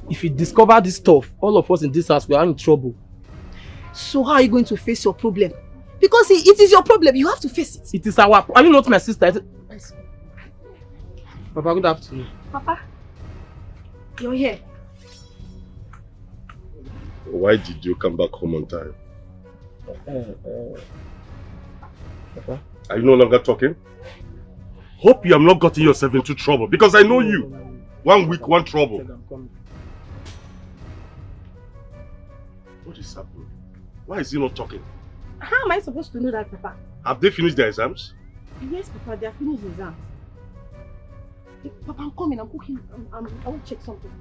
If you discover this stuff, all of us in this house, we are in trouble. So how are you going to face your problem? Because it is your problem. You have to face it. It is our... Are you not my sister? Papa, good afternoon. Papa, you're here. Why did you come back home on time? Papa? Are you no longer talking? Hope you have not gotten yourself into trouble because I know you. 1 week, one trouble. What is happening? Why is he not talking? How am I supposed to know that, Papa? Have they finished their exams? Yes, Papa, they are finished exams. Papa, I'm coming. I'm cooking. I want to check something.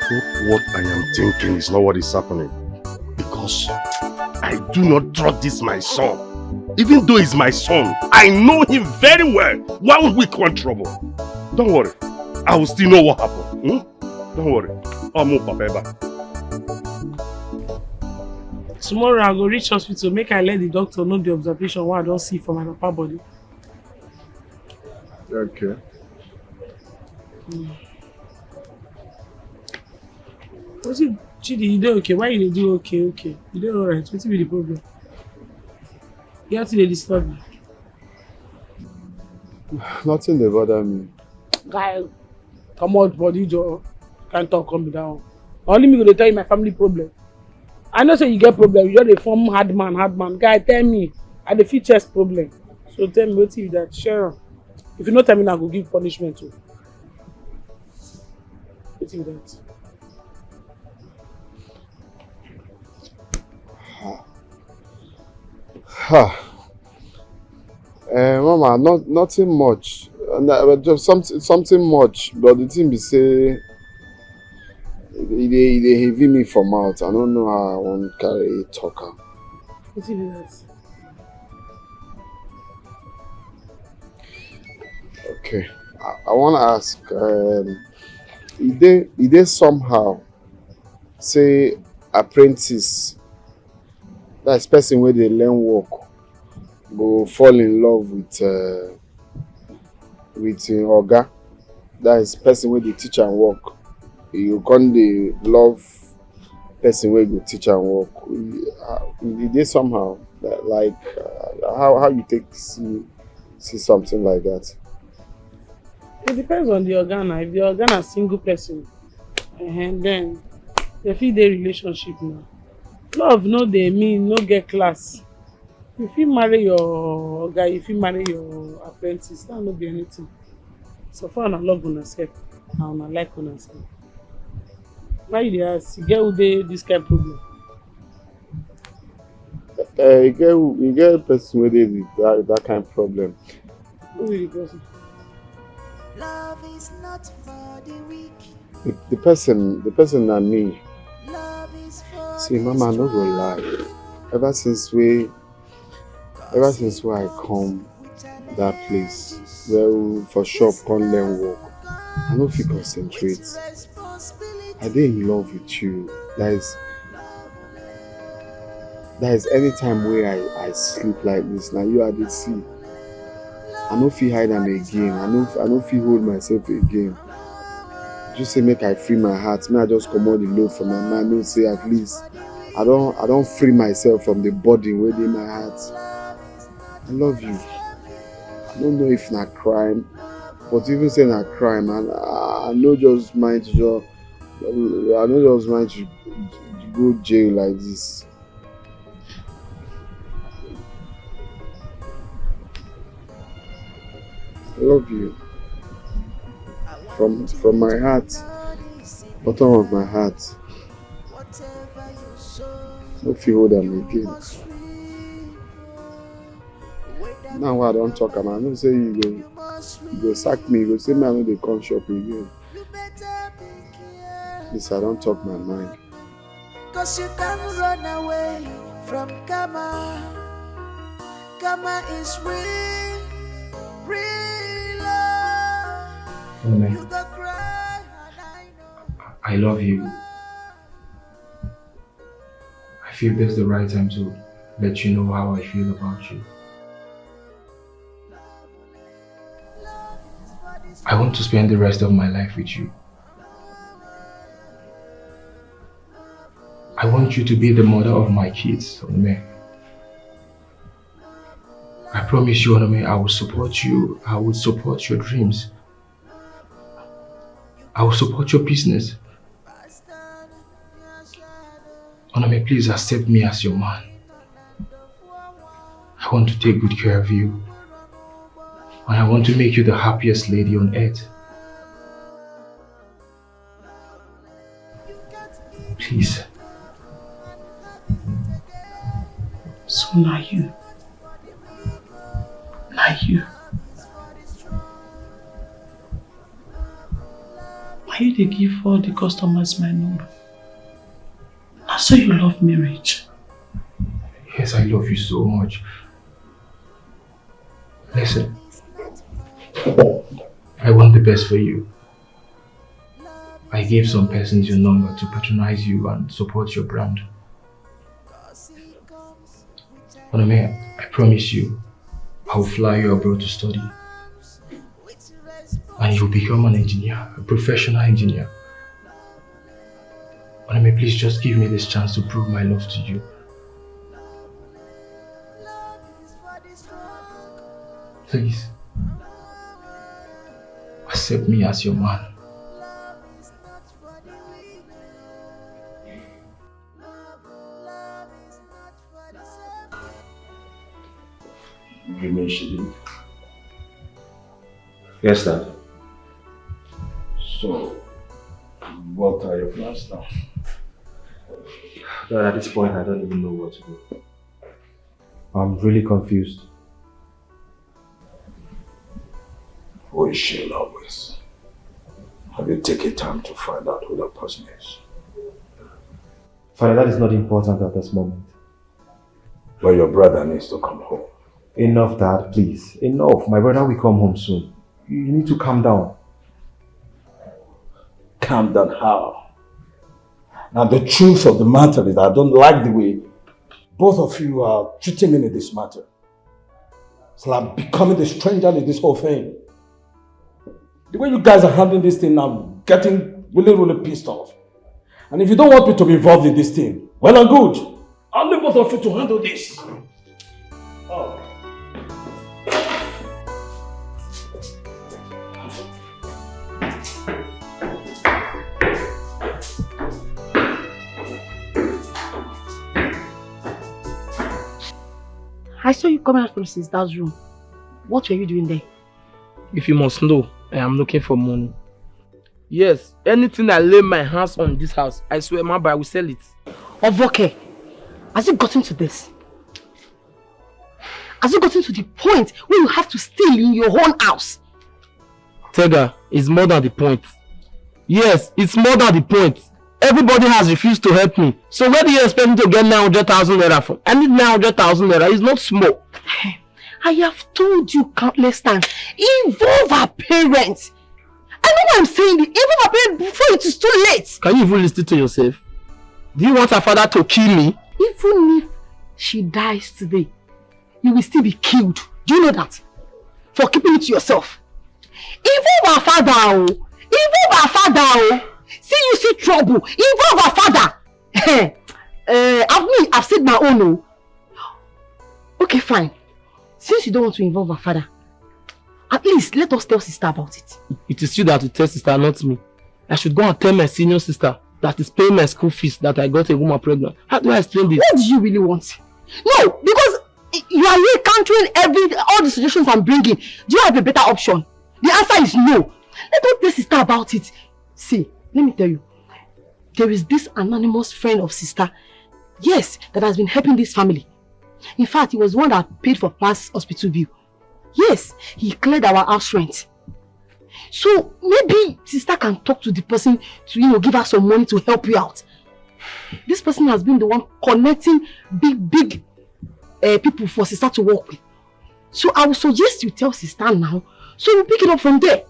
Hope what I am thinking is not what is happening. Because I do not trust this my son. Even though he's my son, I know him very well. 1 week, one trouble. Don't worry. I will still know what happened. Don't worry. I'll move Papa. Tomorrow I go reach hospital, make I let the doctor know the observation what I don't see for my papa body. Okay. What's it, Chidi, you do okay? Why you do okay? You do alright. What's be the problem? You have to disturb me. Nothing dey bother me. Guy, come out, body, Joe. Can't talk, come down. Only me gonna tell you my family problem. I know say you get problem. You just dey form hard man. Guy, tell me. I dey feel chest problem. So tell me what you that share. If you not tell me, I go give punishment too. What you that? Mama, nothing much. Just something much. But the thing be say, they heavy me for mouth. I don't know how I want to carry it talker. What you that? Okay, I want to ask. Did they somehow say apprentice? That's person where they learn work go fall in love with oga. That is person where they teach and work. You can't dey love person where you teach and work. Did they somehow like how you take see something like that? It depends on the organ. If the organ is single person, then they feel their relationship now. Love no dey mean no get class. If you marry your guy, if you marry your apprentice, that no be anything. So far, I love on herself, and I like on herself. Why you dey ask? You get who dey this kind of problem? You get a person where they that kind of problem. Who is the person? Love is not for the weak. The person and me. Love is for See, Mama, I no go lie. Ever since I come that place where we for shop come learn work, I no fit concentrate. I dey in love with you. That is any time where I sleep like this. Now you are the see. I no fit hide am again. I no fit hold myself again. Just say make I free my heart. May I just comot the load from my mind. No say at least I don't free myself from the burden within my heart. I love you. I don't know if not crime, but even saying a crime, I no just mind to go jail like this. I love you. From my heart, bottom of my heart. No feel hold them again. Now I don't talk about, I don't say you go sack me, you go say me I know they come shop again. This I don't talk my mind. Cause you can't run away from karma. Karma is real, real love. You go cry and I know. I love you. I feel this is the right time to let you know how I feel about you. I want to spend the rest of my life with you. I want you to be the mother of my kids, Onome. I promise you, Onome, I will support you. I will support your dreams. I will support your business. Onome, please accept me as your man. I want to take good care of you. And I want to make you the happiest lady on earth. Please. So now you. Now you. Why you dey give all the customers my number? Now so you love marriage. Yes, I love you so much. Listen. I want the best for you. I gave some persons your number to patronize you and support your brand. Onome, I promise you, I will fly you abroad to study. And you'll become an engineer, a professional engineer. Onome, please just give me this chance to prove my love to you. Please. Accept me as your man. You mean she did? Yes, Dad. So, what are your plans now? Dad, at this point, I don't even know what to do. I'm really confused. Who is she in love with? Have you taken time to find out who that person is? Father, that is not important at this moment. But your brother needs to come home. Enough, Dad, please. Enough. My brother will come home soon. You need to calm down. Calm down how? Now the truth of the matter is that I don't like the way both of you are treating me in this matter. It's like becoming the stranger in this whole thing. The way you guys are handling this thing, I'm getting really, really pissed off. And if you don't want me to be involved in this thing, well and good. I'll leave both of you to handle this. Oh. I saw you coming out from sister's room. What were you doing there? If you must know, I am looking for money. Yes, anything I lay my hands on in this house, I swear, my boy, I will sell it. Ovoke, has it gotten to this? Has it gotten to the point where you have to steal in your own house? Tega, it's more than the point. Yes, it's more than the point. Everybody has refused to help me. So where do you expect me to get 900,000 naira from? I need 900,000 naira. It's not small. I have told you countless times. Involve our parents. I know what I'm saying. Involve our parents before it is too late. Can you even listen to yourself? Do you want her father to kill me? Even if she dies today, you will still be killed. Do you know that? For keeping it to yourself. Involve our father. Oh. Involve our father. Oh. See you see trouble. Involve our father. I've said my own. Oh. Okay, fine. Since you don't want to involve our father, at least let us tell sister about it. It is you that will tell sister, not me. I should go and tell my senior sister that is paying my school fees that I got a woman pregnant. How do I explain this? What do you really want? No, because you are here countering all the suggestions I'm bringing. Do you have a better option? The answer is no. Let us tell sister about it. See, let me tell you. There is this anonymous friend of sister, yes, that has been helping this family. In fact, he was one that paid for past hospital bill. Yes, he cleared our house rent. So maybe sister can talk to the person to, give her some money to help you out. This person has been the one connecting big people for sister to work with. So I would suggest you tell sister now, so we'll pick it up from there.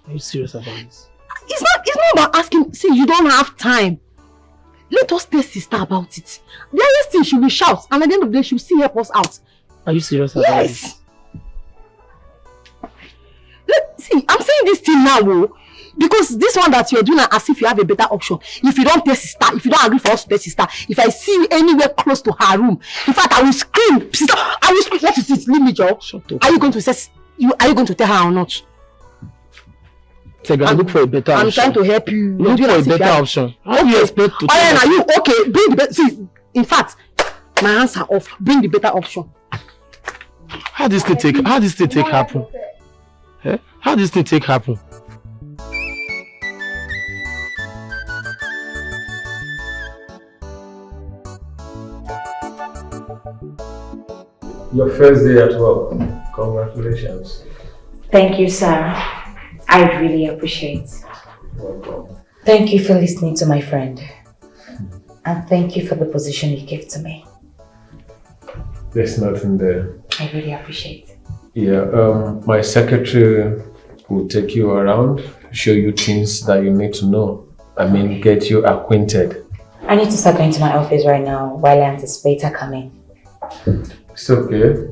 Are you serious about this? It's not about asking. See, you don't have time. Let us tell sister about it. The other thing, she will shout, and at the end of the day, she will still help us out. Are you serious about this? See, I'm saying this thing now, because this one that you're doing as if you have a better option. If you don't tell sister, if you don't agree for us to tell sister, if I see you anywhere close to her room, in fact, I will scream, sister, I will scream. What is it? Leave me, Joe. Shut up. Are you going to tell her or not? Tega, look for a better option. I'm trying to help you. Look for a better option. How do you expect to tell are you okay? Bring the better. See, in fact, my hands are off. Bring the better option. How this thing take happen? Eh? How this thing take happen? Your first day at work. Congratulations. Thank you, sir. I really appreciate. Welcome. Thank you for listening to my friend. And thank you for the position you gave to me. There's nothing there. I really appreciate. Yeah, my secretary will take you around, show you things that you need to know. I mean, get you acquainted. I need to start going to my office right now while I anticipate her coming. It's okay.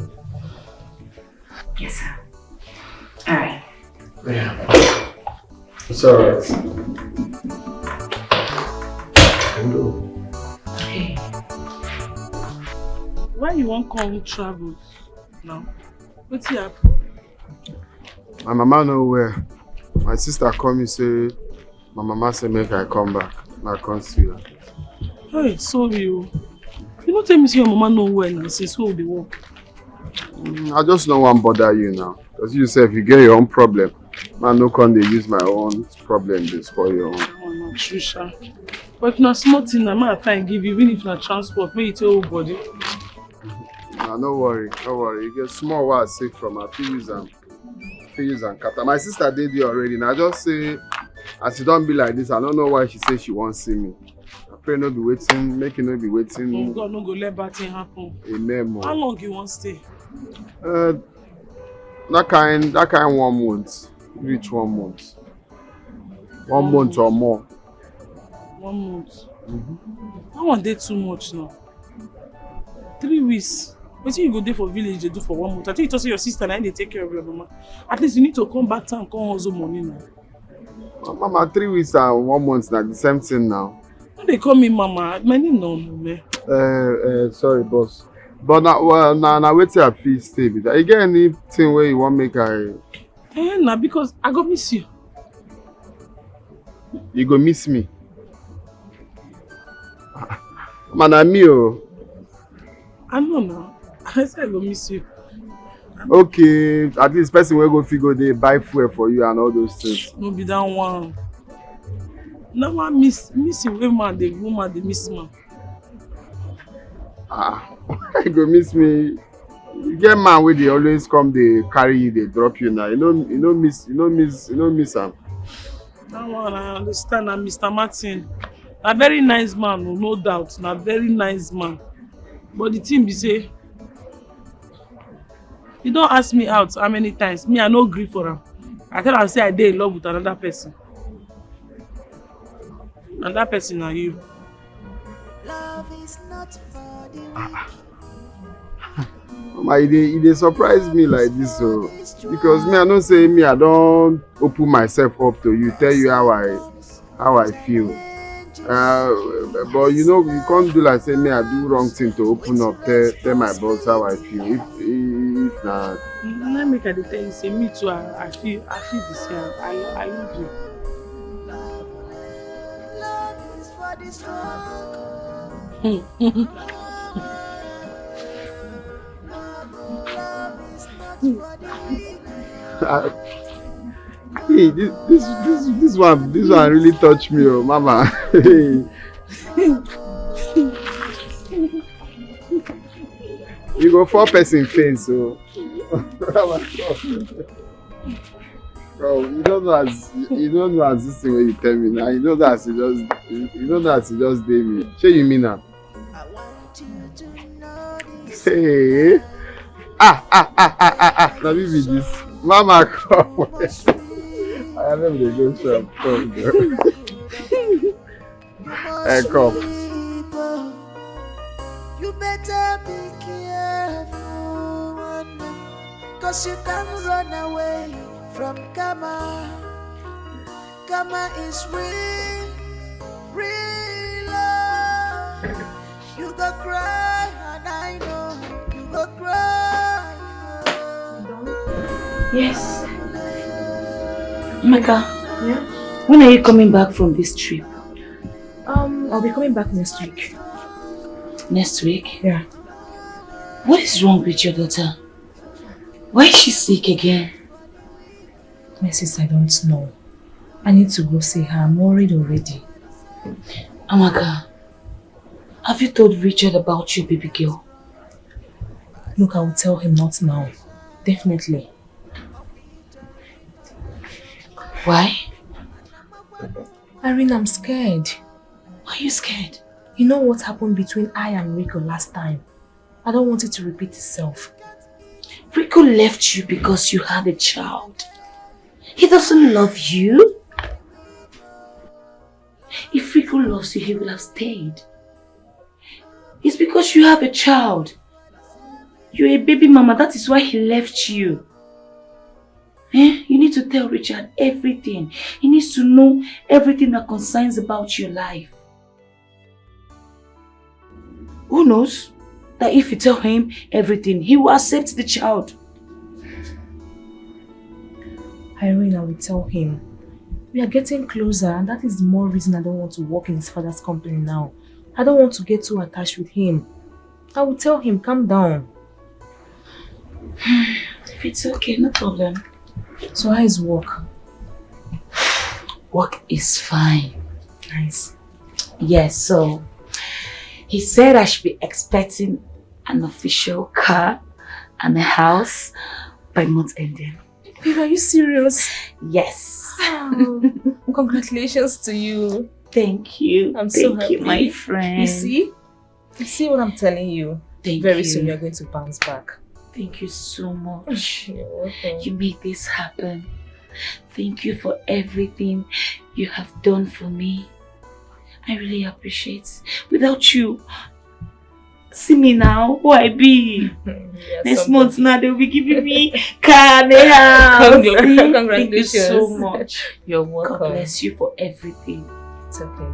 Yes, sir. Alright. Yeah. It's alright. Hey. Why you won't come travel now? What's happen? My mama nowhere. My sister call me say, my mama say make I come back. I can't see her. Hey, sorry you. You don't tell me say your mama nowhere now since we will work. I just don't want to bother you now. Because you say if you get your own problem, man, no can they use my own problem to spoil your own. Oh, no, true, sha. But if not small thing, I might try and give you, even if not transport, maybe tell your body. Nah, no worry. You get small what I say from her, use and cut. My sister did it already. Now I just say, as you don't be like this, I don't know why she says she won't see me. I pray not be waiting, make it not be waiting. Oh God, no go let bad thing happen. Amen. How long you want stay? That kind 1 month. Reach 1 month. 1 month or more. 1 month. That one day too much now. 3 weeks. What you go there for village they do for 1 month? I think you told your sister and they take care of your mama. At least you need to come back town and come hustle money now. Mama, 3 weeks and 1 month now, the same thing now. They call me mama. My name no man. Sorry boss. But now wait till I feel stay with that. You get anything where you want make I? Nah, because I go miss you. You go miss me? Man, I'm me. I know now. I said I go miss you. Okay, at least person will go figure they buy fuel for you and all those things. No be that one. No one miss woman, the woman, the miss man. You go miss me. You get man where they always come, they carry you, they drop you now. You know miss am. That one I understand. And Mr. Martin, a very nice man, no doubt. Na very nice man. But the thing be say, he don't ask me out how many times. Me, I no gree for him. I tell am say I dey in love with another person. And that person are you. Mama, they surprise me like this, so because me, I don't say me, I don't open myself up to you, tell you how I feel. But you know, you can't do like say me, I do wrong thing to open up, tell my boss how I feel. If not, Let me tell you, say me too. I feel the same. I love you. Hey, this one really touched me, oh, Mama. You go 4-person face, so. Bro, you don't know as this thing when you tell me now. You know that you just did me. Say you mean that? Hey. Now me be this. Mama, come. I have never go shop. Come, girl. Hey, come. You better be careful, cause you can't run away from karma. Karma is real, real love. You go cry, and I know you go cry. Yes. Maka, yeah? When are you coming back from this trip? I'll be coming back next week. Next week? Yeah. What is wrong with your daughter? Why is she sick again? My sister, I don't know. I need to go see her. I'm worried already. Amaka, have you told Richard about your baby girl? Look, I will tell him not now. Definitely. Why? Irene, I'm scared. Why are you scared? You know what happened between I and Rico last time? I don't want it to repeat itself. Rico left you because you had a child. He doesn't love you. If Rico loves you, he will have stayed. It's because you have a child. You're a baby mama, that is why he left you. You need to tell Richard everything. He needs to know everything that concerns about your life. Who knows that if you tell him everything, he will accept the child. Irene, I will tell him. We are getting closer, and that is the more reason I don't want to work in his father's company now. I don't want to get too attached with him. I will tell him, calm down. If it's okay, no problem. So how is work? Work is fine. Nice. Yes, so he said I should be expecting an official car and a house by month ending. Babe, are you serious? Yes. Oh, congratulations to you. Thank you. I'm so happy. Thank you, my friend. You see? You see what I'm telling you? Very soon you're going to bounce back. Thank you so much. You're welcome. You made this happen. Thank you for everything you have done for me. I really appreciate. Without you, see me now, who I be. Next month now they'll be giving me car and a house. Congratulations. Thank you so much. You're welcome. God bless you for everything. It's okay.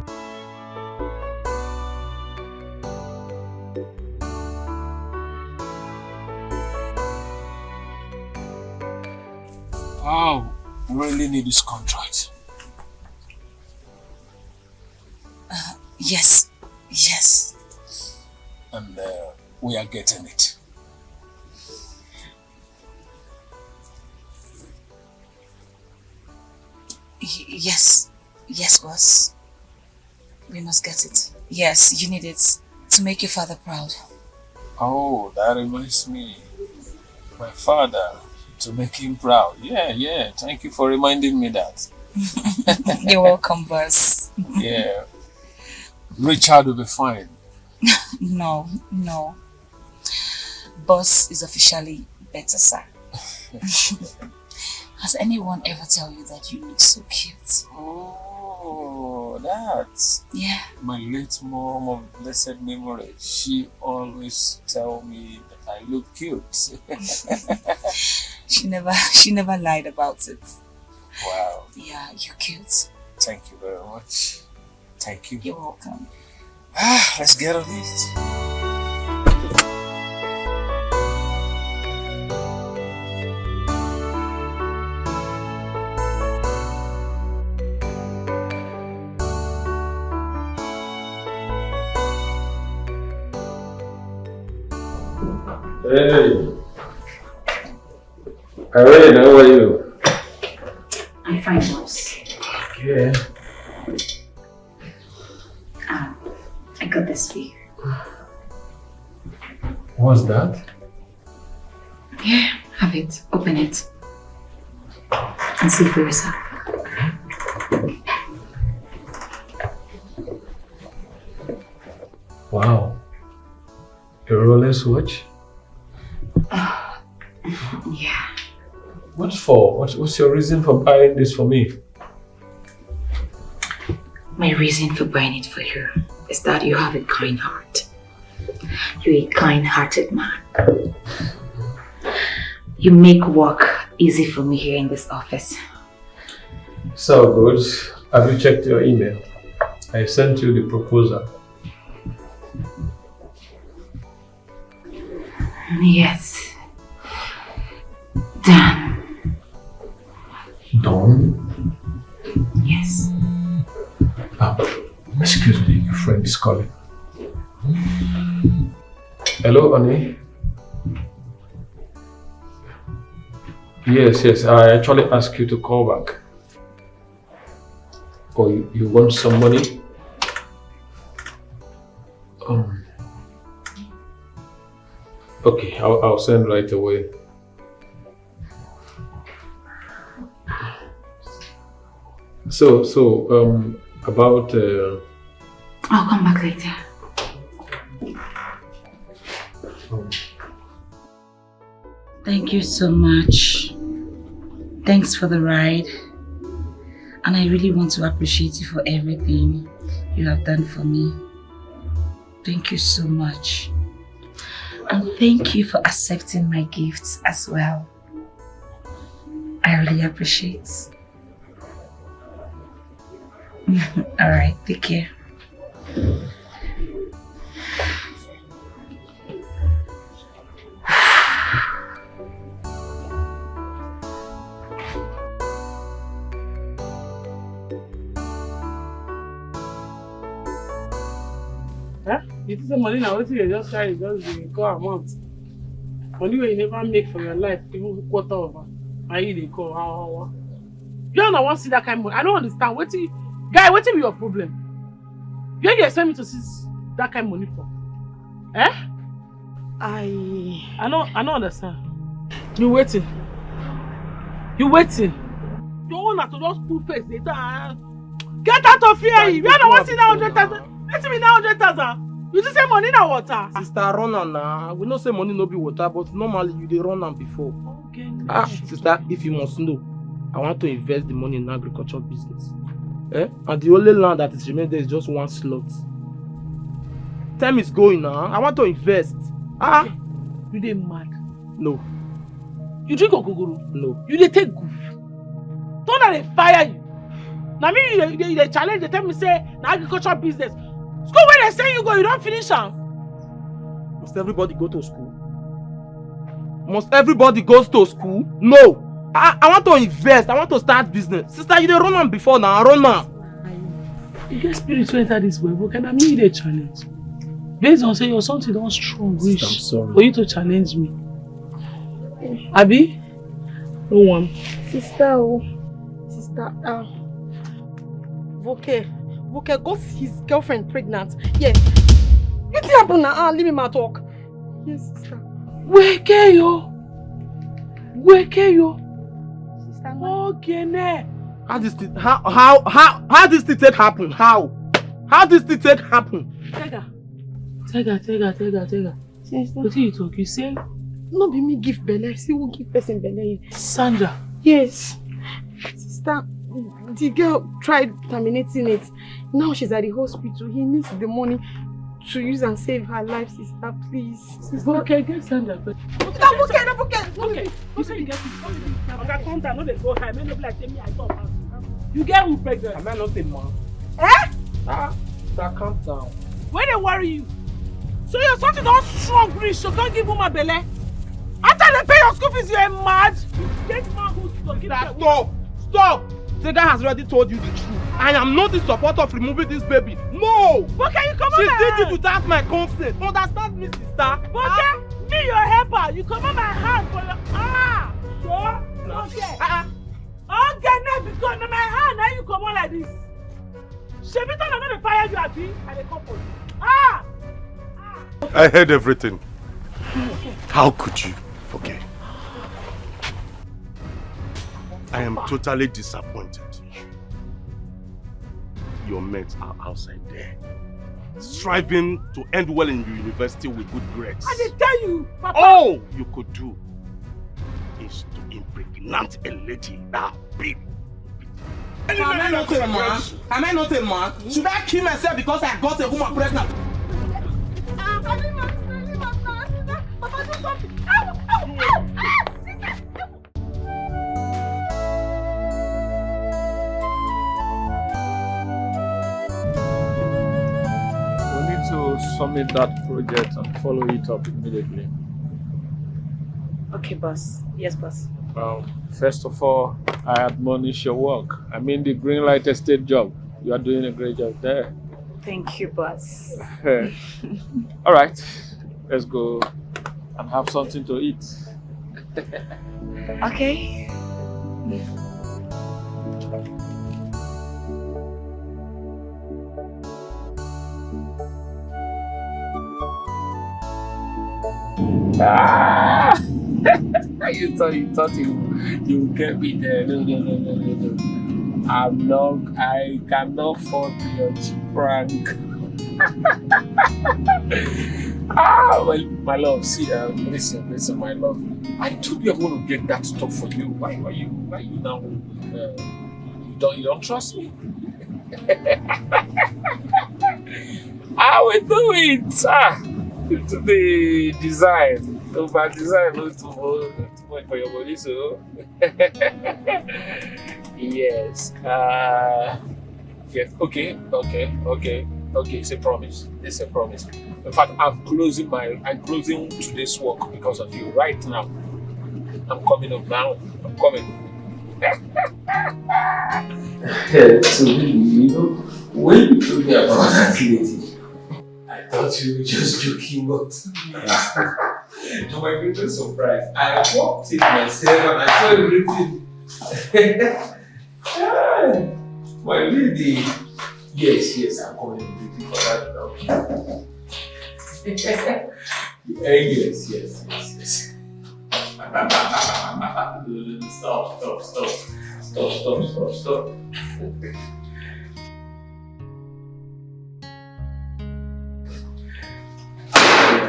Wow, really need this contract. Yes. And we are getting it. Yes, boss. We must get it. Yes, you need it to make your father proud. Oh, that reminds me. My father, to make him proud. Yeah. Thank you for reminding me that. You're welcome, boss. Yeah. Richard will be fine. No. Boss is officially better, sir. Has anyone ever tell you that you look so cute? Oh, that's... Yeah. My late mom of blessed memory. She always tell me that I look cute. She never lied about it. Wow. Yeah, you're cute. Thank you very much. Thank you. You're welcome. Let's get on it. Hey, Irene, how are you? I'm fine, boss. Okay. I got this for you. What's that? Yeah, have it. Open it. And see for yourself. Wow. A Rolex watch? Yeah. What for? What's your reason for buying this for me? My reason for buying it for you is that you have a kind heart. You're a kind-hearted man. You make work easy for me here in this office. So good. Have you checked your email? I sent you the proposal. Yes. Done. Done? Yes. Excuse me, your friend is calling. Hello, honey. Yes, I actually asked you to call back. Oh, you want some money? Okay, I'll send right away. So, about... I'll come back later. Thank you so much. Thanks for the ride. And I really want to appreciate you for everything you have done for me. Thank you so much. And thank you for accepting my gifts as well. I really appreciate it. Alright, take care. You think the money now, what you just try is just the call amount. Money where you never make for your life, even quarter of it. And you they call how. You don't want to see that kind of money. I don't understand. Guy, what is your problem? You expect me to see that kind of money for? Eh? I don't understand. You waiting. You waiting. You want to just pull face later. Get out of here! You don't want to see that 100,000. Let me now 100,000. You just say money na water. Sister, run am now. We know say money no be water, but normally you dey run am before. Okay. Sister, if you must know, I want to invest the money in agriculture business. And the only land that is remaining there is just one slot. Time is going now. I want to invest. You dey mad? No. You drink ogogoro? No. You dey take goof? Don't let they fire you. Now me you challenge. They tell me say na agriculture business. School where they say you go, you don't finish am. Must everybody go to school? Must everybody goes to school? No. I want to invest. I want to start business. Sister, you dey run am before now. Run am. You get spirit to enter this way, but can I mean a challenge? Based on say you're something don't strong wish for you to challenge me. Abi? No one. Sister, Voke got his girlfriend pregnant. Yes. You think happen now? Leave me my talk. Yes, sister. Wake yo. Sister, Okay, ne. How this thing take happen? How this thing take happen? Tega. Sister. What you talk? You say? No be me give belle. See who give person belle. Sandra. Yes. Sister, the girl tried terminating it. Now she's at the hospital. He needs the money to use and save her life, sister. Please. Sister. Okay, get Sandra. Okay. You say you get it. Okay, calm down. No, they go high. Men no be like me. I talk fast. You get who pregnant? Am I not a man? Eh? Calm down. Where they worry you? So your son is not strong, rich, so don't give woman belle. After they pay your school fees, you're mad. Get manhood to give them. Stop! Tega has already told you the truth. I am not in support of removing this baby. No! But can you come on She my did hand? it without my consent. Understand me, sister? Okay? Me, your helper. You come on my hand for your... Sure? Okay. Okay, now because on my hand, now you come on like this. Shebiton, I'm not fire you, Abi, and they come for you. I heard everything. How could you forget? I am totally disappointed. Your mates are outside there, striving to end well in university with good grades. I did tell you, Papa. All you could do is to impregnate a lady that big. Am I not a man? Should I kill myself because I got a woman pregnant? Papa, do something. We need to submit that project and follow it up immediately. Okay, boss. Yes, boss. Well, first of all, I admonish your work. I mean the Greenlight Estate job. You are doing a great job there. Thank you, boss. All right, let's go and have something to eat. Okay. You thought you would get me there. No. I cannot fall to your prank. Well, my love, see, listen, my love. I told you I'm going to get that stuff for you. Why you now? You don't trust me? I will do it. To the design. Over design, not too much for your body, so. Yes. Yes. Okay. It's a promise. In fact, I'm closing today's work because of you right now. I'm coming up now. I'm coming. So, when you told me about that lady, I thought you were just joking, but to my greatest surprise, I walked in myself and I saw everything. My lady. Yes, I'm coming waiting for that now. Yes. Stop.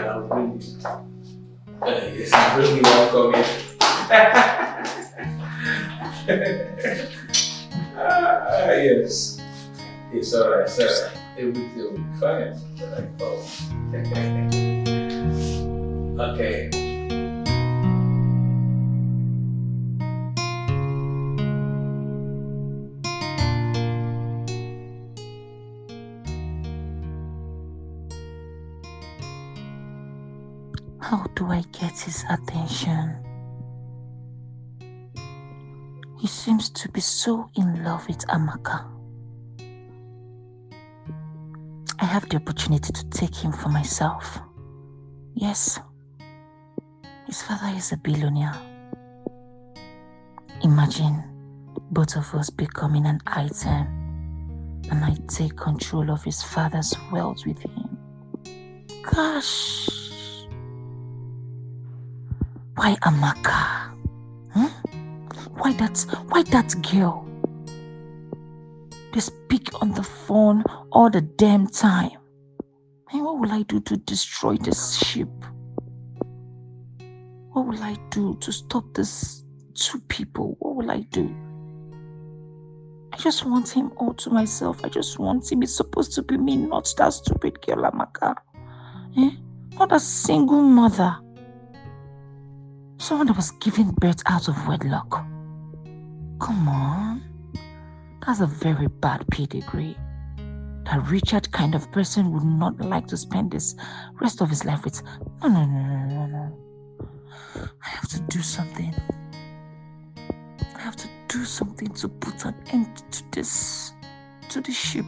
I'll bring it. Yes, I'm really welcome. Yes. It's alright, sir. Everything will be fine. Okay. How do I get his attention? He seems to be so in love with Amaka. I have the opportunity to take him for myself. Yes, his father is a billionaire. Imagine both of us becoming an item and I take control of his father's wealth with him. Gosh, Why Amaka? Why that girl? They speak on the phone all the damn time. And what will I do to destroy this ship? What will I do to stop this two people? What will I do? I just want him all to myself. I just want him. It's supposed to be me, not that stupid girl Amaka. Not a single mother. Someone that was giving birth out of wedlock. Come on. That's a very bad pedigree. That Richard kind of person would not like to spend this rest of his life with. No. I have to do something. I have to do something to put an end to this ship.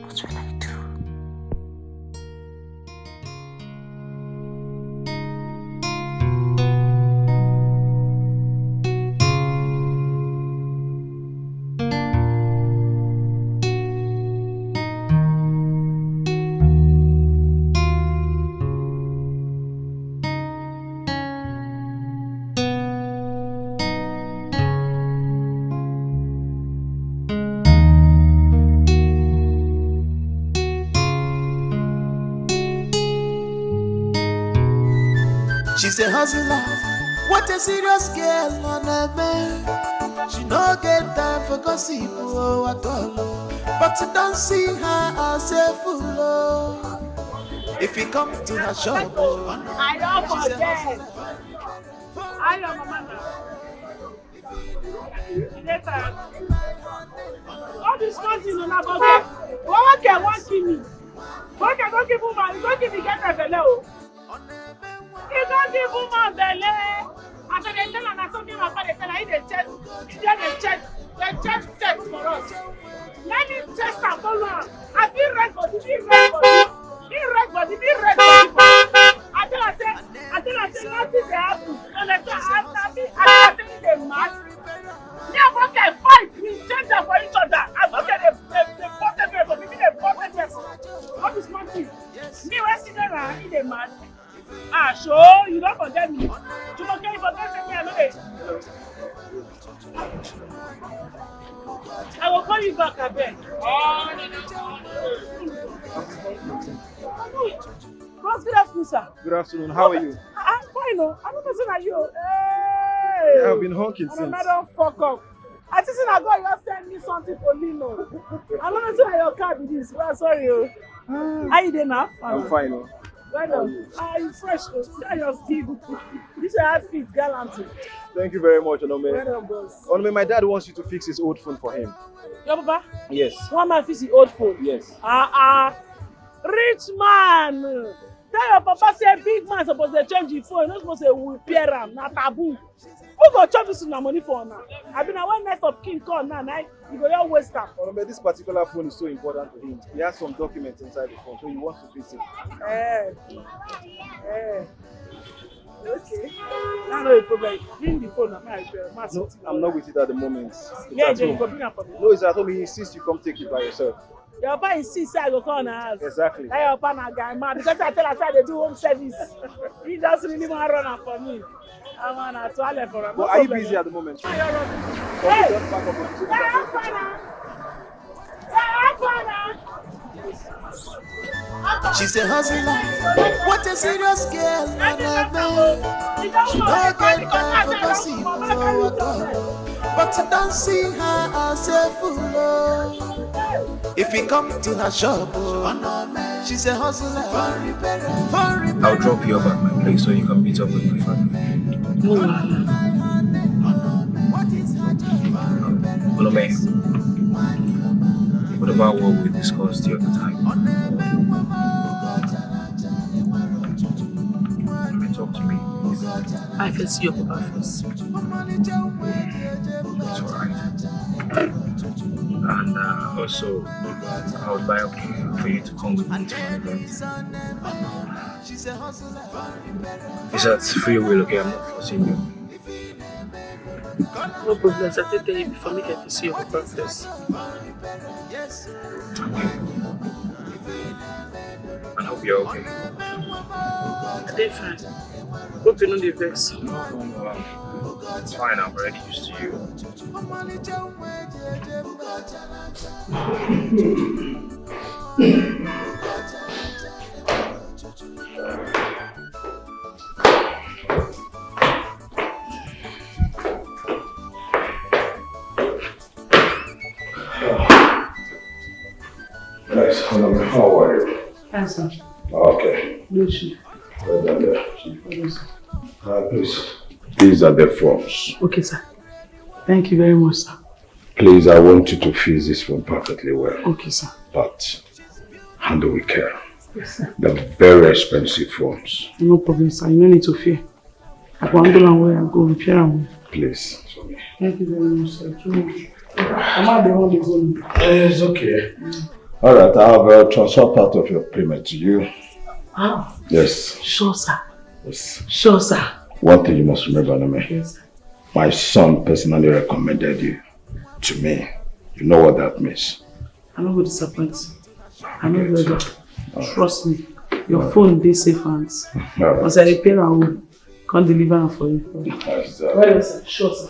What will I do? She's a hustler, what a serious girl on a man. She no get time for gossip at all, but you don't see her as a fool. If you come to her shop, I don't forget. I am Mama. All this country on about it. What can one kill me? What can don't give woman? Don't give me get a fellow. You don't give woman belly. After they tell her something about they tell her they check for us. Let me test and follow her. I feel red body, be red body. I tell her say nothing they happen. And I tell her they mad. Yeah, but they fight. We change them for each other. And okay, they bottom them, but maybe they bottom them. What is one thing? Me when see them in the mad. Sure, you don't forget me. You forget me, I know it. I will call you back, I beg. Ross, good afternoon, sir. Good afternoon. How are you? I'm fine, no. I'm not saying that you. Hey! I've been honking since. I don't fuck up. I just said I got you send me something for Lino. I'm not saying your car be this. Well, sorry. How you doing now? I'm fine. No. Right now. You fresh. Tell your skin. This is how fit gallantry. Thank you very much, Onome. Right on, boss. Onome, my dad wants you to fix his old phone for him. Your papa? Yes. One man fix his old phone? Yes. Rich man. Tell your papa say big man supposed to change his phone. Not supposed to repair him. Not taboo. Who go chop this money for now? I been one next of king call now. You go your waste time. Onome, this particular phone is so important to him. He has some documents inside the phone, so he wants to fix it. Okay. That's no problem. Bring the phone. No, I'm not with it at the moment. Yeah, you go bring it for me. No, it's at home. He insists you come take it by yourself. Your papa insists I go call na house. Exactly. That your papa na guy man because I tell her they do home service. He just really want run am for me. I want to toilet for him. But are you busy at the moment? Hey! She's a hustler, what a serious girl on a man. She no get time for gossip at all, but you don't see her as a fool. If you come to her shop, she's a hustler. I'll drop you off at my place so you can meet up with my family. Onome, what about what we discussed the other time? Talk to me. I can see your papa first. It's alright. And also, I'll buy a cake for you to come with me to my event. It's at free will, okay? I'm not forcing you. No problem. I take care of you before me get to see your papa first. Okay. I hope you're okay. They fine. Hope you know the vex. No. It's fine, I'm already used to you. Nice. How are you? Fine, sir. Okay. No, chief. Well done there. Please. Please. These are the forms. Okay, sir. Thank you very much, sir. Please, I want you to fill this form perfectly well. Okay, sir. But handle with care. Yes, sir. They're very expensive forms. No problem, sir. You no need to fear. I go handle them where I go repair them. Please. Thank you very much, sir. Too much. I'm at the home again. It's okay. Alright, I'll transfer part of your payment to you. Ah. Yes. Sure, sir. Yes. Sure, sir. One thing you must remember, Name. Yes. My son personally recommended you to me. You know what that means. I no go disappoint. I no go ever. Trust me. Your phone dey safe hands. Once I repair am, come deliver am for you. Well, sir. Sure, sir.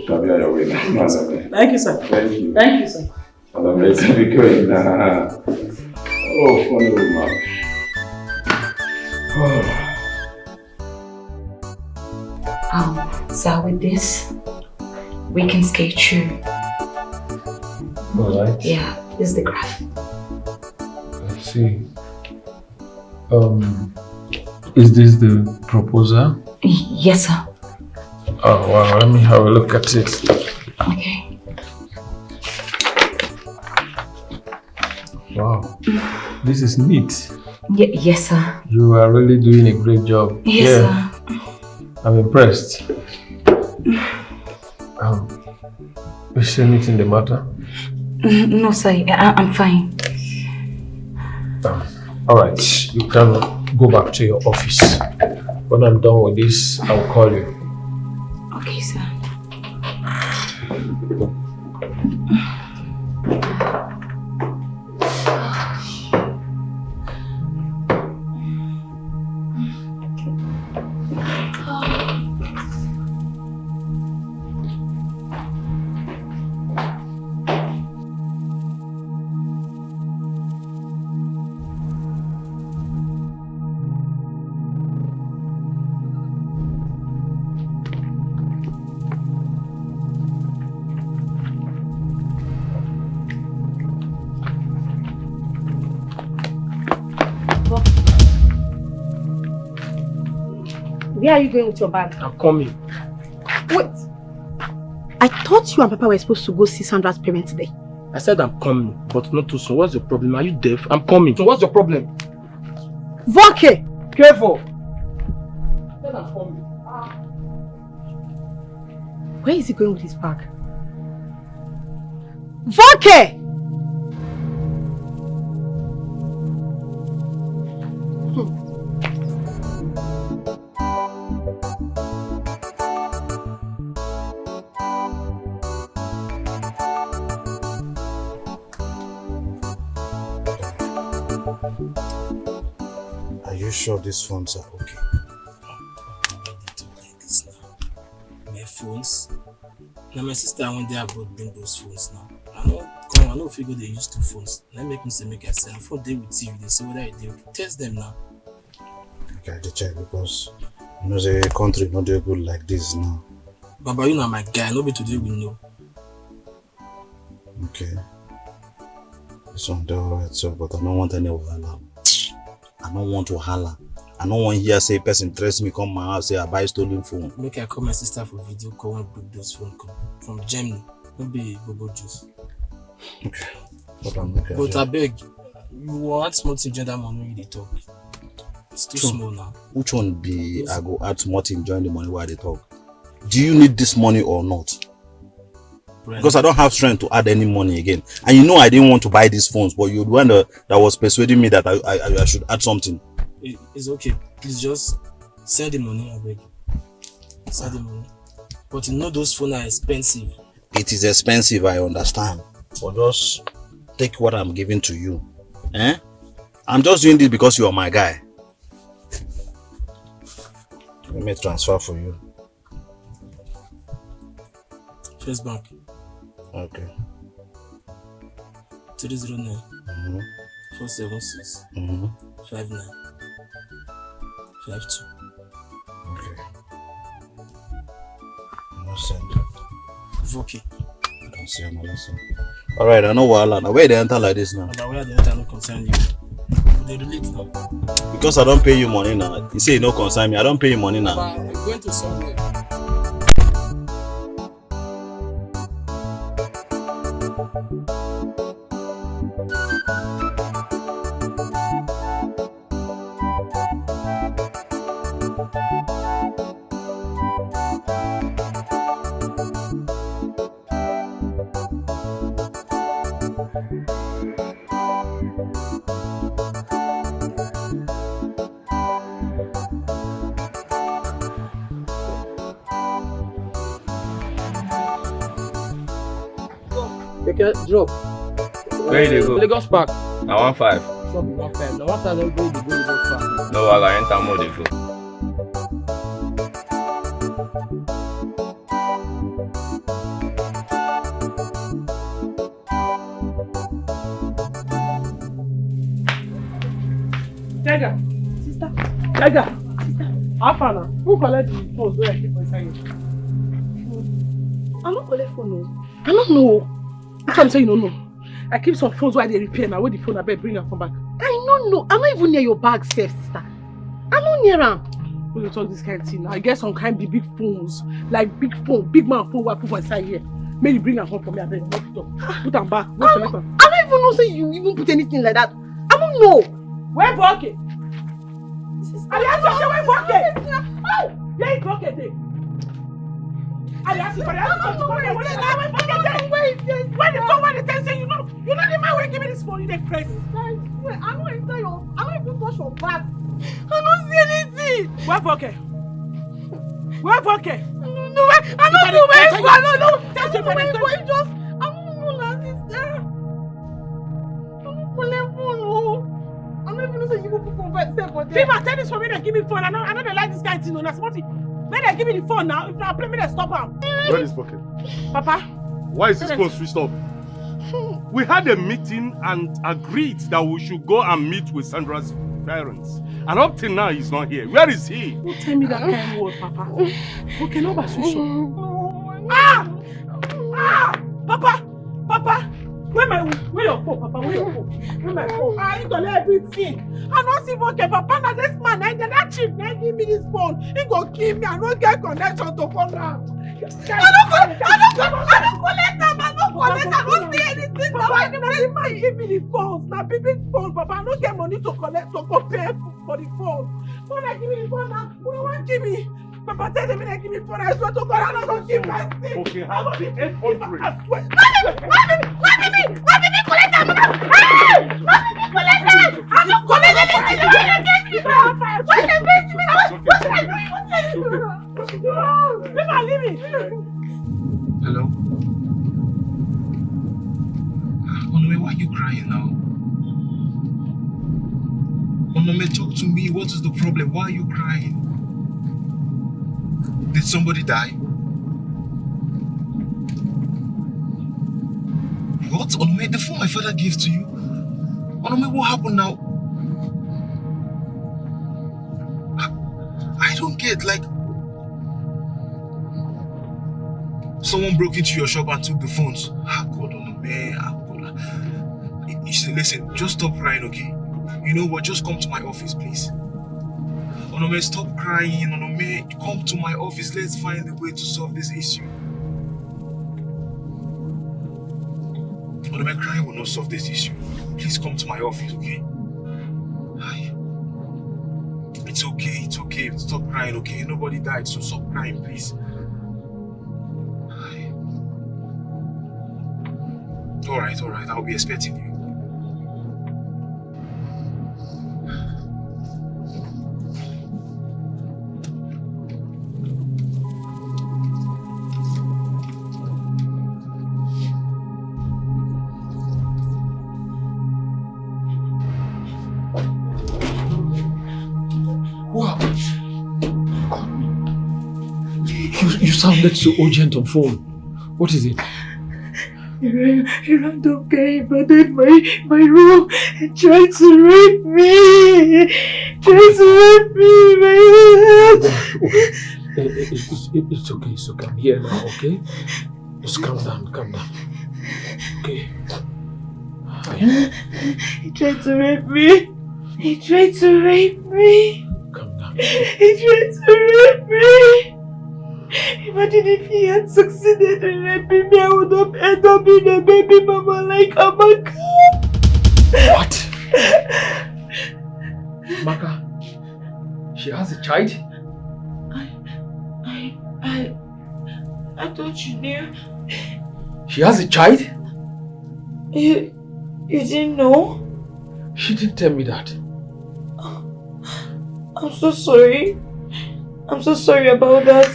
Come here your way now. Thank you, sir. Thank you. Thank you, sir. And I'm ready to be going now. Oh, funny woman. So with this, we can skate through. Alright. Yeah, this is the graph. Let's see. Is this the proposal? Yes, sir. Oh wow, let me have a look at it. Okay. Wow. This is neat. Yes, sir. You are really doing a great job. Yes, sir. I'm impressed. Is anything the matter? No, sir. I'm fine. Alright, you can go back to your office. When I'm done with this, I'll call you. Okay, sir. Where are you going with your bag? I'm coming. Wait. I thought you and Papa were supposed to go see Sandra's parents today. I said I'm coming, but not too soon. What's your problem? Are you deaf? I'm coming. So what's your problem? Voke! Careful! I said I'm coming. Where is he going with his bag? Voke! Are you sure these phones are okay? My phones? Now my sister went there abroad bring those phones now. I know figure they use 2 phones. Now make me say make I say I phone they with you. They say whether they okay. Test them now. Okay, I check because you know the country not doing good like this now. Baba, you know my guy. Nobody today will know. Okay. This one they alright, so but I don't want any wahala. I don't want to holla. I don't want here say person trace me come my house say I buy stolen phone. Make I call my sister for video call and book those phone call from Germany. Maybe Bobo Juice. Okay. Okay. But I beg, you want small thing join that money when they talk. It's too small now. Which one be I go add small thing join the money while they talk? Do you need this money or not? Right. Because I don't have strength to add any money again. And you know I didn't want to buy these phones, but you're the one that was persuading me that I should add something. It's okay. Please just send the money, I beg. Send the money. But you know those phones are expensive. It is expensive, I understand. But just take what I'm giving to you. I'm just doing this because you are my guy. Let me transfer for you. First bank. Okay. 309 476 59 52. Okay. No send. Okay. I don't see him. Alright, I know Wala. Now where they enter like this now? But where the enter no concern you. They relate now. Because I don't pay you money now. You say you no concern me. I don't pay you money now. But I'm going to somewhere. Drop. Where you go? Lagos Park. I want 5. Drop you 1 5. Now 1 5 go Lagos Park. No, I enter more they go. Tiger, sister, Tiger, sister. How far now? Who collect the phone where I keep my sign? I don't collect phone. No. I don't know. That's what I'm saying. No. I keep some phones where they repair now. Where the phone I better bring and come back. I don't know. I'm not even near your bag, safe, sister. I'm not near them. When you talk this kind of thing, I get some kind of big phones, like big phone, big man phone where I put my side here. Maybe bring and come for me. I better knock it up. Put them back. I don't even know say you even put anything like that. I don't know. Where bucket? I asked you where bucket? Oh, where is bucket there? I asked you for that. Where the phone? Where the ten say you know the man will give me this phone. You dey press. I don't enter your. I don't even touch your bag. I don't see anything. Where bucket? Where bucket? No, I don't know where it's going. No. Tell you where it's going. Just I don't know that sister. I don't pull a phone. I'm not even saying you people convert step for them. People tell this for me, they give me phone. I know they like this guy thing. That's what when they give me the phone now, if I play me, they stop him. Where is bucket? Papa. Why is this phone switched off? We had a meeting and agreed that we should go and meet with Sandra's parents. And up till now, he's not here. Where is he? Don't tell me that kind of word, Papa. Okay, no, but switch off. Papa. Where your phone, Papa? Where your phone? Where my phone? I don't everything. I don't see okay, Papa. Now this man, that chief, now give me this phone. He go kill me. I don't get connection to phone now. I don't collect them. I don't see anything. Papa, the man give me the phone. Now big phone, Papa. I don't get money to collect to compare for the phone. When I give me the phone now, who don't want to give me? Papa tell them when I give me phone, I swear to God, I'm not going to give my thing. Okay, have the 800. I swear. Let me collect them. Let me collect them. I'm not collecting anything. What can you me? What can I do? What can I do? Leave me. Hello? Onome, why are you crying now? Onome, talk to me. What is the problem? Why are you crying? Did somebody die? What? Onome, the phone my father gave to you? Onome, what happened now? I don't get, like... Someone broke into your shop and took the phones. Ah, God, Onome. Ah, God. Listen, just stop crying, okay? You know what? Just come to my office, please. Onome, stop crying. Onome, come to my office. Let's find a way to solve this issue. Onome, crying will not solve this issue. Please come to my office, okay? Hi. It's okay. Stop crying, okay? Nobody died, so stop crying, please. Hi. Alright. I'll be expecting you. Wow. God. You sounded so urgent on phone. What is it? A random guy invaded my room and tried to rape me. It's okay, I'm here now, okay? Just calm down. Okay. He tried to rape me. Calm down. He tried to rape me. Imagine if he had succeeded in raping me, I would have ended up being a baby mama like Amaka. What? Amaka? She has a child? I thought you knew. She has a child? You didn't know? She didn't tell me that. I'm so sorry. I'm so sorry about that.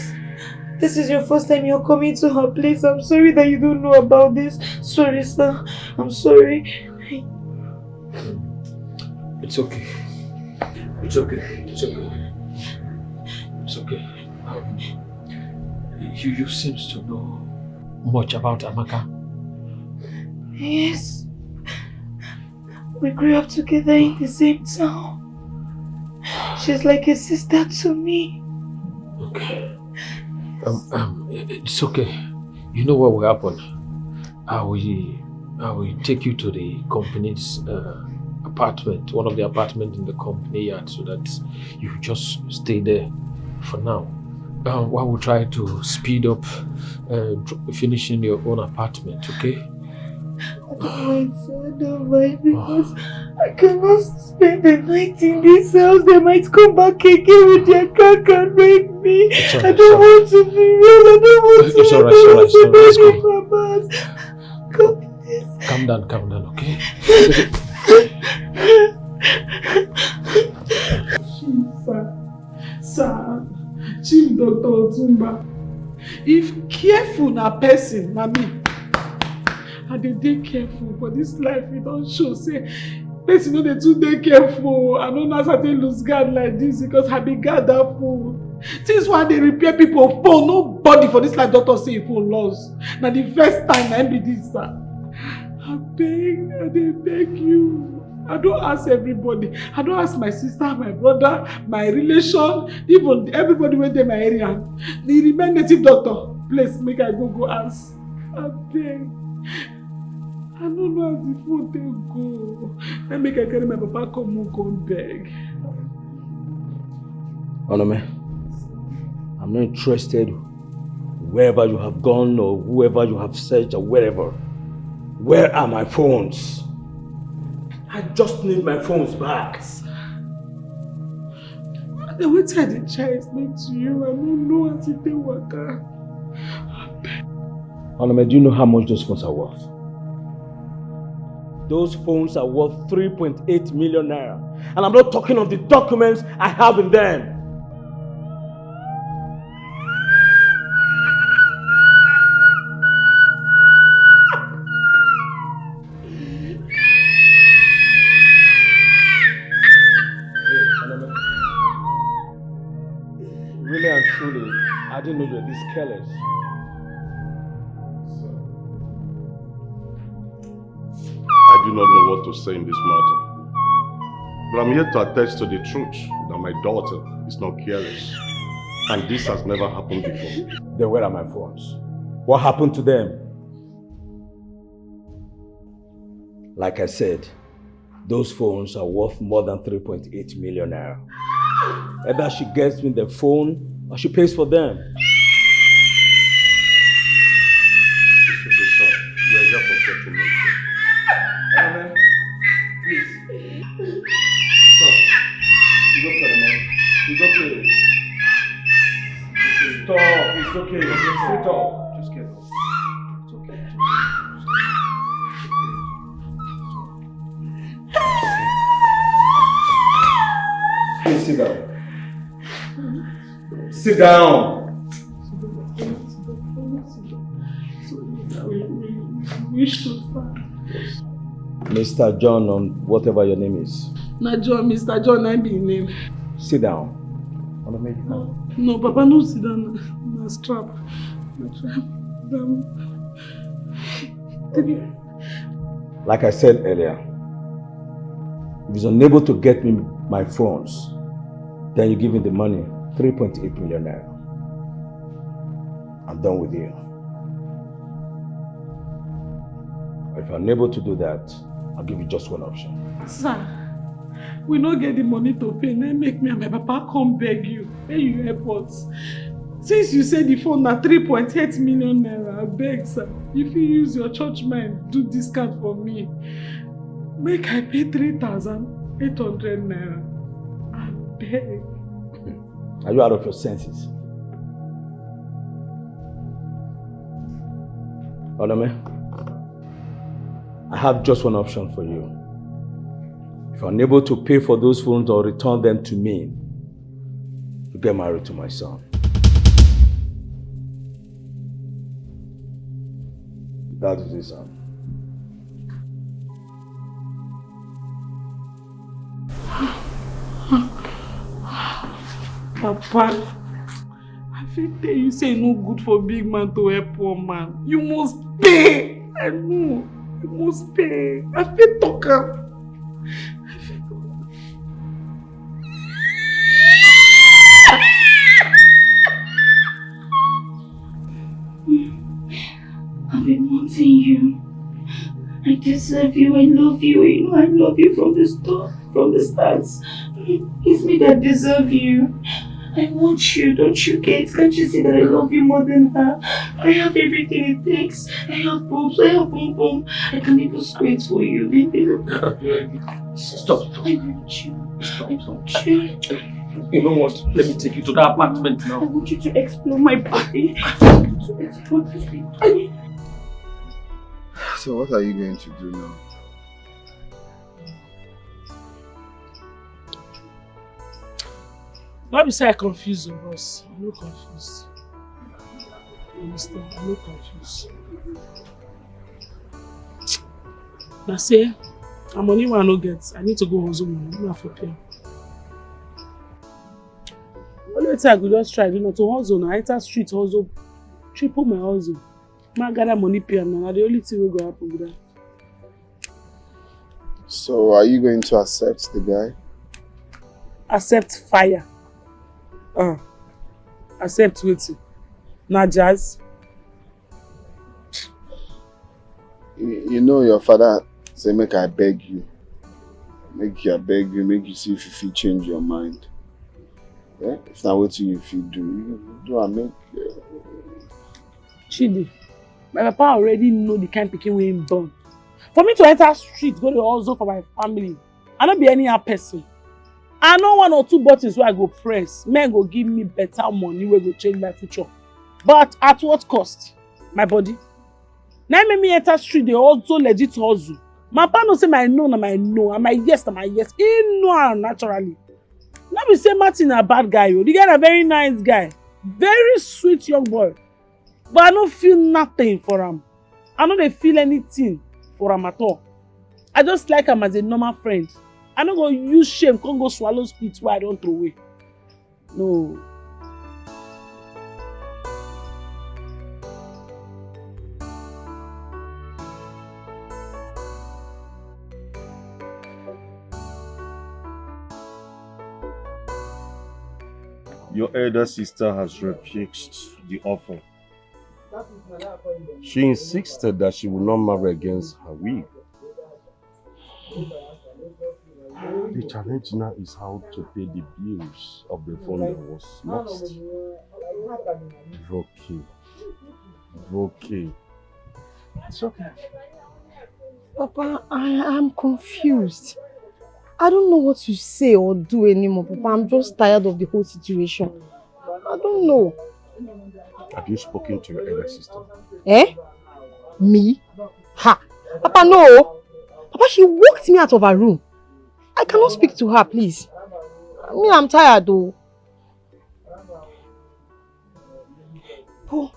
This is your first time you're coming to her place. I'm sorry that you don't know about this. Sorry, sir. I'm sorry. It's okay. You seem to know much about Amaka. Yes. We grew up together in the same town. She's like a sister to me. Okay. It's okay. You know what will happen? I will take you to the company's apartment, one of the apartments in the company yard, so that you just stay there for now. I will try to speed up finishing your own apartment, okay? I don't mind, because I cannot spend the night in this house. They might come back again with their car and rape me. I don't want to be real. I don't want to It's alright. Let's go. God, please. Calm down, okay? Sir, Chief Dr. Otumba, if careful na person, na me. I dey careful, but this life it don't show say person no dey too dey careful. I don't know how to lose guard like this because I be guard that fool. Since why they repair people phone, nobody for this life doctor say phone lost. Now the first time I be this, sir. I beg you. I don't ask everybody. I don't ask my sister, my brother, my relation, even everybody went in my area. The remain native doctor, please make I go ask. I beg. I don't know how the phone they go. I make I carry my papa come beg. Onome, I'm not interested wherever you have gone or whoever you have searched or wherever. Where are my phones? I just need my phones back. The way I did try explain to you, I don't know how to do work. Onome, do you know how much those phones are worth? Those phones are worth 3.8 million naira. And I'm not talking of the documents I have in them. Really and truly, I didn't know you were this careless. I do not know what to say in this matter. But I'm here to attest to the truth that my daughter is not careless. And this has never happened before. Then where are my phones? What happened to them? Like I said, those phones are worth more than 3.8 million naira. Either she gets me the phone or she pays for them. It's okay, son. We're here for settlement. Please. Son, it's okay, man. It's okay. Stop. It's okay. Sit up. Just get up. It's okay. Please sit down. Sit down. Mr. John, whatever your name is. Mr. John, I be name. Sit down. No, Papa, no sit down. No strap. Like I said earlier, if he's unable to get me my phones, then you give him the money, 3.8 million naira. I'm done with you. If you're unable to do that, I'll give you just one option. Sir, we don't get the money to pay. Then make me and my papa come beg you. Pay you help us. Since you said the phone na 3.8 million naira, I beg, sir. If you use your church mind, do discount for me. Make I pay 3,800 naira. I beg. Are you out of your senses? Onome, I have just one option for you. If you're unable to pay for those phones or return them to me, you get married to my son. That is it, son. Papa, I think that you say no good for big man to help poor man. You must pay. I know. You must pay. I feel talker. I've been wanting you. I deserve you. I love you. You know I love you from the start. From the start. It's me that deserve you. I want you. Don't you get? Can't you see that I love you more than her? I have everything it takes. I have boobs. I have boom boom. I can even squint for you, baby. Stop. I want you. I want you. You know what? Let me take you to that apartment now. I want you to explore my body. I want you to explore my body. So what are you going to do now? Not be say I confuse you, boss. I'm not confused. You understand? I'm not confused. Now say, I'm money one no get. I need to go hustle money. Not for pay. Only time I could just try, you know, to hustle now. Enter street hustle, triple my hustle. Man gather money pay and now the only thing will go happen with that. So are you going to accept the guy? Accept fire. Accept waiting. Not jazz. You know your father say make I beg you. Make you beg you, make you see if you change your mind. Yeah? If not what you do, you do and make Chidi, my papa already know the kind of pikin wey him born. For me to enter street, go to hustle for my family, I don't be any other person. I know 1 or 2 buttons where I go press. Men go give me better money where go change my future. But at what cost? My body. Now make me enter street, they also legit hustle. My papa no say my no na my no, and my yes na my yes. He know naturally. Not be say Martin a bad guy. The guy a very nice guy. Very sweet young boy. But I don't feel nothing for him. I don't feel anything for him at all. I just like him as a normal friend. I don't go use shame, can't go swallow spit where I don't throw away. No. Your elder sister has refused the offer. She insisted that she will not marry against her will. The challenge now is how to pay the bills of the phone that was lost. Okay. It's okay. Papa, I am confused. I don't know what to say or do anymore, Papa. I'm just tired of the whole situation. I don't know. Have you spoken to your elder sister? Eh? Me? Ha! Papa, no! Papa, she walked me out of her room. I cannot speak to her, please. Me, I'm tired though. Oh,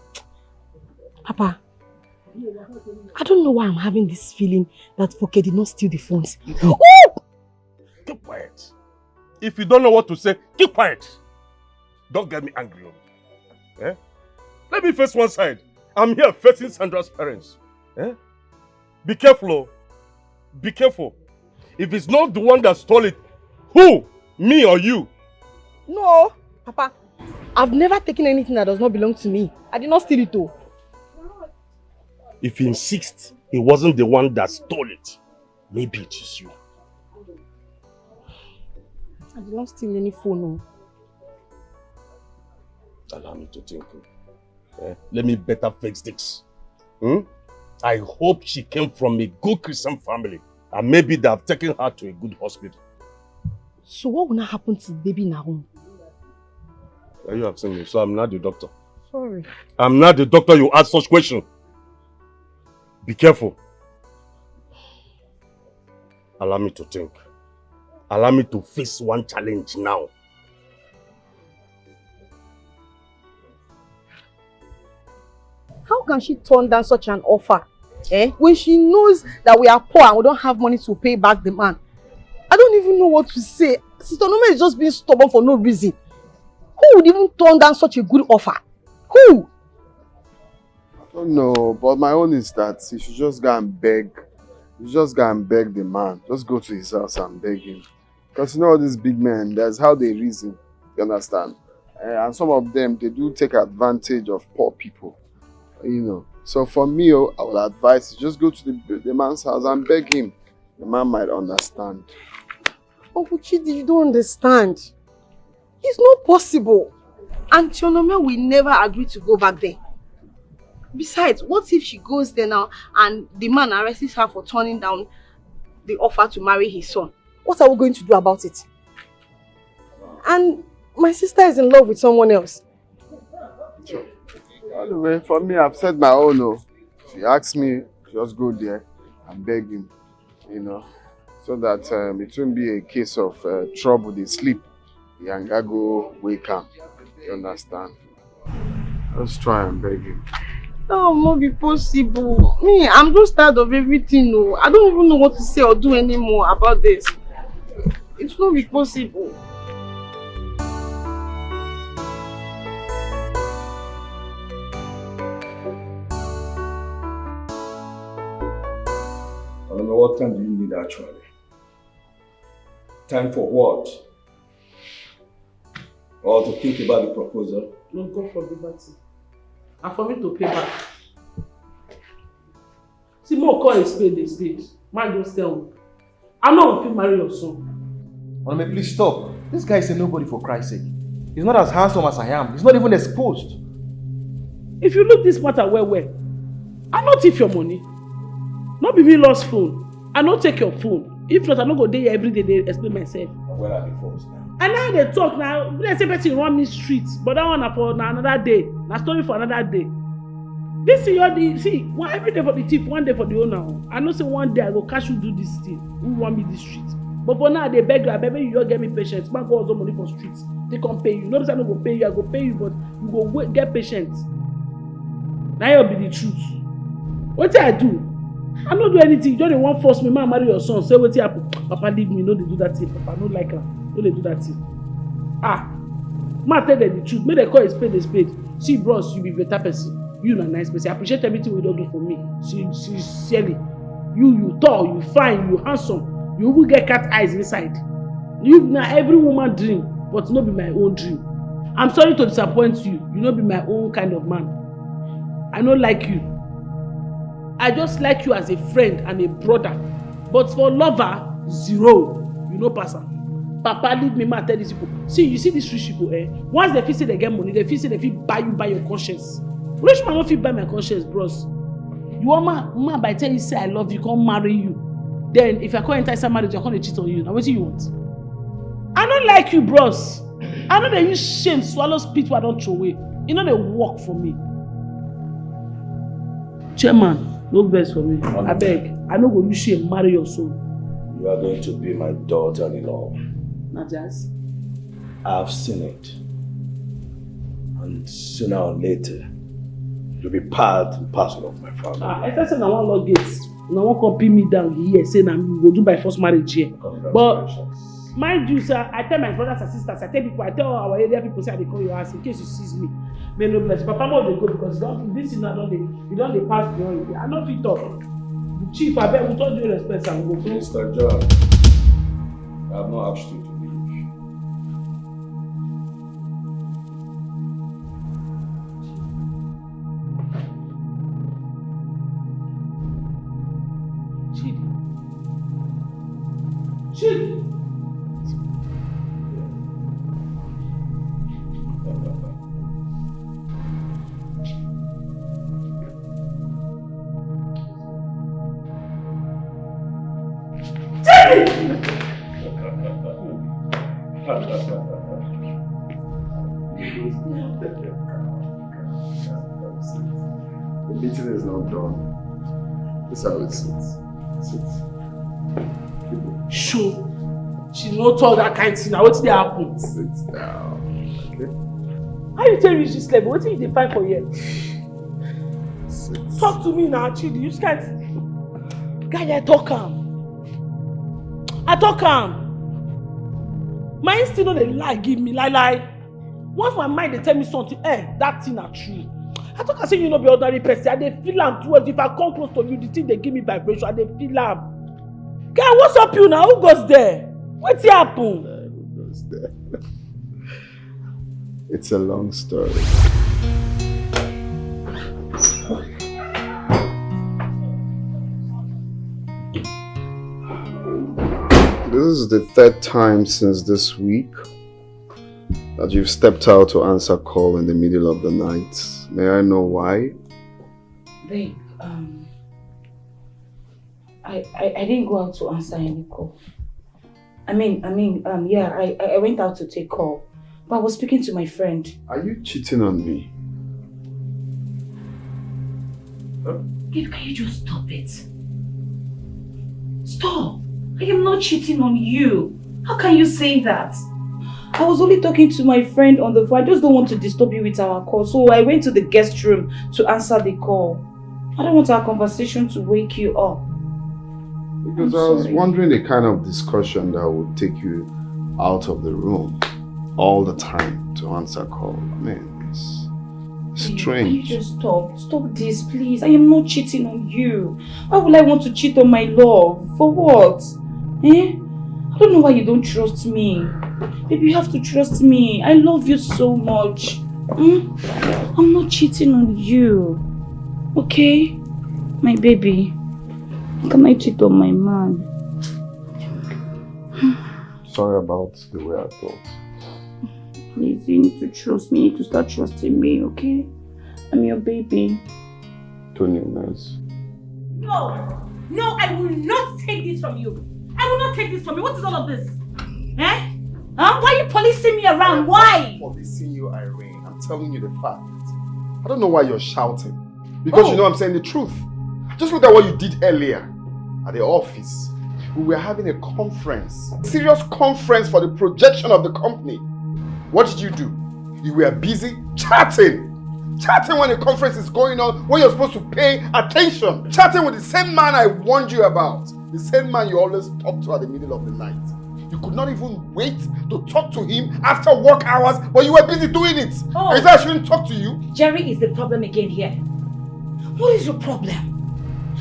Papa, I don't know why I'm having this feeling that Foke did not steal the phones. Oh! Keep quiet. If you don't know what to say, keep quiet. Don't get me angry. Eh? Let me face one side. I'm here facing Sandra's parents. Eh? Be careful. Oh. Be careful. If it's not the one that stole it, who? Me or you? No, Papa. I've never taken anything that does not belong to me. I did not steal it though. If you insist he wasn't the one that stole it, maybe it is you. I did not steal any phone, no. Allow me to think. Let me better fix this. I hope she came from a good Christian family and maybe they have taken her to a good hospital. So what will not happen to the baby in her home? Are you asking me? So I'm not the doctor. Sorry. I'm not the doctor you ask such question. Be careful. Allow me to think. Allow me to face one challenge now. How can she turn down such an offer? When she knows that we are poor and we don't have money to pay back the man. I don't even know what to say. Sister Noma is just being stubborn for no reason. Who would even turn down such a good offer? Who? I don't know, but my own is that you should just go and beg. You just go and beg the man. Just go to his house and beg him. Because you know all these big men, that's how they reason. You understand? And some of them, they do take advantage of poor people. You know. So for me, I would advise you just go to the man's house and beg him. The man might understand. Oh, Chidi, you don't understand. It's not possible. And Tionome will never agree to go back there. Besides, what if she goes there now and the man arrests her for turning down the offer to marry his son? What are we going to do about it? And my sister is in love with someone else. Anyway, for me, I've said my own. No. If he asks me, just go there and beg him, you know, so that it won't be a case of trouble. They sleep. Yanga go wake up. You understand? Let's try and beg him. No, not be possible. Me, I'm just tired of everything. No, I don't even know what to say or do anymore about this. It won't be possible. I don't know what time do you need actually? Time for what? Or to think about the proposal? No, God forbid that. And for me to pay back. See, more call a spade. Man, don't tell me. I'm not going to marry your son. Onome, please stop. This guy is a nobody for Christ's sake. He's not as handsome as I am. He's not even exposed. If you look this matter well, I not thief your money. Not be me lost phone. I not take your phone. If not, I not go there every day. They explain myself. Where are the phones now? And now they talk now. Let's say person run me streets, but that one for another day. Na story for another day. This is your every day for the thief, one day for the owner. I know say one day I go cash you do this thing. Who want me this street? But for now they beg you, baby, you don't get me patience. Man go also money for streets. They can't pay you. Nobody's not go pay you. I go pay you, but you go wait, get patience. Now you'll be the truth. What did I do? I not do anything. You don't want force me, man, marry your son. Say what happen. Papa leave me. No, they do that thing. Papa no like her. No, they do that thing. Man, tell them the truth. Make they call a spade. See, bros, you be better person. You not nice person. I appreciate everything you don't do for me. Sincerely. You tall, you fine, you handsome. You will get cat eyes inside. You now every woman dream, but not be my own dream. I'm sorry to disappoint you. You not be my own kind of man. I don't like you. I just like you as a friend and a brother. But for lover, zero. You know, pastor. Papa leave me, man, tell these people. See, you see these rich people, once they feel say they get money, they feel say they feel buy your conscience. Rich man don't feel buy my conscience, bros. You want man by telling you say I love you, can't marry you. Then if I can't enter some marriage, I can't cheat on you. Now what do you want? I don't like you, bros. I know they use shame, swallow spit, I don't throw away. You know they work for me. Chairman, no best for me. I beg. I know go use shame, marry your son. You are going to be my daughter-in-law. Not just. I've seen it. And sooner or later, you'll be part and parcel of my family. If I say I want log gates, I want to pin me down here, say I go do my first marriage here. But Mind you, sir, I tell my brothers and sisters, I tell people, I tell our area people, say they call your house in case you sees me. May no bless. Papa more they go because this is not you don't they pass beyond it. I not fit talk. Chief, I bet with all due respect, I'm go. Mr. John, I have not asked you to leave. Chidi. The meeting is not done. This is how it sits. Sure. She no talk that kind of thing. Now what's the happen? Sit down. Okay? How you tell me this level? What did you find for here? Talk to me now, Chidi. You just can't. Guy, I talk calm. Mine still know they lie, give me lie. Once my mind they tell me something, that thing are true. I talk I say you know be ordinary person. I dey feel am towards if I come close to you, the thing they give me vibration. I dey feel am. Guy, what's up you now? Who goes there? What's happen? Who goes there? It's a long story. This is the third time since this week that you've stepped out to answer call in the middle of the night. May I know why? Babe, I didn't go out to answer any call. I went out to take call, but I was speaking to my friend. Are you cheating on me? Babe, can you just stop it? Stop! I am not cheating on you. How can you say that? I was only talking to my friend on the phone. I just don't want to disturb you with our call. So I went to the guest room to answer the call. I don't want our conversation to wake you up. Because I was wondering the kind of discussion that would take you out of the room all the time to answer call. I mean, it's strange. Can you just stop? Stop this, please. I am not cheating on you. Why would I want to cheat on my love? For what? I don't know why you don't trust me. Baby, you have to trust me. I love you so much. I'm not cheating on you. Okay? My baby. How can I cheat on my man? Sorry about the way I thought. Please, you need to trust me. You need to start trusting me, okay? I'm your baby. Tony, nice. No, I will not take this from you. I will not take this from you. What is all of this? Why are you policing me around? Why? I'm not policing you, Irene. I'm telling you the fact. I don't know why you're shouting. Because you know I'm saying the truth. Just look at what you did earlier at the office. We were having a conference. A serious conference for the projection of the company. What did you do? You were busy chatting. Chatting when the conference is going on, when you're supposed to pay attention. Chatting with the same man I warned you about. The same man you always talk to at the middle of the night. You could not even wait to talk to him after work hours, but you were busy doing it. Is that I shouldn't talk to you? Jerry is the problem again here. What is your problem?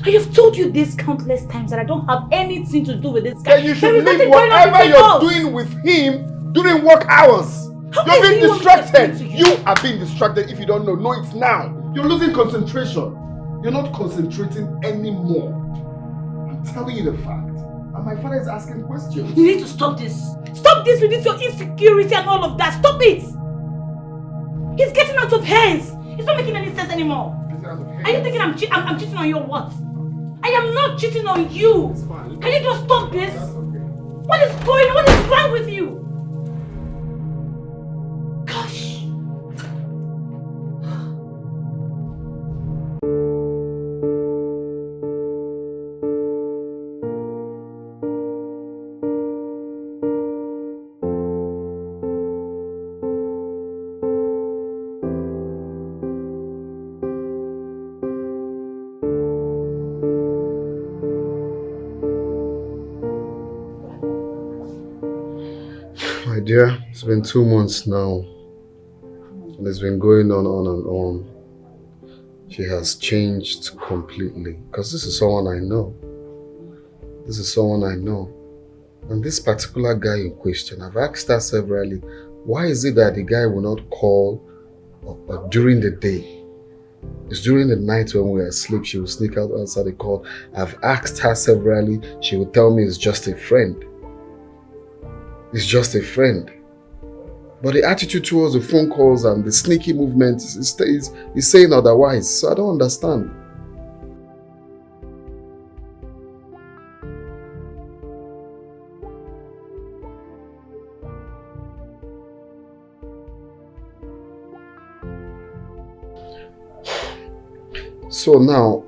I have told you this countless times that I don't have anything to do with this guy. Then you should leave whatever you're doing with him during work hours. You're being distracted. You are being distracted if you don't know. Know it now. You're losing concentration. You're not concentrating anymore. I'm telling you the fact. And my father is asking questions. You need to stop this. Stop this with this your insecurity and all of that. Stop it. He's getting out of hands. It's not making any sense anymore. Are you thinking I'm cheating on you or what? I am not cheating on you. Can you just stop this? What is going on? What is wrong with you? Gosh. dear, it's been 2 months now. And it's been going on and on. She has changed completely. Because this is someone I know. This is someone I know. And this particular guy in question, I've asked her severally, why is it that the guy will not call during the day? It's during the night when we're asleep, she will sneak out outside the call. I've asked her severally, she will tell me it's just a friend. It's just a friend. But the attitude towards the phone calls and the sneaky movements is saying otherwise. So I don't understand. So now,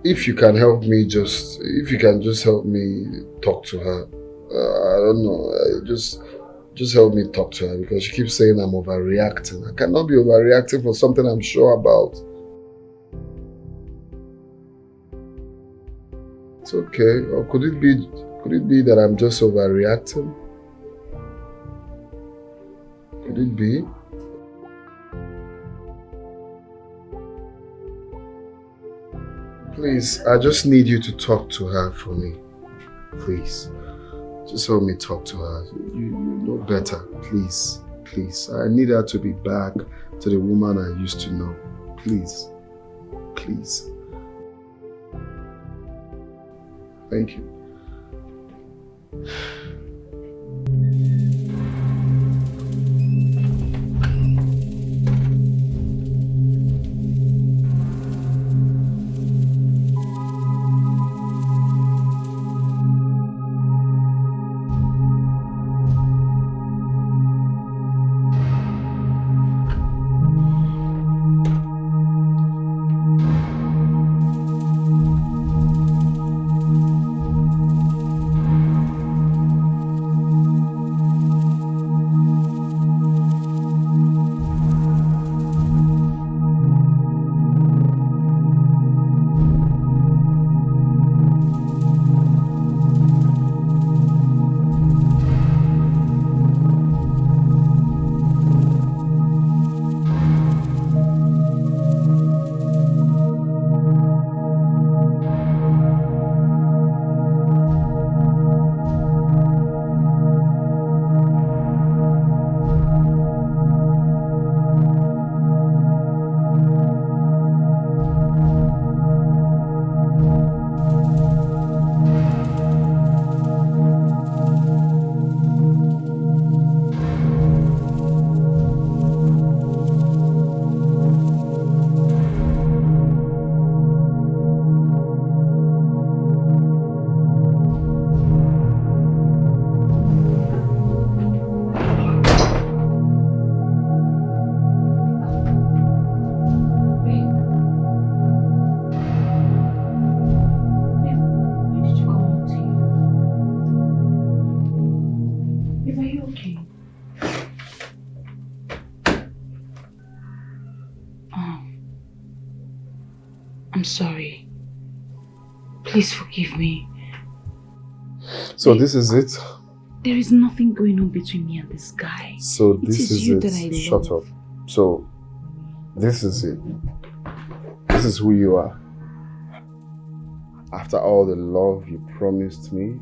if you can help me if you can just help me talk to her. I don't know, just help me talk to her because she keeps saying I'm overreacting. I cannot be overreacting for something I'm sure about. It's okay. Or could it be that I'm just overreacting? Could it be? Please, I just need you to talk to her for me. Please. Just help me talk to her. You know better. Please. Please. I need her to be back to the woman I used to know. Please. Please. Thank you. I'm sorry. Please forgive me. So this is it? There is nothing going on between me and this guy. So this is is you it. that I Shut love. up. So this is it. This is who you are. After all the love you promised me,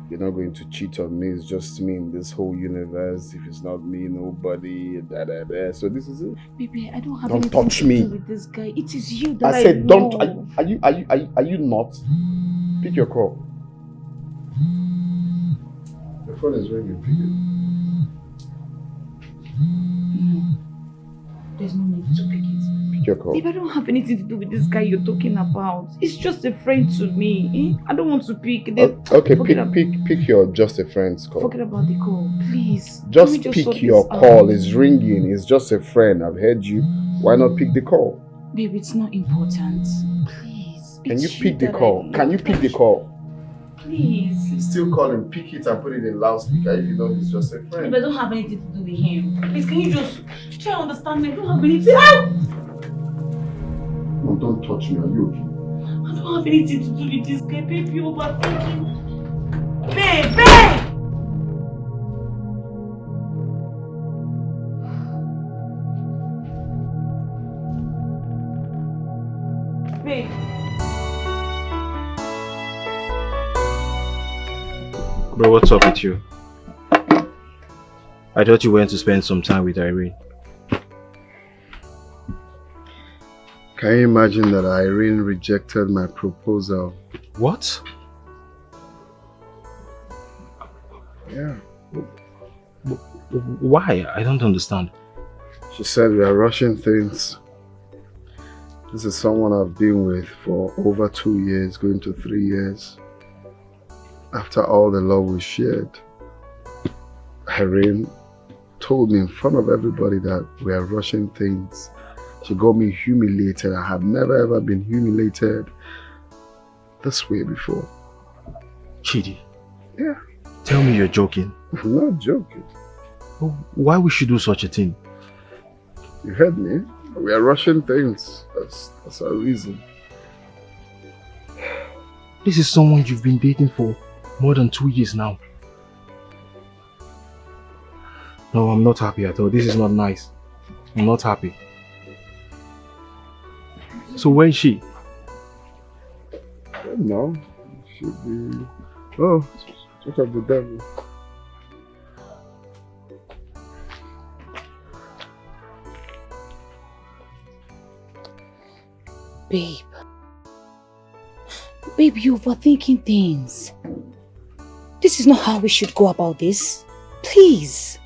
you're not going to cheat on me. It's just me in this whole universe. If it's not me, nobody. So this is it. Baby, I don't have Don't anything touch to me. do with this guy. It is you that I said, love. don't. Are you not? Pick your call. Your phone is ringing. Pick it. No. There's no need to pick it. Pick your call. Babe, I don't have anything to do with this guy you're talking about. It's just a friend to me. I don't want to pick. Okay, pick your just a friend's call. Forget about the call, please. Just Can we pick sort your this call. out? It's ringing. It's just a friend. I've heard you. Why not pick the call? Babe, it's not important. Please. Can you It's pick the that I call? love. Can you pick the call? Please. He's still calling. Pick it and put it in loudspeaker if you know he's just a Babe, friend. I don't have anything to do with him. Please, can you just try to understand me? I don't have anything. Ah! No, don't touch me. Are you okay? I don't have anything to do with this guy. Babe, you're overthinking. Babe! Bro, what's up with you? I thought you went to spend some time with Irene. Can you imagine that Irene rejected my proposal? What? Yeah. Why? I don't understand. She said we are rushing things. This is someone I've been with for over 2 years, going to 3 years. After all the love we shared, Irene told me in front of everybody that we are rushing things. She got me humiliated. I have never ever been humiliated this way before. Chidi. Yeah. Tell me you're joking. I'm not joking. Why we should do such a thing? You heard me. We are rushing things. That's our reason. This is someone you've been dating for more than 2 years now. No, I'm not happy at all. This is not nice. I'm not happy. So where is she? I don't know. She should be... Oh, check out the devil. Babe. Babe, you're overthinking things. This is not how we should go about this. Please.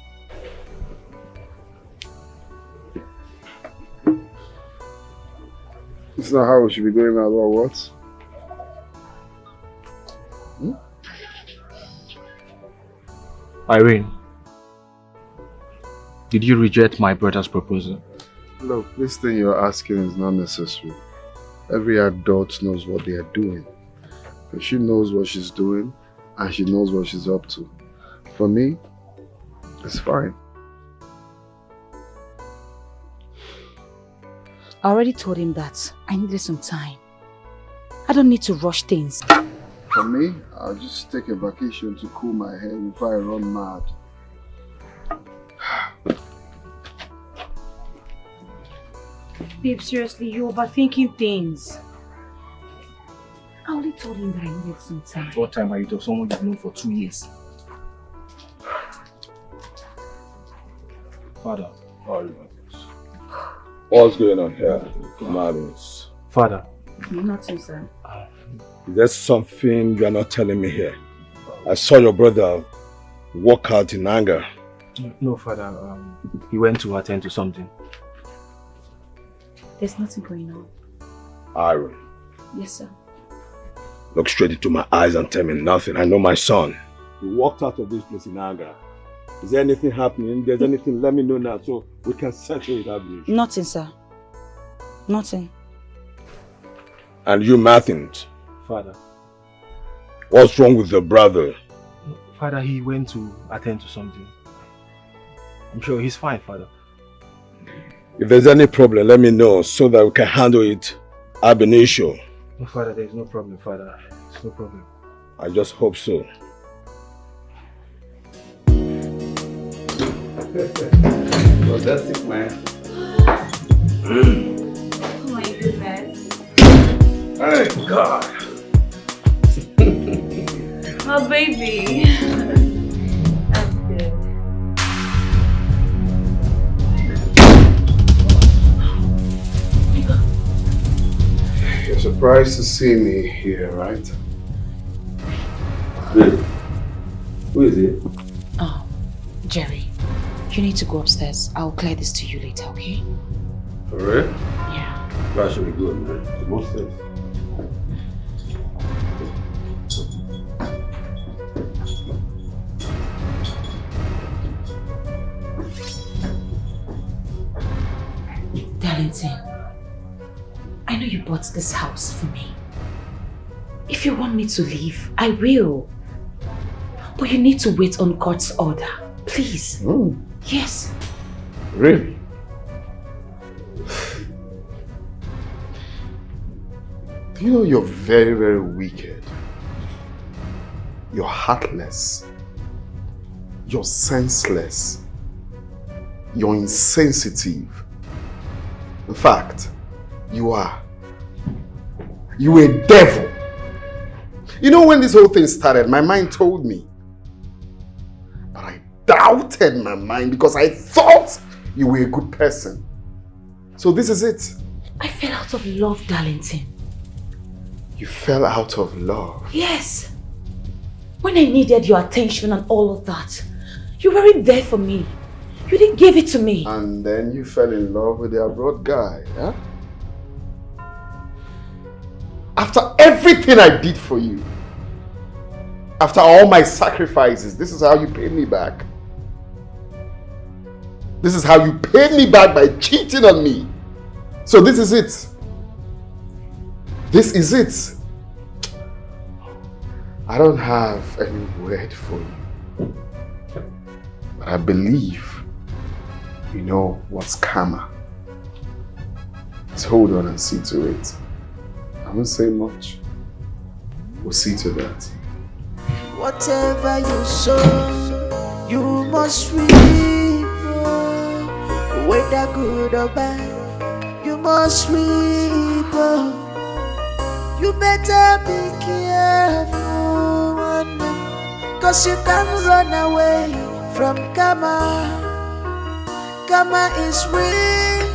It's not how we should be going about what? Irene, did you reject my brother's proposal? Look, this thing you're asking is not necessary. Every adult knows what they are doing. And she knows what she's doing and she knows what she's up to. For me, it's fine. I already told him that I needed some time. I don't need to rush things. For me, I'll just take a vacation to cool my head before I run mad. Babe, seriously, you're overthinking things. I only told him that I needed some time. What time are you to someone you've known for 2 years? Father. What's going on here? Madness. Father. Nothing, sir. Is there something you are not telling me here? I saw your brother walk out in anger. No, Father. He went to attend to something. There's nothing going on. Aaron, Yes, sir. look straight into my eyes and tell me nothing. I know my son. He walked out of this place in anger. Is there anything happening? If there's anything, let me know now so we can settle it out. Nothing, sir. Nothing. And you, Martins, Father. what's wrong with your brother? Father, he went to attend to something. I'm sure he's fine, Father. If there's any problem, let me know so that we can handle it ab initio. No, Father, there's no problem, Father. There's no problem. I just hope so. Well, that's it, man. Oh my goodness. Hey, God. Oh, baby. That's good. You're surprised to see me here, right? Who is it? Oh, Jerry. You need to go upstairs. I'll clear this to you later, okay? For real? Yeah. That should be good, man. The most sense. Darlington, I know you bought this house for me. If you want me to leave, I will. But you need to wait on God's order. Please. Yes. Really? You know you're very, very wicked. You're heartless. You're senseless. You're insensitive. In fact, you're a devil. You know, when this whole thing started, my mind told me doubted my mind because I thought you were a good person. So this is it. I fell out of love, Darlington. You fell out of love? Yes. When I needed your attention and all of that, you weren't there for me. You didn't give it to me. And then you fell in love with the abroad guy, huh? After everything I did for you, after all my sacrifices, this is how you paid me back. This is how you paid me back by cheating on me. So this is it. This is it. I don't have any word for you. But I believe you know what's karma. Let's hold on and see to it. I won't say much. We'll see to that. Whatever you sow, you must reap. Whether good or bad, you must reap. You better be careful, cause you can't run away from karma. Karma is real,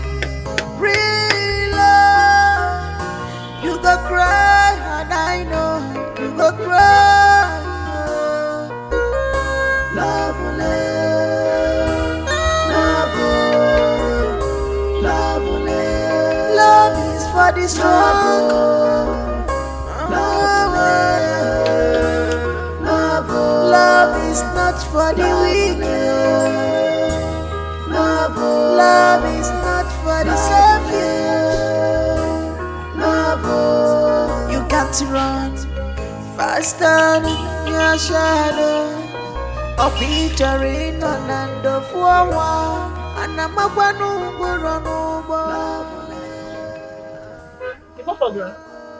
real love. You go cry, and I know you go cry. Love, love, love, love is for the strong. Love is not for the wicked. Love is not for the selfish. Love, you got to run faster than your shadow. A picture in an end of war. And I'm a one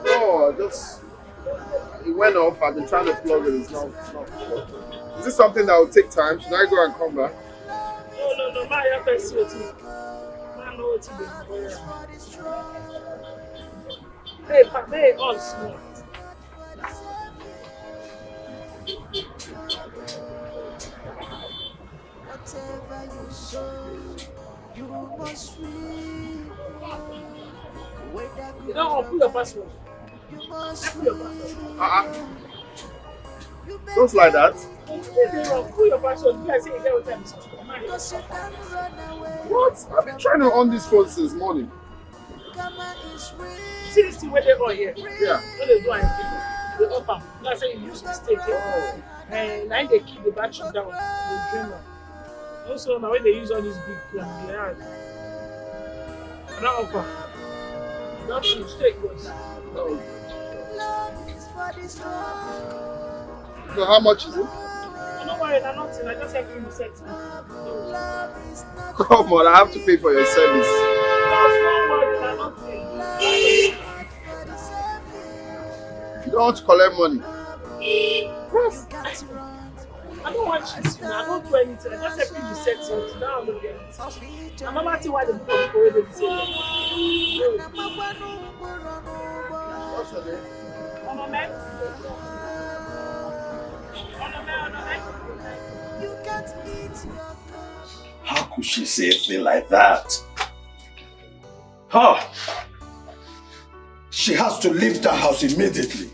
No, just it went off. I've been trying to plug it. It's not working. Is this something that will take time? Should I go and come back? No, my FSC. I know what to do. Hey, all small. Whatever you sow, you must reap. You don't put your password. Put your password. Just like that. Put your password. You guys say you get what time is. What? I've been trying to on this phone since morning. See this thing where they are here? Yeah. When they do anything, they up them. That's say you use mistake here. And now they keep the battery down. They drain them. Also, now when they use all these big phones, they are. And now up them. That's the mistake was. So how much is it? Don't worry, I'm nothing. I just have to reset it. Come on, I have to pay for your service. Don't worry, I'm nothing. You don't want to collect money. Yes. I don't want you to. I don't do anything. I just have to reset it. Now I'm not getting it. I'm not asking why the people already say that. What's your name? How could she say a thing like that? Huh? She has to leave the house immediately.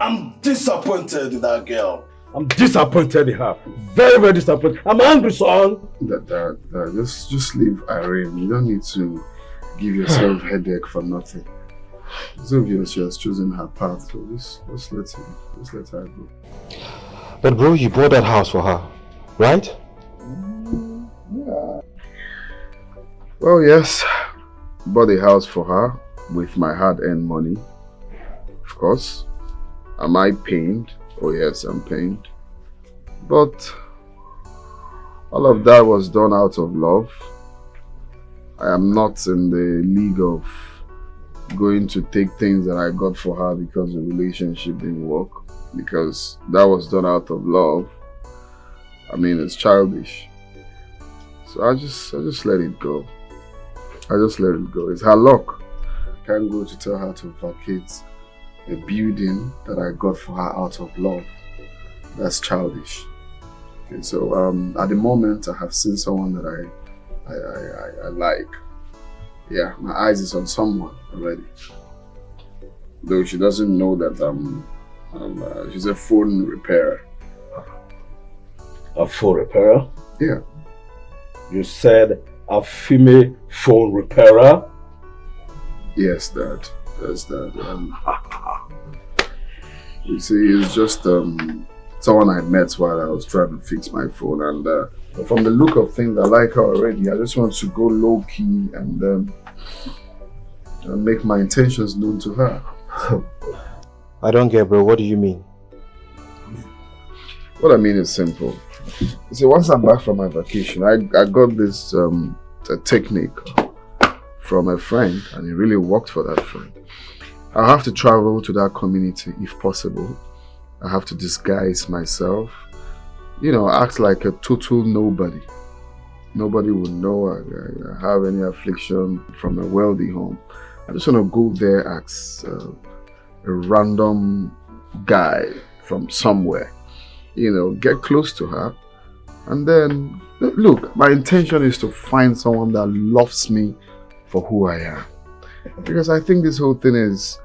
I'm disappointed in that girl. I'm disappointed in her. Very, very disappointed. I'm angry, son. Dad, just leave Irene. You don't need to give yourself headache for nothing. It's obvious she has chosen her path, so just let her go. But bro, you bought that house for her, right? Yeah. Well, yes. Bought a house for her with my hard-earned money. Of course. Am I pained? Oh yes, I'm pained. But all of that was done out of love. I am not in the league of going to take things that I got for her because the relationship didn't work. Because that was done out of love. I mean, it's childish. So I just let it go. I just let it go. It's her luck. I can't go to tell her to vacate a building that I got for her out of love. That's childish. Okay, so at the moment I have seen someone that I like. Yeah, my eyes is on someone already. Though she doesn't know that she's a phone repairer. A phone repairer? Yeah. You said a female phone repairer? Yes, Dad. Yes, Dad. You see, it's just someone I met while I was trying to fix my phone, and from the look of things, I like her already. I just want to go low key and make my intentions known to her. I don't get, bro. What do you mean? What I mean is simple. You see, once I'm back from my vacation, I got this technique from a friend, and it really worked for that friend. I have to travel to that community if possible. I have to disguise myself, you know, act like a total nobody. Nobody will know I have any affliction from a wealthy home. I just want to go there as a random guy from somewhere, you know, get close to her. And then, look, my intention is to find someone that loves me for who I am. Because I think this whole thing is,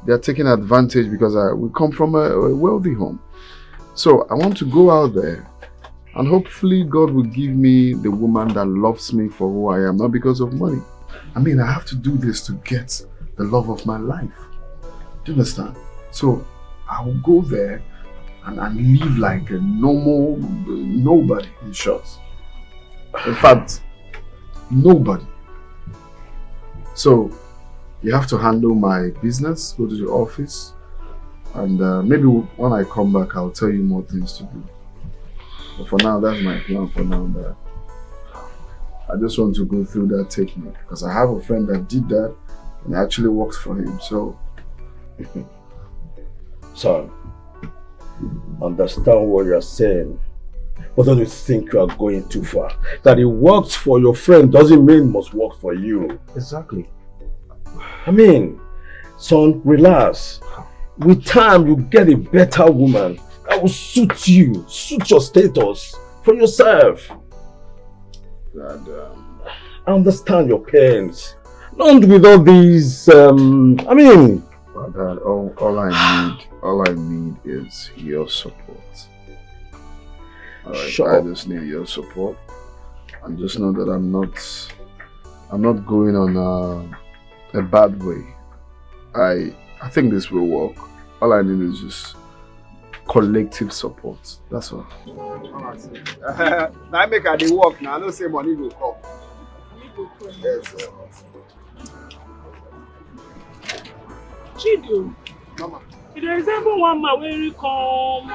they're taking advantage because we come from a wealthy home. So I want to go out there and hopefully God will give me the woman that loves me for who I am, not because of money. I mean, I have to do this to get the love of my life. Do you understand? So I will go there and live like a normal nobody, in short. In fact, nobody. So you have to handle my business, go to the office, and maybe when I come back, I'll tell you more things to do. But for now, that's my plan for now. That I just want to go through that technique because I have a friend that did that and it actually works for him. So, son, understand what you're saying, but don't you think you are going too far? That it works for your friend doesn't mean it must work for you. Exactly. I mean, son, relax. With time, you get a better woman that will suit you, suit your status for yourself. And, I understand your pains. Not with all these, I mean... But Dad, all I need is your support. Alright, I just need your support. And just know that I'm not going on a bad way. I think this will work. All I need is just collective support. That's all. Now make her dey work now. I know say money will come. Yes, Chido, you dey resemble one man wey come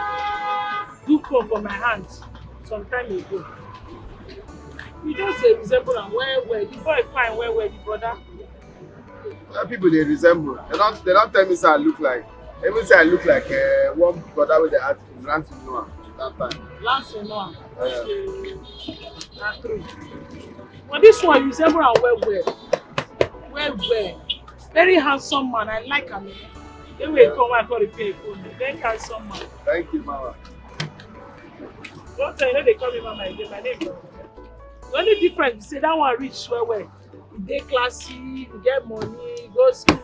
do phone for my hand some time ago. You just dey resemble am well. The boy fine well, the brother. People they resemble. They don't tell me say I look like. Even say I look like one brother with the hat from Lance Noah that time. Lance Noah. Okay. That's true. But this one you resemble am well. Very handsome man. I like him. Then we come and call repair phone. Very handsome man. Thank you, Mama. Don't tell you they call me Mama again. My name. The only difference is say that one rich well. You dey classy, you get money, you go school,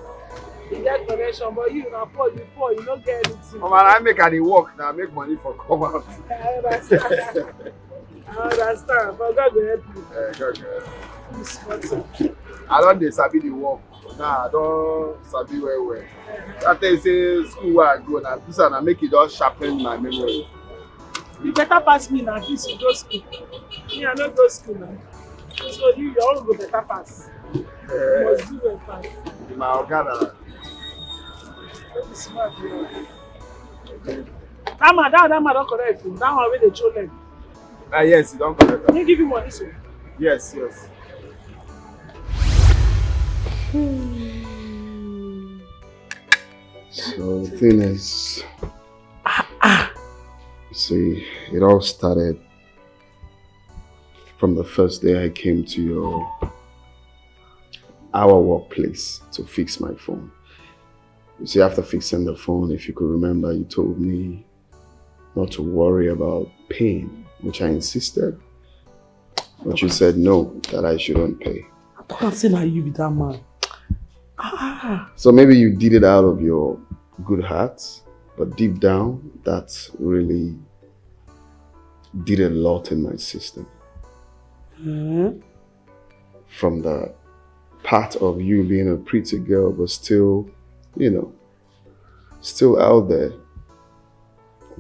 you get connection, but you na poor, you don't get anything. Mama, I make her dey work now, make money for come out. I understand. But God will help you. God will help you. I don't dey sabi the work. Nah, I don't sabi well. That time say school where I go now, this one I make it just sharpen my memory. You better pass me now, this you go school. Me, I don't go school now. So your own go better pass. You must do well pass. My Okada. Don't be smart, bro. That man don't correct you. That one where they show leg. Yes, you don't correct. Can you give him money, so? Yes. So the thing is, see, it all started from the first day I came to our workplace to fix my phone. You see, after fixing the phone, if you could remember, you told me not to worry about pain. which I insisted. But you said no, that I shouldn't pay. I can't say now you with that man. So maybe you did it out of your good heart, but deep down, that really did a lot in my system. From the part of you being a pretty girl, but still, you know, still out there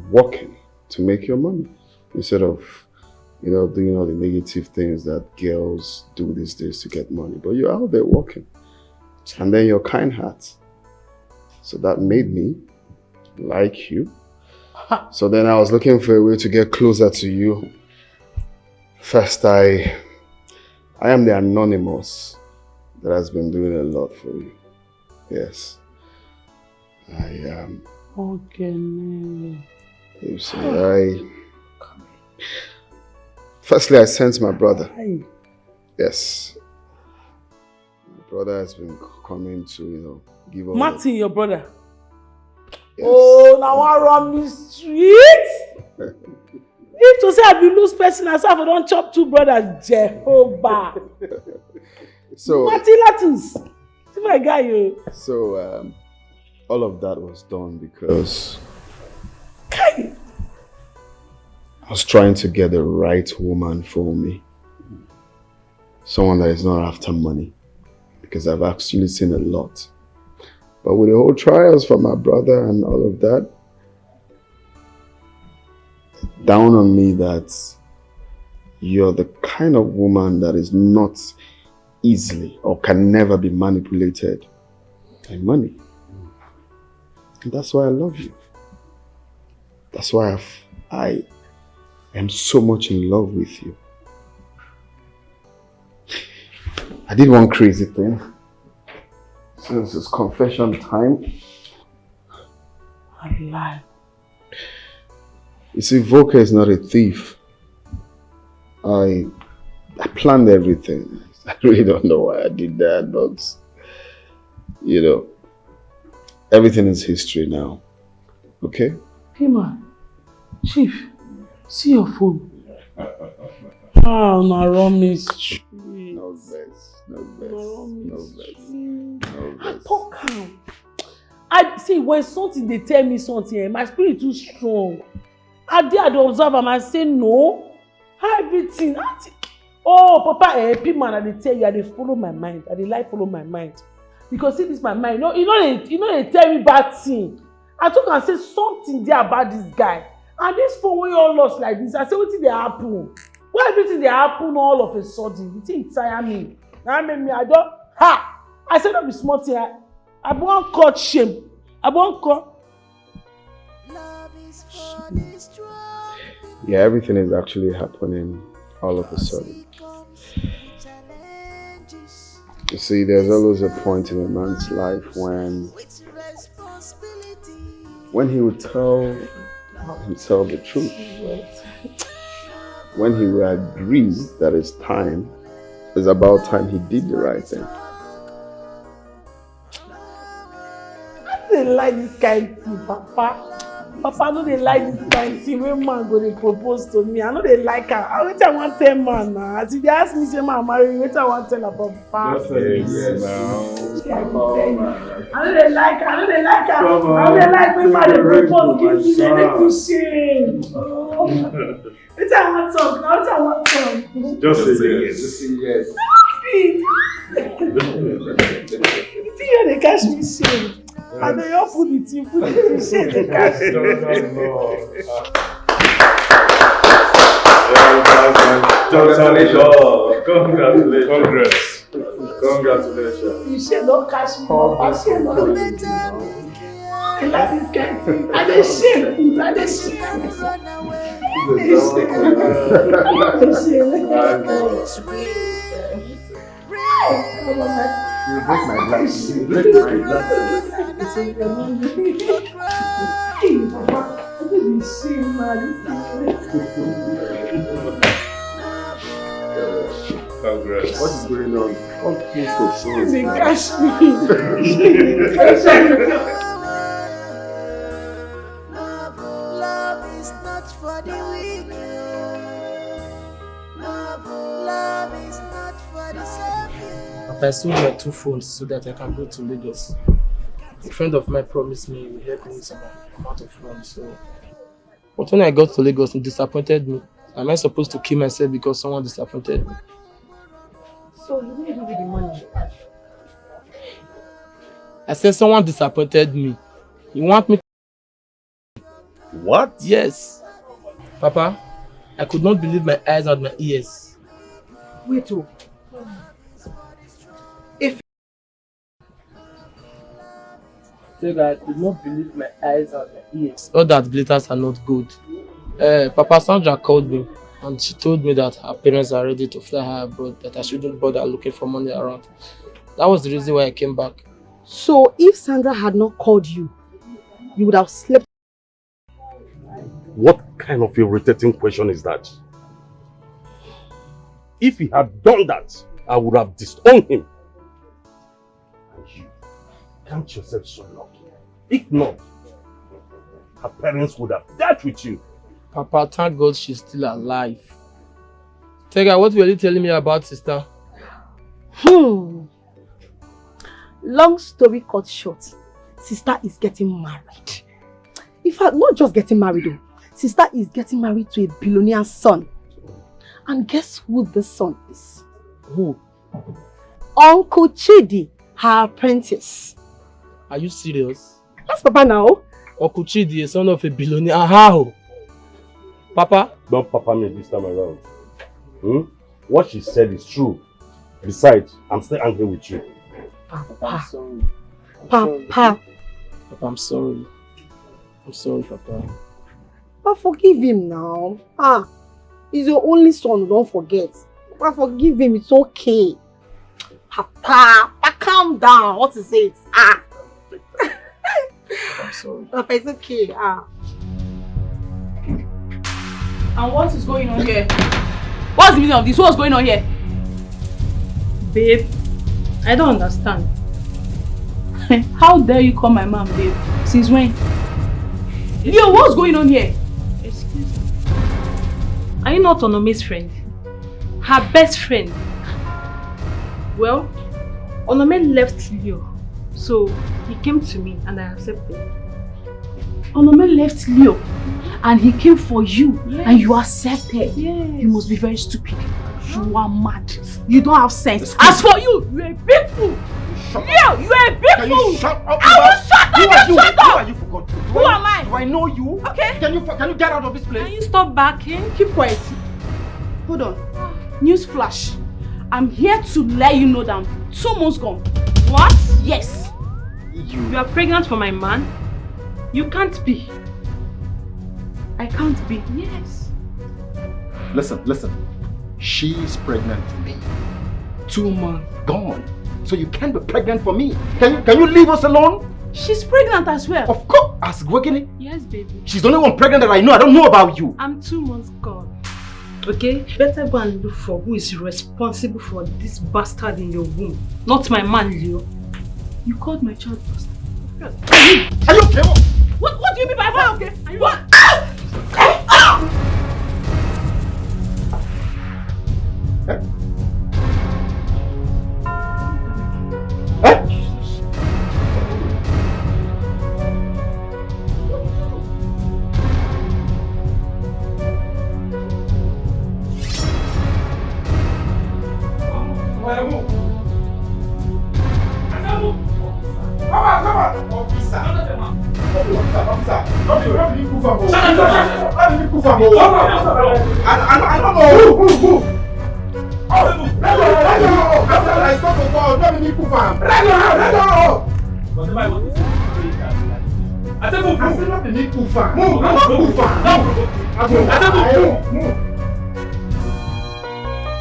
working to make your money instead of, you know, doing all the negative things that girls do these days to get money. But you're out there working. And then your kind heart. So that made me like you. So then I was looking for a way to get closer to you. First, I am the anonymous that has been doing a lot for you. Yes. I am. Okay. You see, firstly, I sent my brother. Yes. My brother has been coming to, you know, give all Martin, your brother. Yes. Oh, now I run the street. If to say I be lose person, I I don't chop two brothers, Jehovah. So Martin Latus. See my guy, you. So all of that was done because I was trying to get the right woman for me. Someone that is not after money. Because I've actually seen a lot. But with the whole trials for my brother and all of that, down on me that you're the kind of woman that is not easily or can never be manipulated by money. And that's why I love you. That's why I am so much in love with you. I did one crazy thing. Since it's confession time. I lie. You see, Volker is not a thief. I planned everything. I really don't know why I did that, but you know, everything is history now. Okay? Hey man, Chief, see your phone. Oh, no, wrong me street. No best, no best. I talk calm. I see when something they tell me something, my spirit too strong. I did observe and I say no. Everything. Oh, Papa, man, I dey tell you, I dey follow my mind. I dey like follow my mind. Because see this my mind. You know they tell me bad thing. I took and say something there about this guy. And this phone when you all lost like this, I say what did they happen? Why everything they happen all of a sudden? The thing tire me. Now make me I don't I said not be smart here. I won't cut shame. I won't cut. Yeah, everything is actually happening all of a sudden. You see, there's always a point in a man's life when he would tell himself the truth. When he would agree that it's about time he did the right thing. I don't like this kind of thing, Papa. Papa, I know they like this kind of thing when man go to propose to me. I know they like her. I want to tell man now. As if they ask me, say man marry, what I want to tell about Papa. Yes, now. I know they like her. I know they like her. I know they like when man they propose, give me, they make me shame. What I want to talk now, what I want to talk. Just say yes. Just say yes. You think they catch me shame? And they all put it in, shame, they catch me. Congratulations. Congratulations. You shame don't catch me. Papa, shame don't let me. I like this kind of thing. I dey shame. I dey shame. You break my glass. You break my glass. Congrats. What is going on? Okay, so They catch me. Love is not for the weak. I sold my 2 phones so that I can go to Lagos. A friend of mine promised me he would help me with some amount of money. So, but when I got to Lagos, it disappointed me. Am I supposed to kill myself because someone disappointed me? So he didn't give you the money? I said someone disappointed me. You want me to... What? Yes. Papa, I could not believe my eyes and my ears. Wait, oh. If I could not believe my eyes and my ears. All that glitters are not good. Papa Sandra called me and she told me that her parents are ready to fly her abroad, that I shouldn't bother looking for money around. That was the reason why I came back. So if Sandra had not called you, you would have slept. What kind of irritating question is that? If he had done that, I would have disowned him. And you, count yourself so lucky. If not, her parents would have dealt with you. Papa, thank God she's still alive. Tega, what were you telling me about sister? Long story cut short, sister is getting married. In fact, not just getting married though. Sister is getting married to a billionaire son. And guess who the son is? Who? Uncle Chidi, her apprentice. Are you serious? Yes, Papa, now. Uncle Chidi, a son of a billionaire. How? Papa? Don't Papa me this time around. What she said is true. Besides, I'm still angry with you. Papa. I'm sorry. Papa. Papa, I'm sorry. I'm sorry, Papa. But forgive him now. He's your only son, don't forget. Papa, forgive him, it's okay. Papa, calm down. What is it? I'm sorry. Papa, it's okay. And what is going on here? What's the meaning of this? What's going on here? Babe, I don't understand. How dare you call my mom babe? Since when? Leo, what's going on here? Excuse me. Are you not Onome's friend? Her best friend? Well, Onome left Leo, so he came to me and I accepted. Onome left Leo and he came for you, yes, and you accepted. Yes. You must be very stupid. You are mad. You don't have sense. As for you, you're a big fool. Leo, you're a big fool. You shut up? I will shut up. You shut up. Who are you for God? Who am I? Do I know you? Okay. Can you get out of this place? Can you stop backing? Keep quiet. Hold on. News flash. I'm here to let you know that I'm 2 months gone. What? Yes. You are pregnant for my man? You can't be. I can't be. Yes. Listen. She is pregnant for me. 2 months gone. So you can't be pregnant for me. Can you leave us alone? She's pregnant as well. Of course. Ask Gwekini. Yes, baby. She's the only one pregnant that I know. I don't know about you. I'm 2 months gone. Okay? Better go and look for who is responsible for this bastard in your womb. Not my man, Leo. You called my child bastard. Are you okay? What do you mean by that? Okay? Are you what?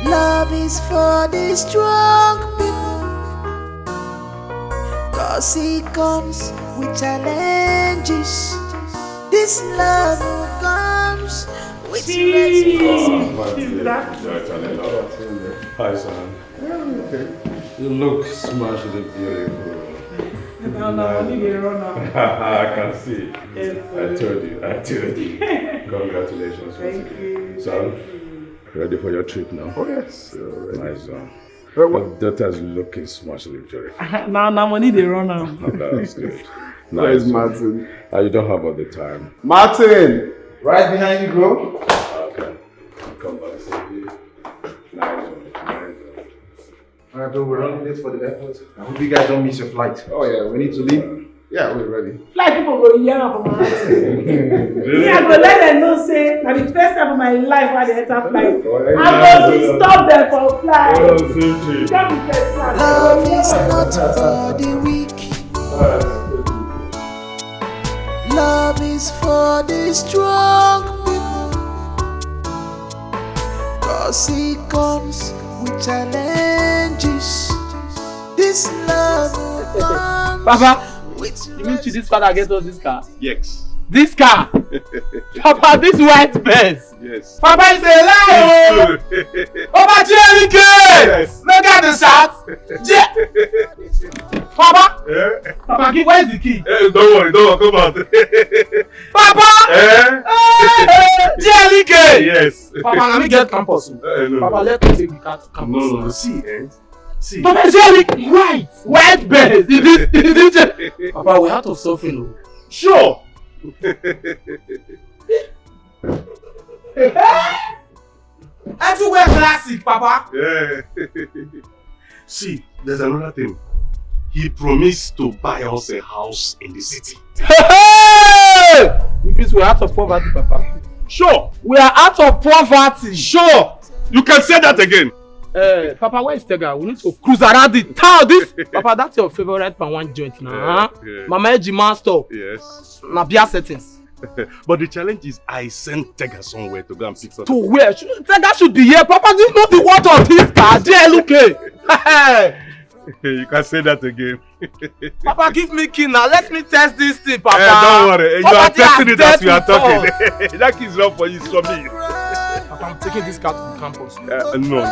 Love is for the strong people, 'cause it comes with challenges. This love comes with Hi, son. You look smashingly beautiful. I can see. I told you. Congratulations. Thank you. Son, ready for your trip now? Oh, yes. Nice one. Your daughter's looking smashly beautiful. Now money they run now. That's good. Where's Martin? You don't have all the time. Martin! Right behind you, bro. Okay. Come back. Nice one. Alright, bro, we're running late for the airport. I hope you guys don't miss your flight. Oh yeah, we need to leave. Yeah, we're ready. Like people go hear from my house. Me, I go let them know say na the first time of my life I dey enter flight. I go to stop them for flight. Love is not for the weak. Love is for the strong people. 'Cause it comes with challenges. This love comes. Papa, you mean to this father get us this car? Yes. This car? Papa, this white Benz? Yes. Papa is a liar! Papa, JLK! Yes. Look at the shots! Papa? Yeah. Papa, where's the key? Don't worry, come out. Papa! JLK! Yes. Papa, let me get campus. No. Papa, let me take the car to campus. No. See. Papa, JLK! White Benz! Papa, we have to suffering. Sure. Everywhere classic, Papa. Yeah. See, there's another thing. He promised to buy us a house in the city. Hey! It means we're out of poverty, Papa. Sure. We are out of poverty. Sure. You can say that again. Papa, where is Tega? We need to cruise around the town. Papa, that's your favorite one joint now. Yeah. Mama Ejima store. Yes. Na beer settings. But the challenge is I sent Tega somewhere to go and pick something. To where? Tega should be here. Papa, do you know the water of this car? JLK. You can say that again. Papa, give me key now. Let me test this thing, Papa. Don't worry. You are testing it as we are talking. Talk. That key is not for you, it's for me. Papa, I'm taking this car to the campus. No.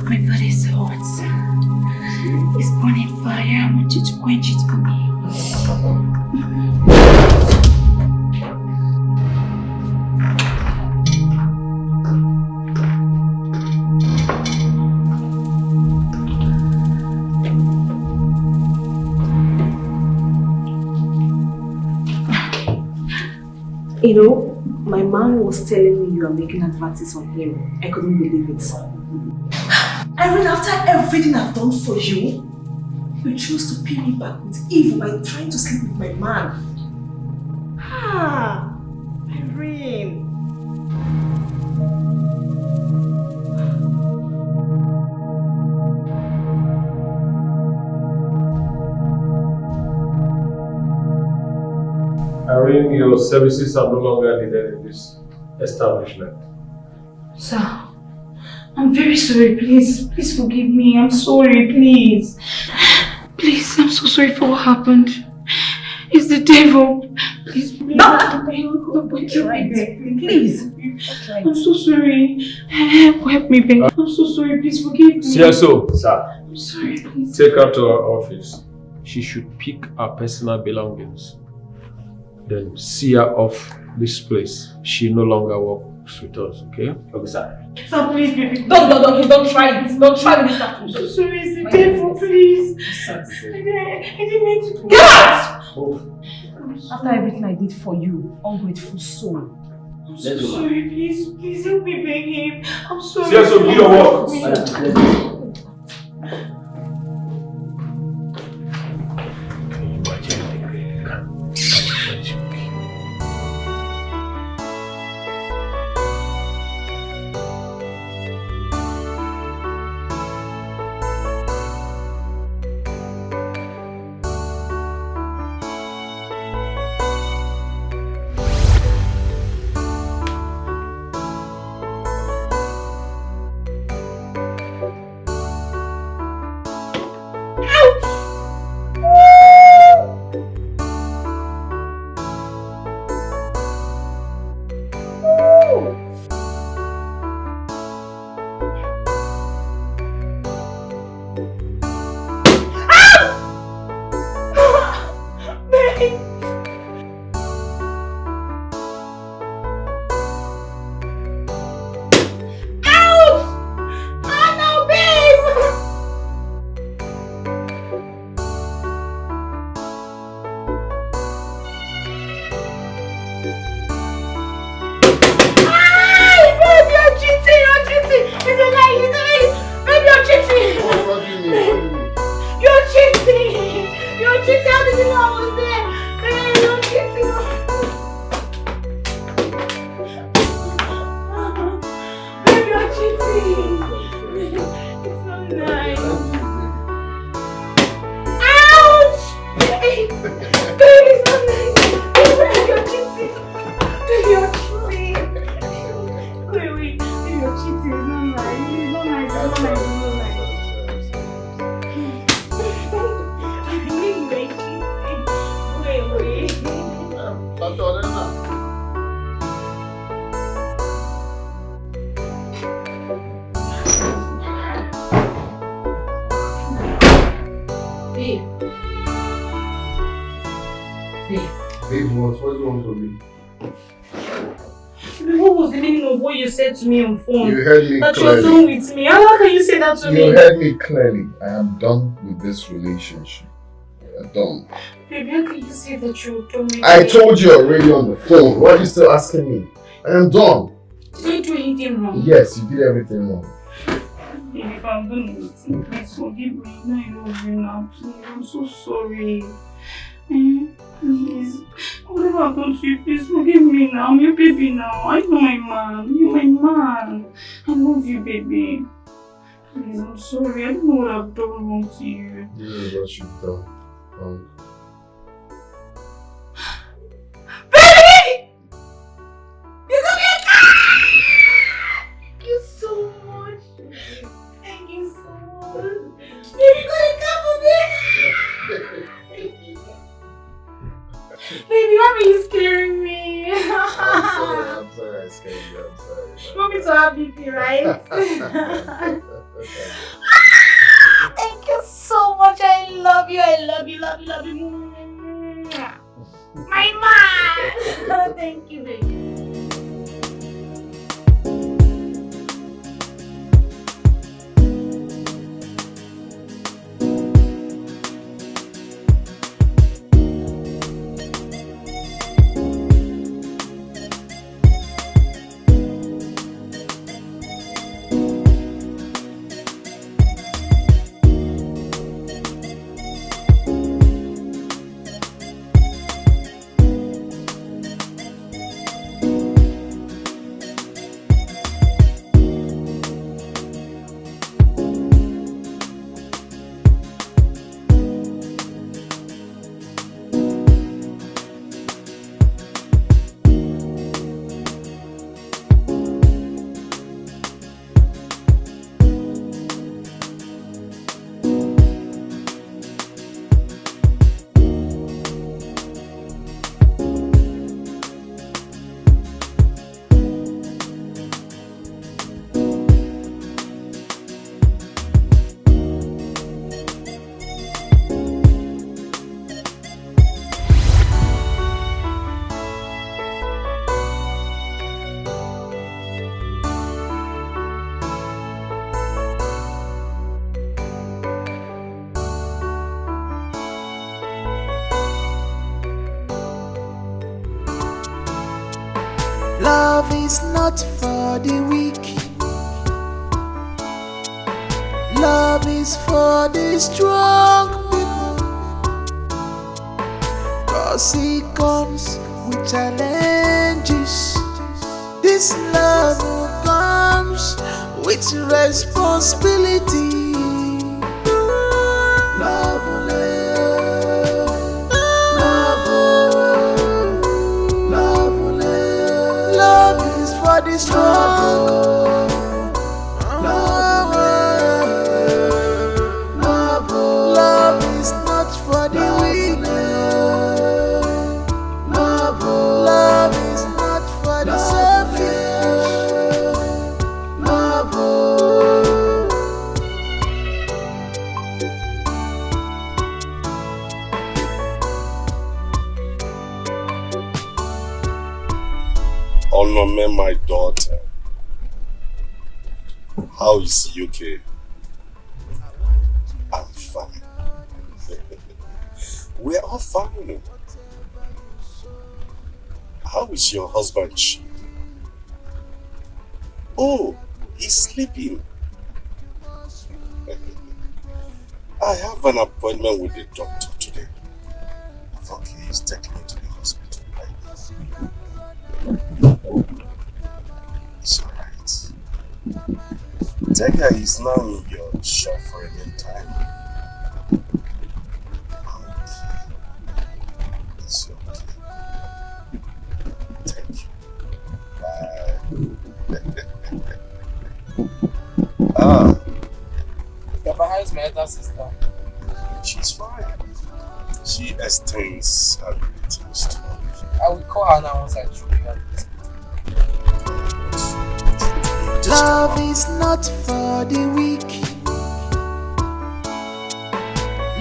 My body is hot. It's burning fire. I want you to quench it for me. You know, my man was telling me you are making advances on him. I couldn't believe it. Irene, after everything I've done for you, you chose to pay me back with evil by trying to sleep with my man. Ah, Irene. Irene, your services are no longer needed in this establishment. Sir, I'm very sorry. Please forgive me. I'm sorry, please. Please, I'm so sorry for what happened. It's the devil. Please. No, please. I'm so sorry. Help me, babe. I'm so sorry. Please forgive me. CSO, sir. I'm sorry, please. Take her to her office. She should pick her personal belongings. Then see her off this place. She no longer works with us, okay? Okay, sir. Sir, please, baby. Don't try it. Don't try this. I'm so sorry. It's the devil, please. I didn't mean to. Get out! After everything I did for you, ungrateful soul. I'm so sorry. Please help me beg him. I'm sorry. CSO, do your work. What was the meaning of what you said to me on phone? You heard me that clearly. You're done with me. How can you say that to me? You heard me clearly. I am done with this relationship. I'm done. Baby, how can you say that you're done with me? I told you already on the phone. Why are you still asking me? I am done. Did I do anything wrong? Yes, you did everything wrong. Baby, if I'm done with you, please forgive me. I love you now. Please, I'm so sorry. Please, whatever I've done to you, please forgive me now. I'm your baby now. I'm my man. You're my man. I love you, baby. Please, I'm sorry. I don't know what I've done wrong to you. This is what you've done. Baby! You got me a car! Thank you so much. Thank you so much. Baby, you got a car for me! Baby, why are you scaring me? I'm sorry I scared you. I'm sorry. You want me to have BP, right? Thank you so much. I love you. I love you, love you, love you. My man! Thank you, baby. Love is not for the weak. Love is for the strong people. 'Cause it comes with challenges. This love comes with responsibility. Love for the strong. Love is not for the weak. Onome, my daughter. How is UK? I'm fine. We're all fine. How is your husband, Chi? Oh, he's sleeping. I have an appointment with the doctor today. Okay, he's taking me to the hospital right now. It's alright. Tega is now in your shop for a meantime. Okay. It's okay. Thank you. Bye. Papa, how is my elder sister? She's fine. She extends her greetings to me. I will call her now once I drop her. Love is not for the weak.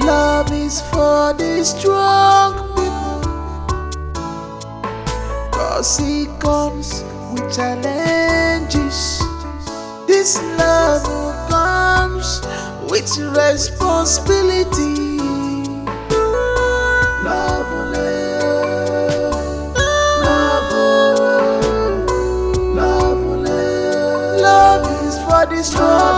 Love is for the strong people. 'Cause he comes with challenges. This love comes with responsibility. Love, love is for the strong.